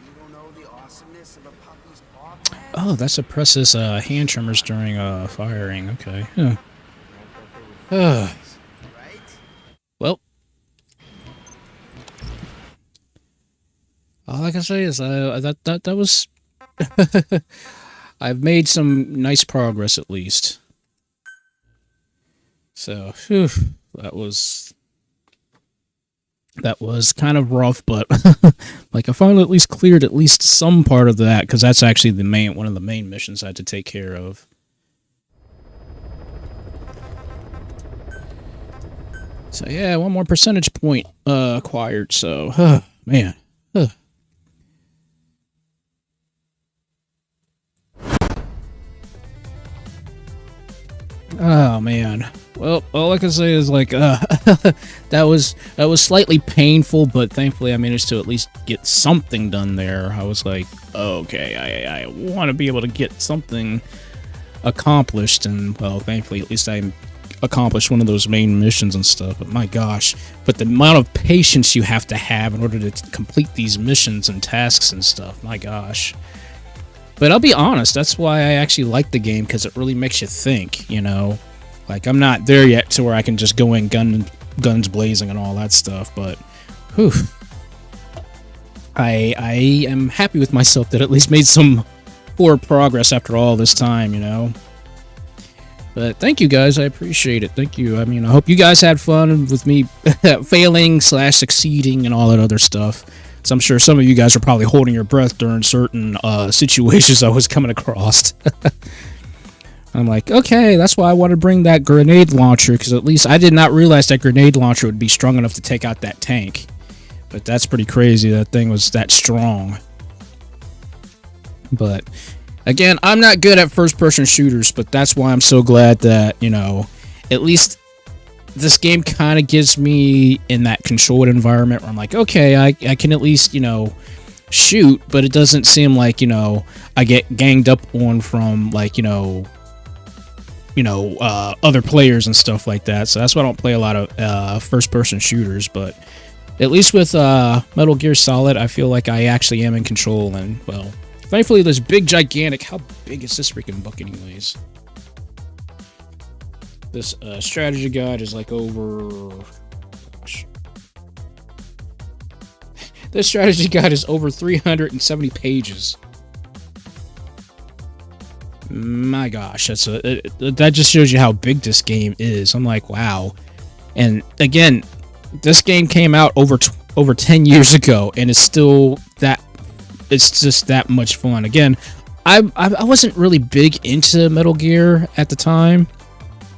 You don't know the awesomeness of a puppy's paw? Oh, that suppresses hand tremors during firing. Okay. Well, all I can say is that was. I've made some nice progress at least. So, whew, that was kind of rough, but like I finally at least cleared at least some part of that, because that's actually one of the main missions I had to take care of. So yeah, one more percentage point acquired. So, man. Oh man. Well, all I can say is like that was slightly painful, but thankfully I managed to at least get something done there. I was like, okay, I want to be able to get something accomplished, and well, thankfully at least I accomplished one of those main missions and stuff. But my gosh, but the amount of patience you have to have in order to complete these missions and tasks and stuff, my gosh. But I'll be honest, that's why I actually like the game, because it really makes you think, you know? Like, I'm not there yet to where I can just go in guns blazing and all that stuff, but, whew. I am happy with myself that at least made some forward progress after all this time, you know? But thank you guys, I appreciate it, thank you. I mean, I hope you guys had fun with me failing / succeeding and all that other stuff. So I'm sure some of you guys are probably holding your breath during certain situations I was coming across. I'm like, okay, that's why I want to bring that grenade launcher, because at least I did not realize that grenade launcher would be strong enough to take out that tank. But that's pretty crazy, that thing was that strong. But, again, I'm not good at first-person shooters, but that's why I'm so glad that, you know, at least this game kind of gives me in that controlled environment where I'm like, okay, I can at least, you know, shoot, but it doesn't seem like, you know, I get ganged up on from, like, you know, other players and stuff like that. So that's why I don't play a lot of first-person shooters. But at least with Metal Gear Solid, I feel like I actually am in control. And, well, thankfully this big, gigantic... How big is this freaking book anyways? This strategy guide is like over... Gosh. This strategy guide is over 370 pages. My gosh, that just shows you how big this game is. I'm like, wow. And again, this game came out over 10 years ago, and it's still that... It's just that much fun. Again, I wasn't really big into Metal Gear at the time,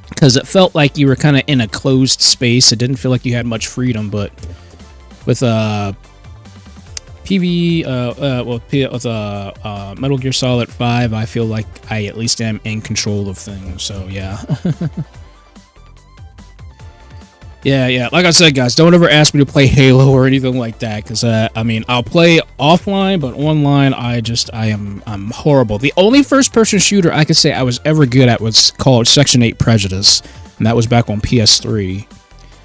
because it felt like you were kind of in a closed space. It didn't feel like you had much freedom, but with Metal Gear Solid 5, I feel like I at least am in control of things, so yeah. Yeah. Like I said, guys, don't ever ask me to play Halo or anything like that, because I mean, I'll play offline, but online, I'm horrible. The only first-person shooter I could say I was ever good at was called Section 8 Prejudice, and that was back on PS3.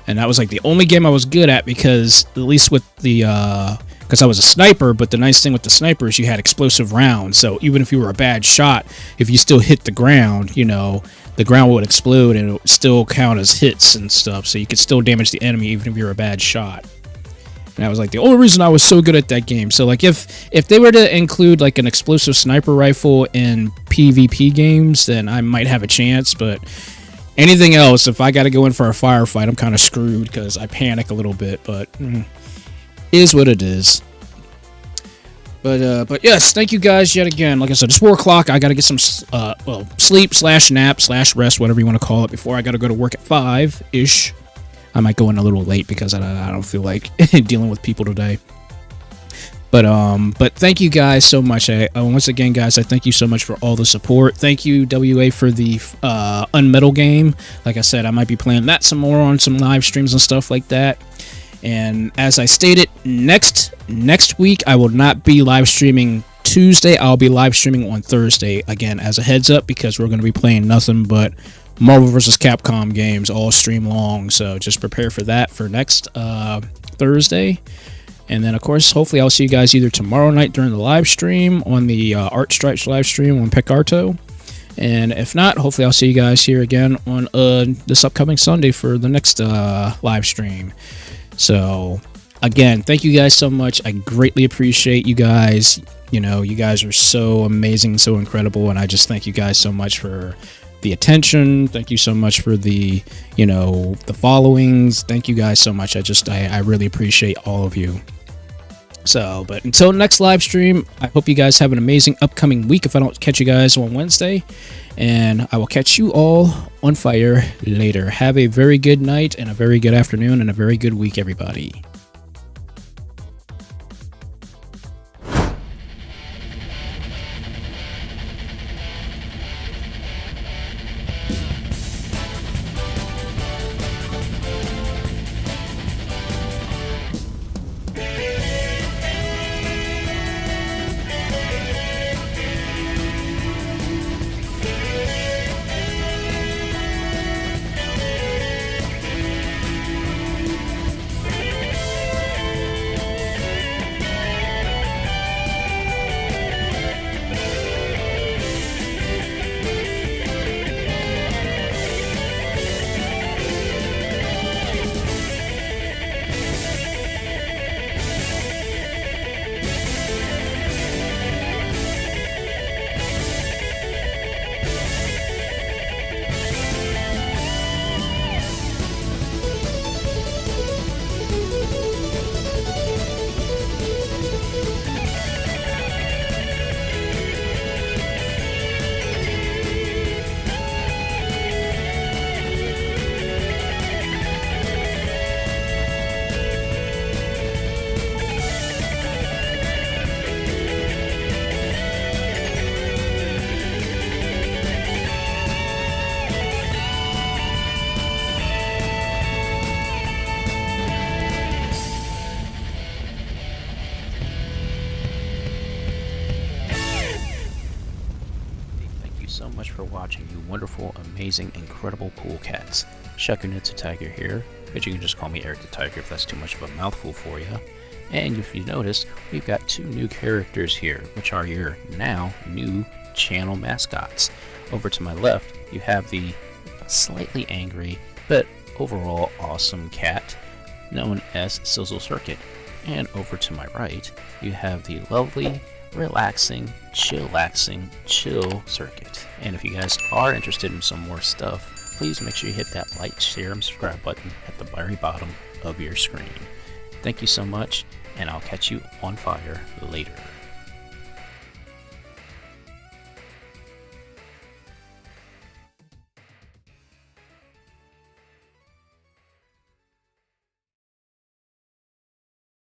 And that was like the only game I was good at, because at least with the because I was a sniper, but the nice thing with the sniper is you had explosive rounds. So even if you were a bad shot, if you still hit the ground, you know, the ground would explode and it would still count as hits and stuff. So you could still damage the enemy even if you're a bad shot. And that was like the only reason I was so good at that game. So like if they were to include like an explosive sniper rifle in PvP games, then I might have a chance. But anything else, if I got to go in for a firefight, I'm kind of screwed because I panic a little bit. But is what it is. But yes, thank you guys yet again. Like I said, it's 4 o'clock. I got to get some sleep / nap / rest, whatever you want to call it, before I got to go to work at 5-ish. I might go in a little late because I don't feel like dealing with people today. But thank you guys so much. Once again, guys, I thank you so much for all the support. Thank you, WA, for the Unmetal game. Like I said, I might be playing that some more on some live streams and stuff like that. And as I stated, next week I will not be live streaming Tuesday. I'll be live streaming on Thursday, again, as a heads up, because we're going to be playing nothing but Marvel vs. Capcom games all stream long. So just prepare for that for next Thursday. And then, of course, hopefully I'll see you guys either tomorrow night during the live stream on the Art Stripes live stream on Picarto. And if not, hopefully I'll see you guys here again on this upcoming Sunday for the next live stream. So, again, thank you guys so much. I greatly appreciate you guys. You know, you guys are so amazing, so incredible, and I just thank you guys so much for the attention. Thank you so much for the, you know, the followings. Thank you guys so much. I really appreciate all of you. So, but until next live stream, I hope you guys have an amazing upcoming week if I don't catch you guys on Wednesday. And I will catch you all on fire later. Have a very good night and a very good afternoon and a very good week, everybody. So much for watching, you wonderful, amazing, incredible, cool cats. SHAKUNETSU Tiger here, but you can just call me Eric the Tiger if that's too much of a mouthful for you. And if you notice, we've got 2 new characters here, which are your now new channel mascots. Over to my left, you have the slightly angry, but overall awesome cat, known as Sizzle Circuit. And over to my right, you have the lovely, relaxing, chill Circuit. And if you guys are interested in some more stuff, please make sure you hit that like, share, and subscribe button at the very bottom of your screen. Thank you so much, and I'll catch you on fire later.